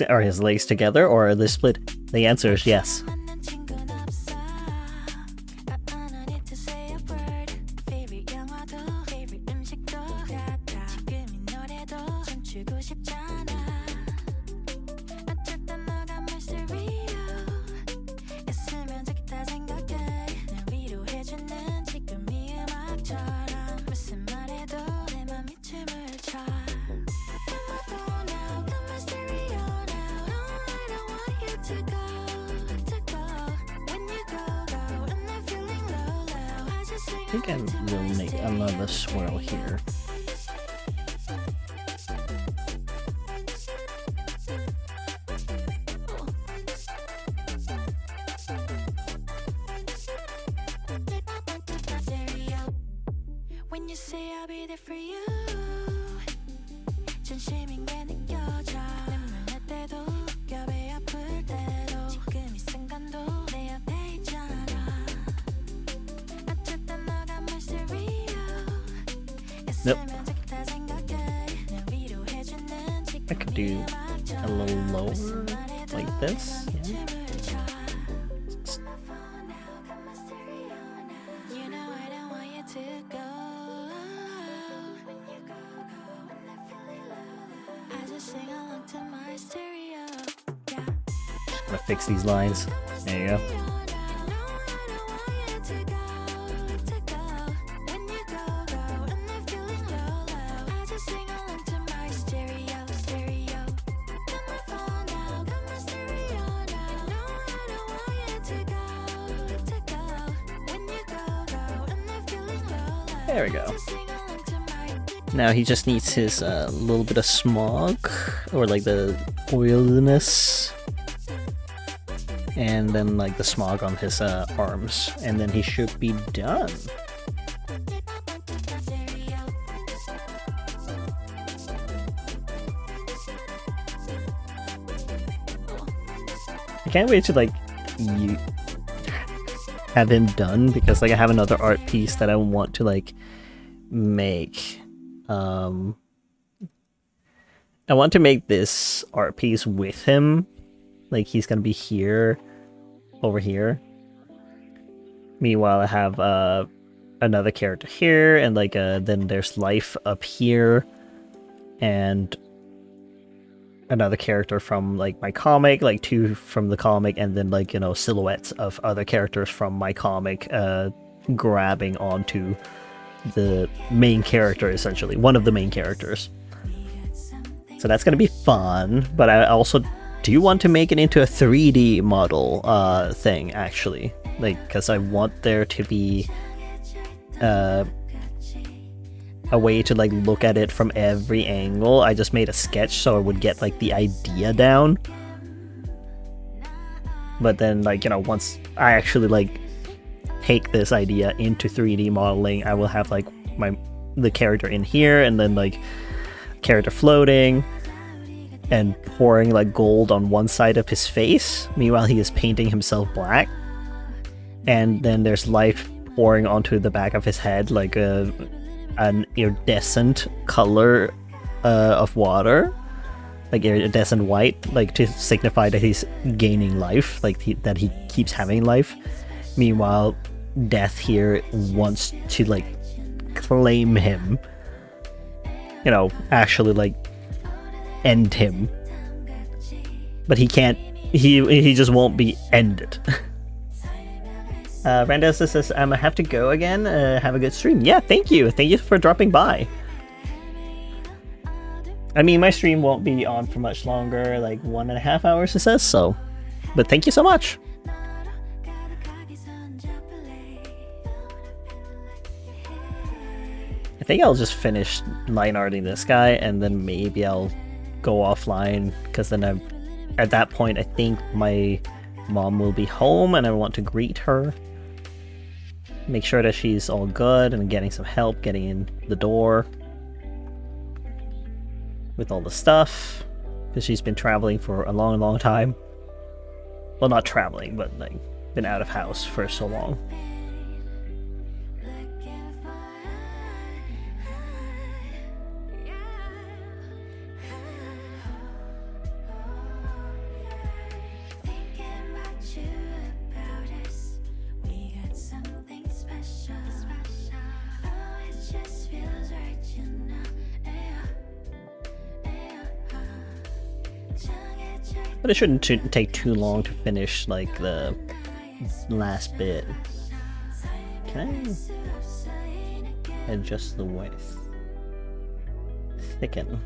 A: Are his legs together or are they split? The answer is yes. I think I will make another swirl here.
B: When you say I'll be there for you.
A: Nope. I could do a little lower, like this. Yeah. I'm gonna fix these lines. There you go. There we go. Now he just needs his little bit of smog, or like the oiliness, and then like the smog on his arms, and then he should be done. I can't wait to like have him done, because like I have another art piece that I want to like make. I want to make this art piece with him. Like he's gonna be here, over here. Meanwhile, I have another character here, and like then there's life up here, and another character from like my comic, like two from the comic, and then like, you know, silhouettes of other characters from my comic grabbing onto the main character, essentially one of the main characters. So that's gonna be fun, but I also do want to make it into a 3D model thing, actually, like, because I want there to be a way to like look at it from every angle. I just made a sketch so I would get like the idea down, but then like, you know, once I actually like take this idea into 3D modeling, I will have like the character in here, and then like character floating and pouring like gold on one side of his face, meanwhile he is painting himself black, and then there's light pouring onto the back of his head, like an iridescent color of water, like iridescent white, like to signify that he's gaining life, like that he keeps having life. Meanwhile, death here wants to like claim him, you know, actually like end him, but he can't. He just won't be ended. Randa says, I have to go again. Have a good stream. Yeah, thank you for dropping by. I mean, my stream won't be on for much longer, like 1.5 hours, it says, so, but thank you so much. I think I'll just finish line arting this guy, and then maybe I'll go offline, because then at that point I think my mom will be home and I want to greet her, make sure that she's all good and getting some help getting in the door with all the stuff, because she's been traveling for a long time. Well, not traveling, but like been out of house for so long. But it shouldn't take too long to finish, like, the last bit. Can I adjust the width? Thicken.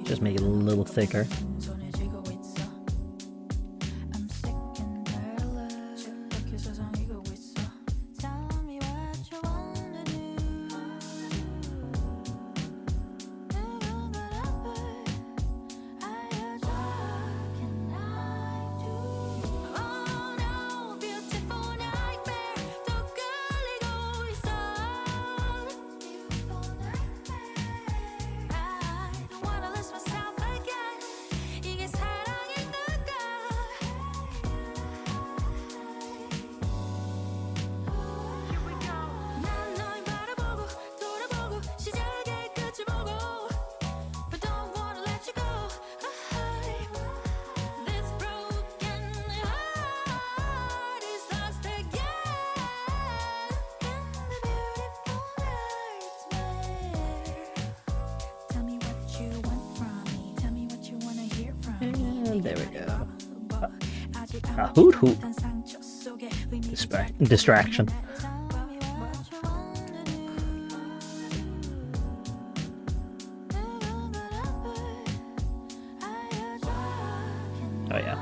A: Just make it a little thicker. There we go. A hoot hoot. Distraction. Oh yeah.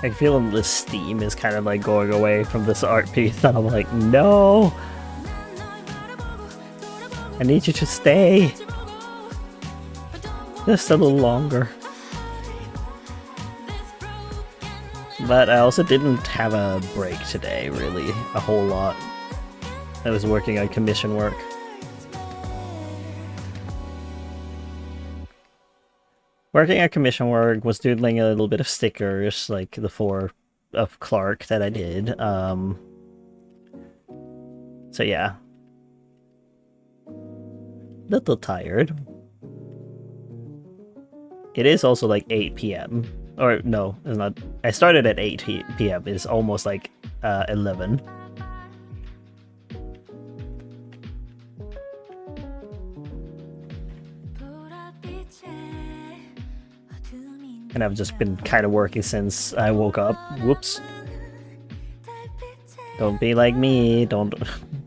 A: I feel the steam is kind of like going away from this art piece, and I'm like, no! I need you to stay! Just a little longer. But I also didn't have a break today, really, a whole lot. I was working on commission work. Working on commission work, was doodling a little bit of stickers, like the 4 of Clark that I did. So yeah. Little tired. It is also like 8 p.m. Or no, it's not. I started at 8 p.m. It's almost like 11. And I've just been kind of working since I woke up. Whoops. Don't be like me. Don't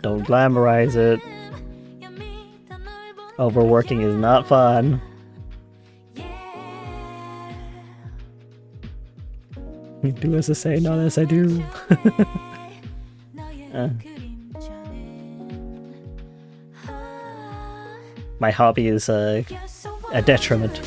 A: glamorize it. Overworking is not fun. Do as I say, not as I do. My hobby is a detriment.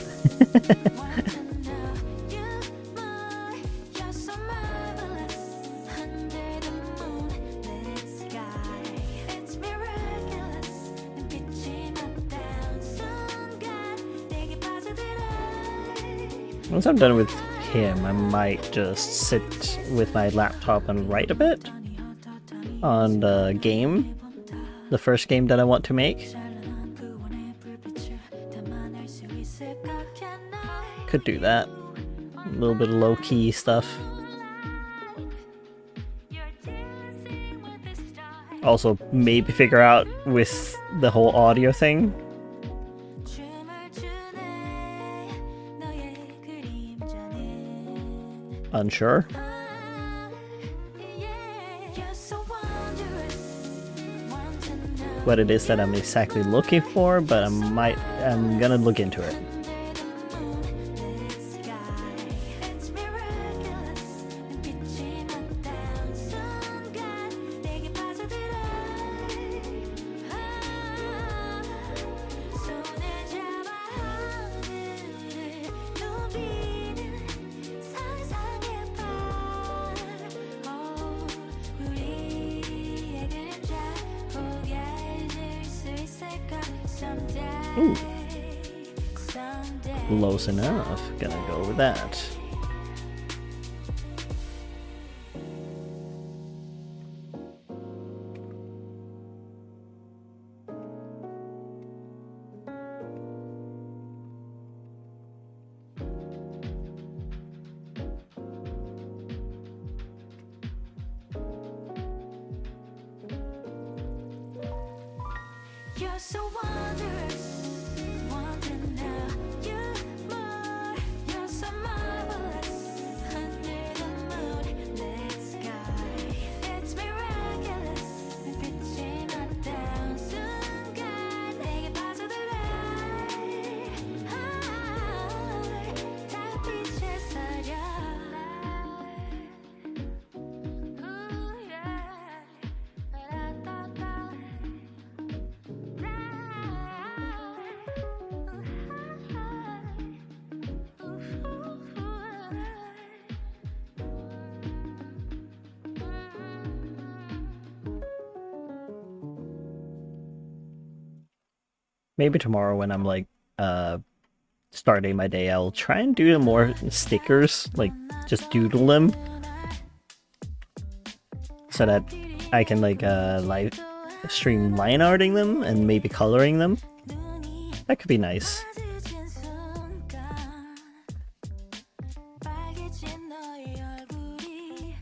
A: Once I'm done with him, I might just sit with my laptop and write a bit on the game, the first game that I want to make. Could do that. A little bit of low-key stuff. Also, maybe figure out with the whole audio thing. Unsure. What it is that I'm exactly looking for, but I'm gonna look into it. Ooh. Close enough. Gonna go with that.
C: You're so wondrous, wanting now you more. You're so marvelous, under the moonlit sky. It's miraculous, 빛이 맞닿은 순간 내게 빠져들어. 달빛에 사려. Ooh, yeah.
A: maybe tomorrow when I'm like starting my day, I'll try and do more stickers, like just doodle them, so that I can like live stream line arting them and maybe coloring them. That could be nice.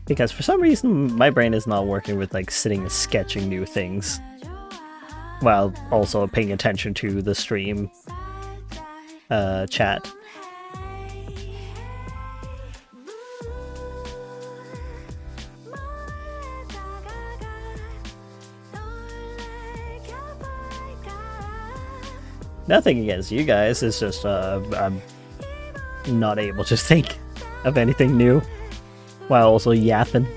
A: Because for some reason my brain is not working with like sitting and sketching new things, while also paying attention to the stream chat. Nothing against you guys, it's just I'm not able to think of anything new while also yapping.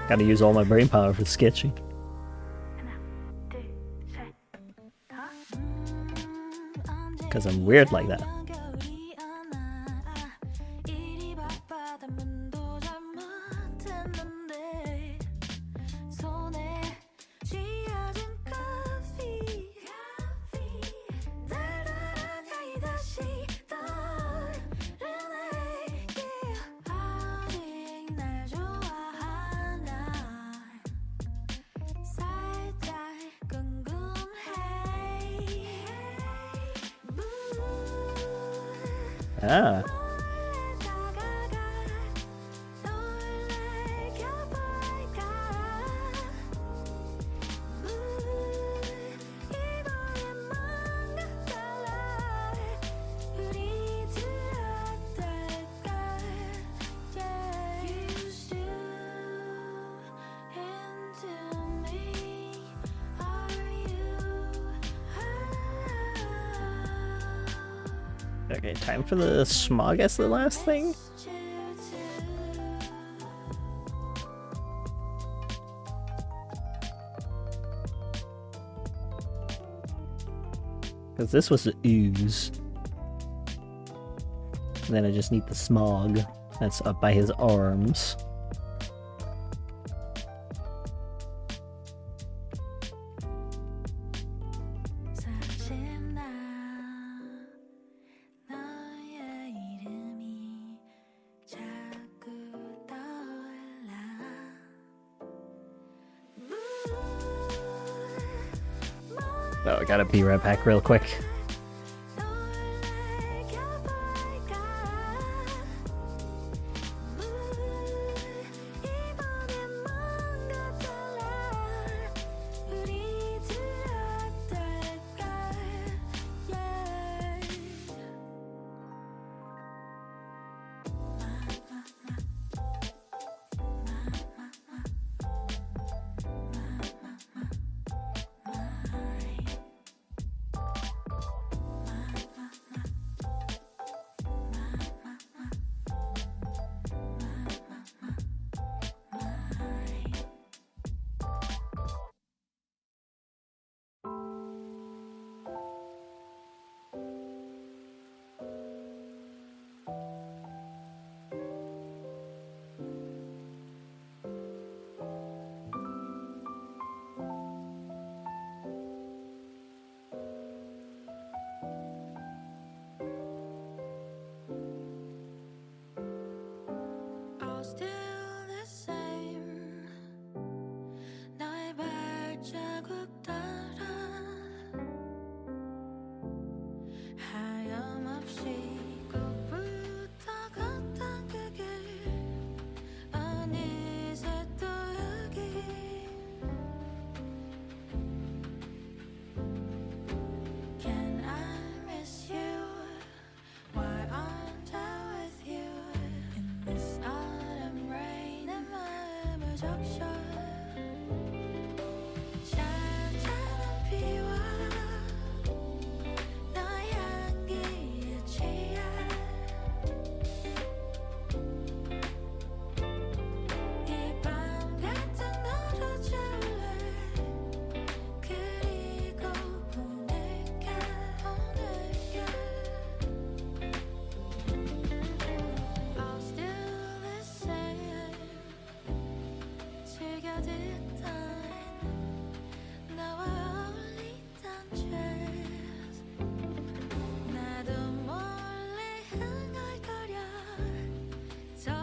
A: Gotta use all my brain power for sketching. Because I'm weird like that. Ah. Okay, time for the smog as the last thing. Because this was the ooze. And then I just need the smog that's up by his arms. Oh, I gotta pee right back real quick.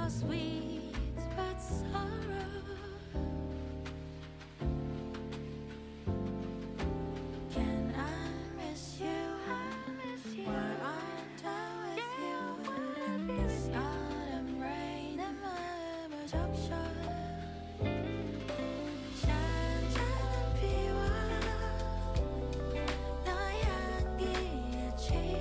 C: so sweet but sorrow. Can I miss you? Why aren't I with you? This autumn rain 내 마음을 적셔. 잔잔한 비와 너의 향기에 취해.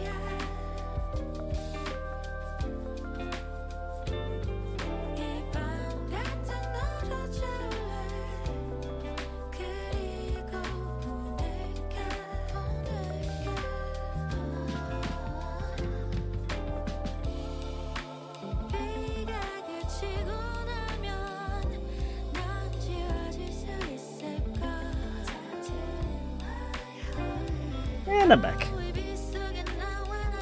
C: 이 밤 같은 너로 줄래. 그리고 보낼게. 비가 그치고 나면 넌 지워질 수 있을까?
A: And I'm back.
C: 입 속에 나와 나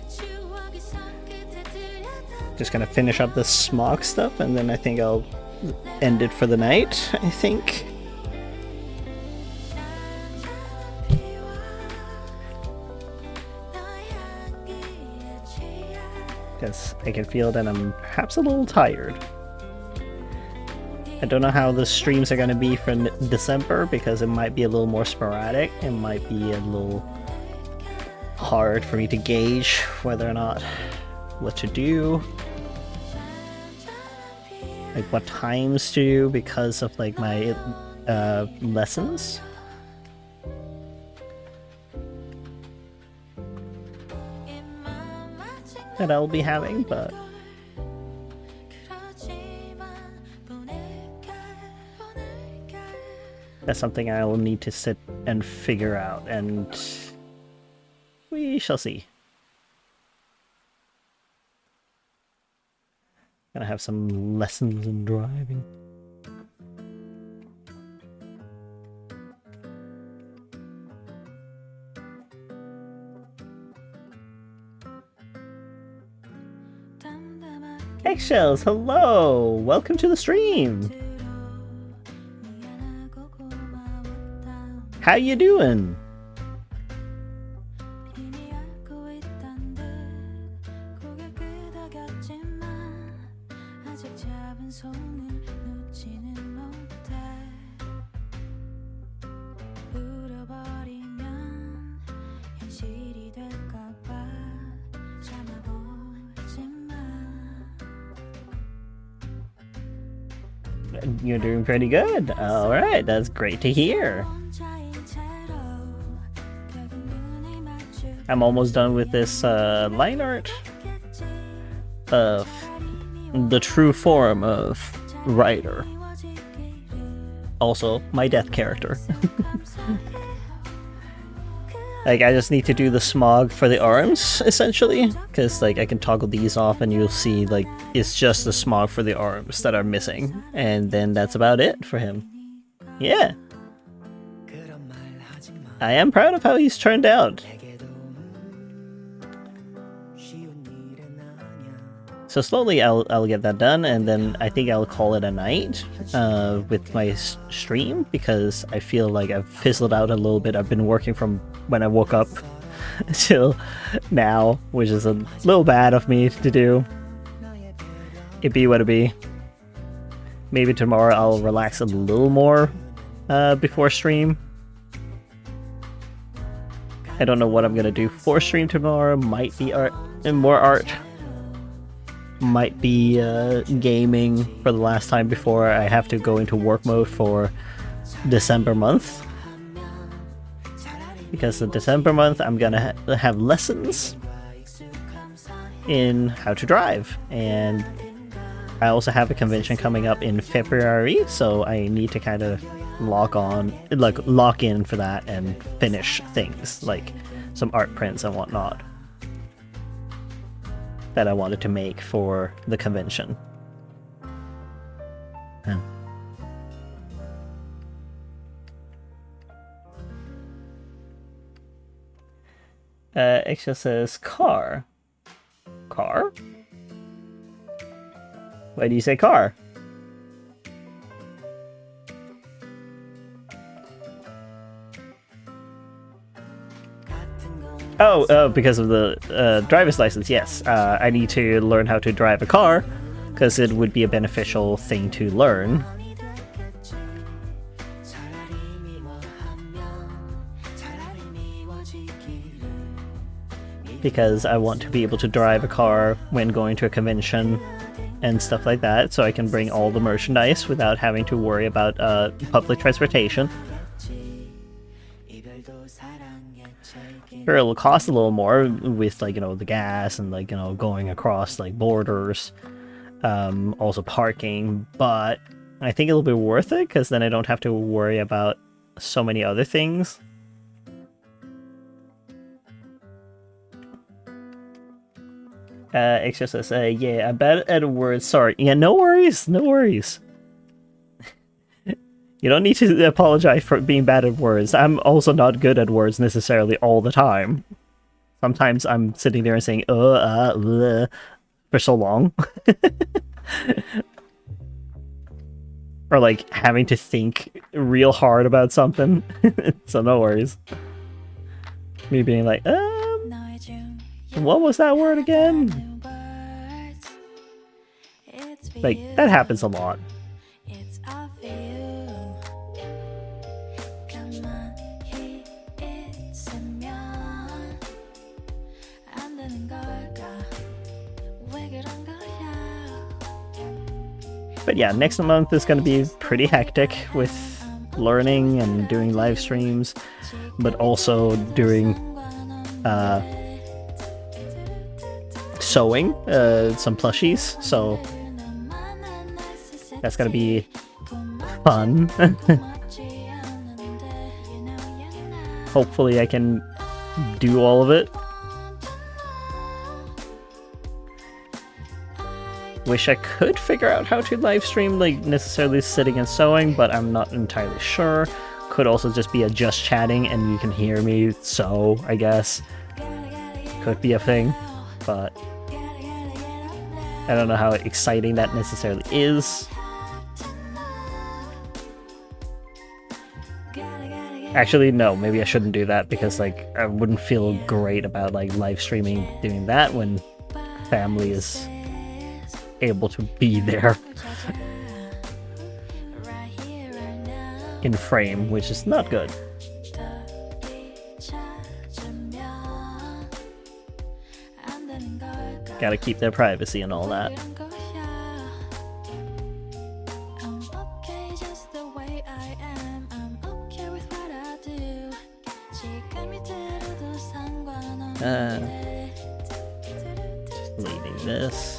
C: 추억이 손끝에 들려다.
A: Just gonna finish up the smog stuff, and then I think I'll end it for the night, I think.
C: 잔잔한 비와 너의 향기에 취해.
A: Because I can feel that I'm perhaps a little tired. I don't know how the streams are going to be for December, because it might be a little more sporadic. It might be a little hard for me to gauge whether or not what to do, like what times to do, because of like my lessons. That I'll be having, but that's something I will need to sit and figure out, and we shall see. Gonna have some lessons in driving. Eggshells, hello! Welcome to the stream! How you doing? You're doing pretty good. Alright, that's great to hear. I'm almost done with this line art of the true form of Ryder. Also, my death character. Like, I just need to do the smog for the arms, essentially, because like I can toggle these off and you'll see like it's just the smog for the arms that are missing, and then that's about it for him. Yeah. I am proud of how he's turned out. So slowly I'll get that done, and then I think I'll call it a night with my stream, because I feel like I've fizzled out a little bit. I've been working from when I woke up till now, which is a little bad of me to do. It be what it be. Maybe tomorrow I'll relax a little more before stream. I don't know what I'm gonna do for stream tomorrow. Might be art and more art. Might be gaming for the last time before I have to go into work mode for December month. Because the December month I'm gonna have lessons in how to drive, and I also have a convention coming up in February, so I need to kind of lock in for that and finish things like some art prints and whatnot that I wanted to make for the convention. Extra says car. Car? Why do you say car? Oh, because of the driver's license, yes. I need to learn how to drive a car because it would be a beneficial thing to learn. Because I want to be able to drive a car when going to a convention and stuff like that, so I can bring all the merchandise without having to worry about public transportation. Sure, it'll cost a little more with, like, you know, the gas and, like, you know, going across, like, borders, also parking, but I think it'll be worth it, because then I don't have to worry about so many other things. Extra says, yeah, I'm bad at words, sorry. Yeah, no worries, no worries. You don't need to apologize for being bad at words. I'm also not good at words necessarily all the time. Sometimes I'm sitting there and saying, for so long. Or, like, having to think real hard about something. So no worries. Me being like, what was that word again? Like, that happens a lot. But yeah, next month is going to be pretty hectic with learning and doing live streams, but also doing sewing some plushies, so that's going to be fun. Hopefully I can do all of it. Wish I could figure out how to live stream, like, necessarily sitting and sewing, but I'm not entirely sure. Could also just be a just chatting and you can hear me sew, I guess. Could be a thing, but I don't know how exciting that necessarily is. Actually, no, maybe I shouldn't do that, because, like, I wouldn't feel great about, like, live streaming doing that when family is able to be there in frame, which is not good. Gotta keep their privacy and all that. Just deleting this.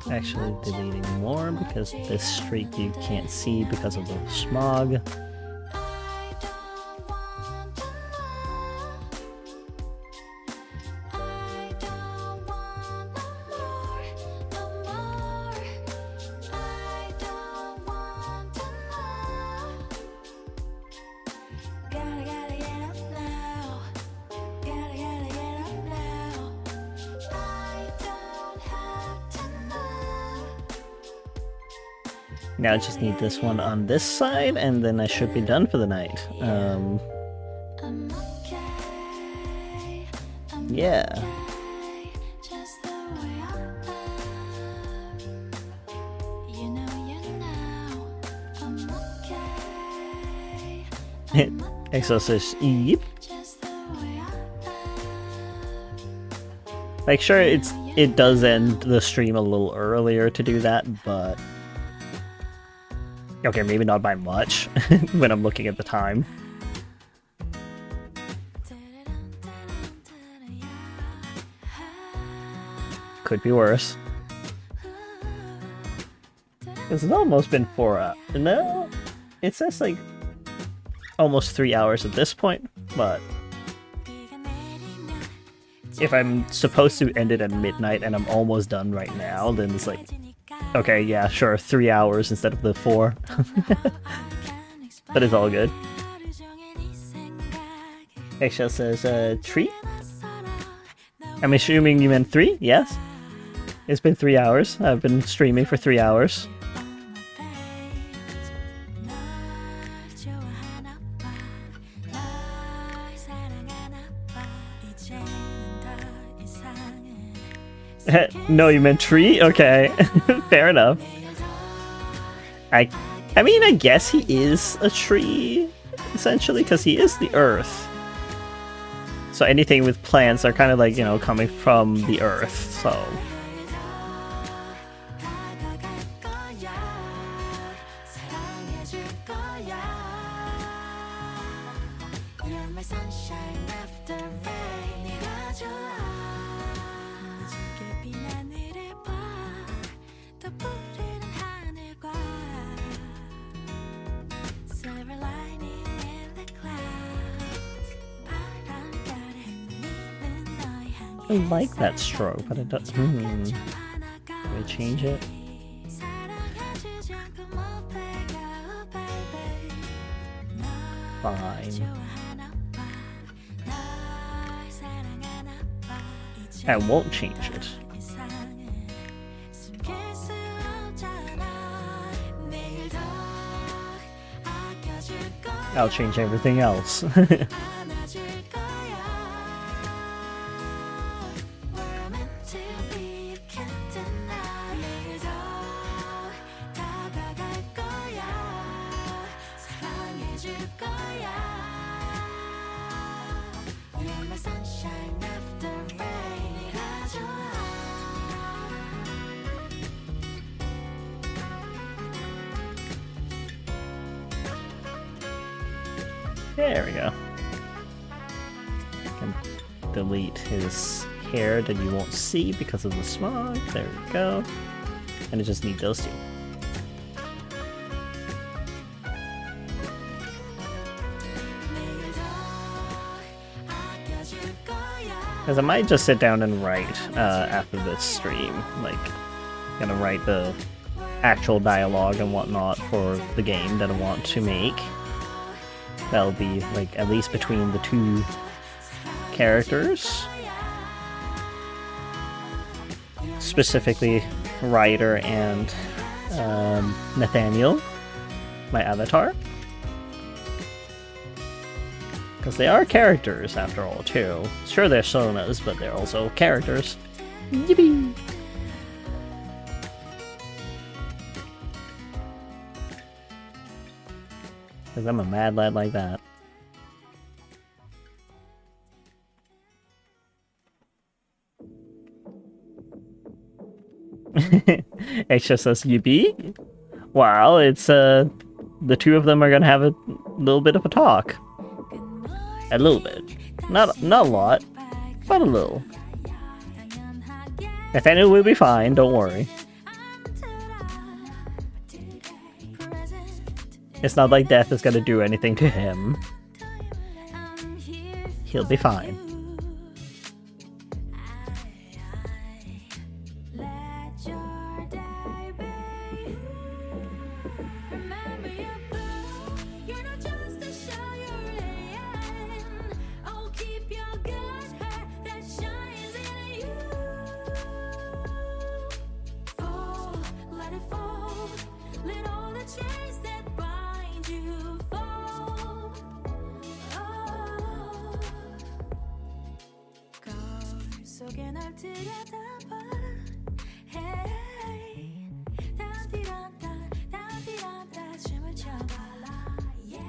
A: Actually deleting more, because this streak you can't see because of the smog. Now I just need this one on this side, and then I should be done for the night. Yeah. Exo says, yep. Like, sure, it does end the stream a little earlier to do that, but okay, maybe not by much when I'm looking at the time. Could be worse. It's almost been 4 hours. No, it says like almost 3 hours at this point, but if I'm supposed to end it at midnight and I'm almost done right now, then it's like, okay, yeah, sure, 3 hours instead of the 4. But it's all good. Eggshell says, treat? I'm assuming you meant 3? Yes? It's been 3 hours. I've been streaming for 3 hours. No, you meant tree? Okay. Fair enough. I mean, I guess he is a tree, essentially, because he is the earth. So anything with plants are kind of like, you know, coming from the earth, so...
C: You're my sunshine after rain. 네가 좋아. 붉게 빈 하늘을 봐. 더 푸르른 하늘과 silver lining in the clouds. 바람결에 내는 너의 향기.
A: I like that stroke, but it does... Do I change it?
C: 사랑해주지 않고 못 배가, oh baby.
A: Fine.
C: 좋아하나 봐. 널 사랑하나 봐.
A: I won't change it.
C: 이상은 숨길 수 없잖아. 내일 더 아껴줄 거야.
A: I'll change everything else.
C: 안아줄 거야. We're meant to be, you can't deny. 내일 더 다가갈 거야. 사랑해줄 거야. You're my sunshine after rain. 네가 좋아.
A: There we go. Can delete his hair that you won't see because of the smog. There we go. And I just need those two.
C: 내일 더 아껴줄 거야.
A: Because I might just sit down and write after this stream. Like, gonna write the actual dialogue and whatnot for the game that I want to make. That'll be, like, at least between the two characters. Specifically, Ryder and Nathaniel, my avatar. Because they are characters, after all, too. Sure, they're sonas, but they're also characters. Yippee! Because I'm a mad lad like that. Extra says, yippee? Wow, it's, the two of them are gonna have a little bit of a talk. A little bit. Not a lot, but a little. Nathaniel will be fine, don't worry. It's not like death is gonna do anything to him. He'll be fine.
C: 속에 널 들여다봐. Hey, 다디란다 춤을 춰봐라. Yeah,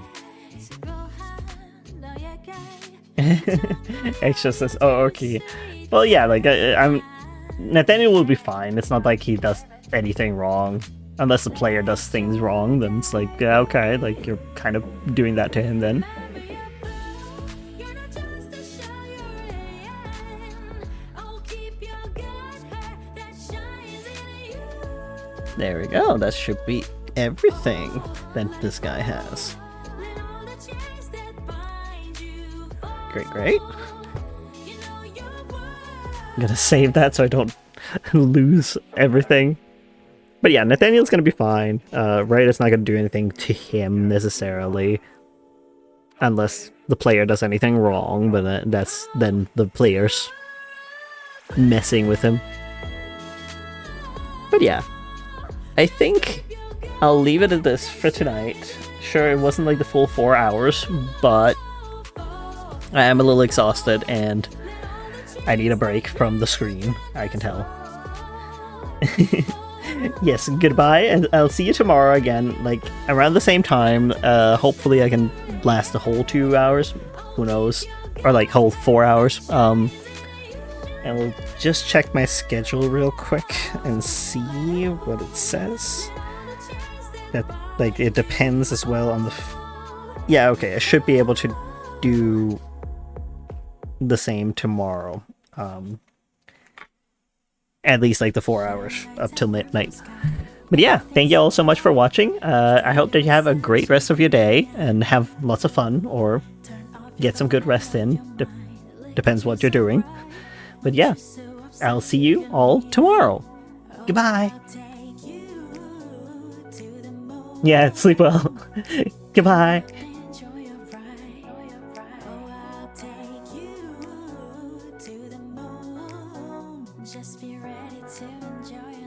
C: 수고한 너에게.
A: Extra says, oh, okay. Well, yeah, like, I'm... Nathaniel will be fine. It's not like he does anything wrong. Unless the player does things wrong, then it's like, yeah, okay, like, you're kind of doing that to him then. There we go, that should be everything that this guy has. Great, great. I'm gonna save that so I don't lose everything. But yeah, Nathaniel's gonna be fine. Ryder's not gonna do anything to him necessarily. Unless the player does anything wrong, but that's then the player's messing with him. But yeah. I think I'll leave it at this for tonight. Sure, it wasn't like the full 4 hours, but I am a little exhausted and I need a break from the screen, I can tell. Yes, goodbye, and I'll see you tomorrow again, like around the same time. Hopefully, I can last the whole 2 hours. Who knows? Or like whole 4 hours. And we'll just check my schedule real quick and see what it says. That like it depends as well on the. Yeah, okay. I should be able to do the same tomorrow. At least like the 4 hours up till midnight. But yeah, thank you all so much for watching. I hope that you have a great rest of your day and have lots of fun, or get some good rest in. Depends what you're doing. But yeah, I'll see you all tomorrow. Goodbye. Yeah, sleep well. Goodbye.
C: Just be ready to enjoy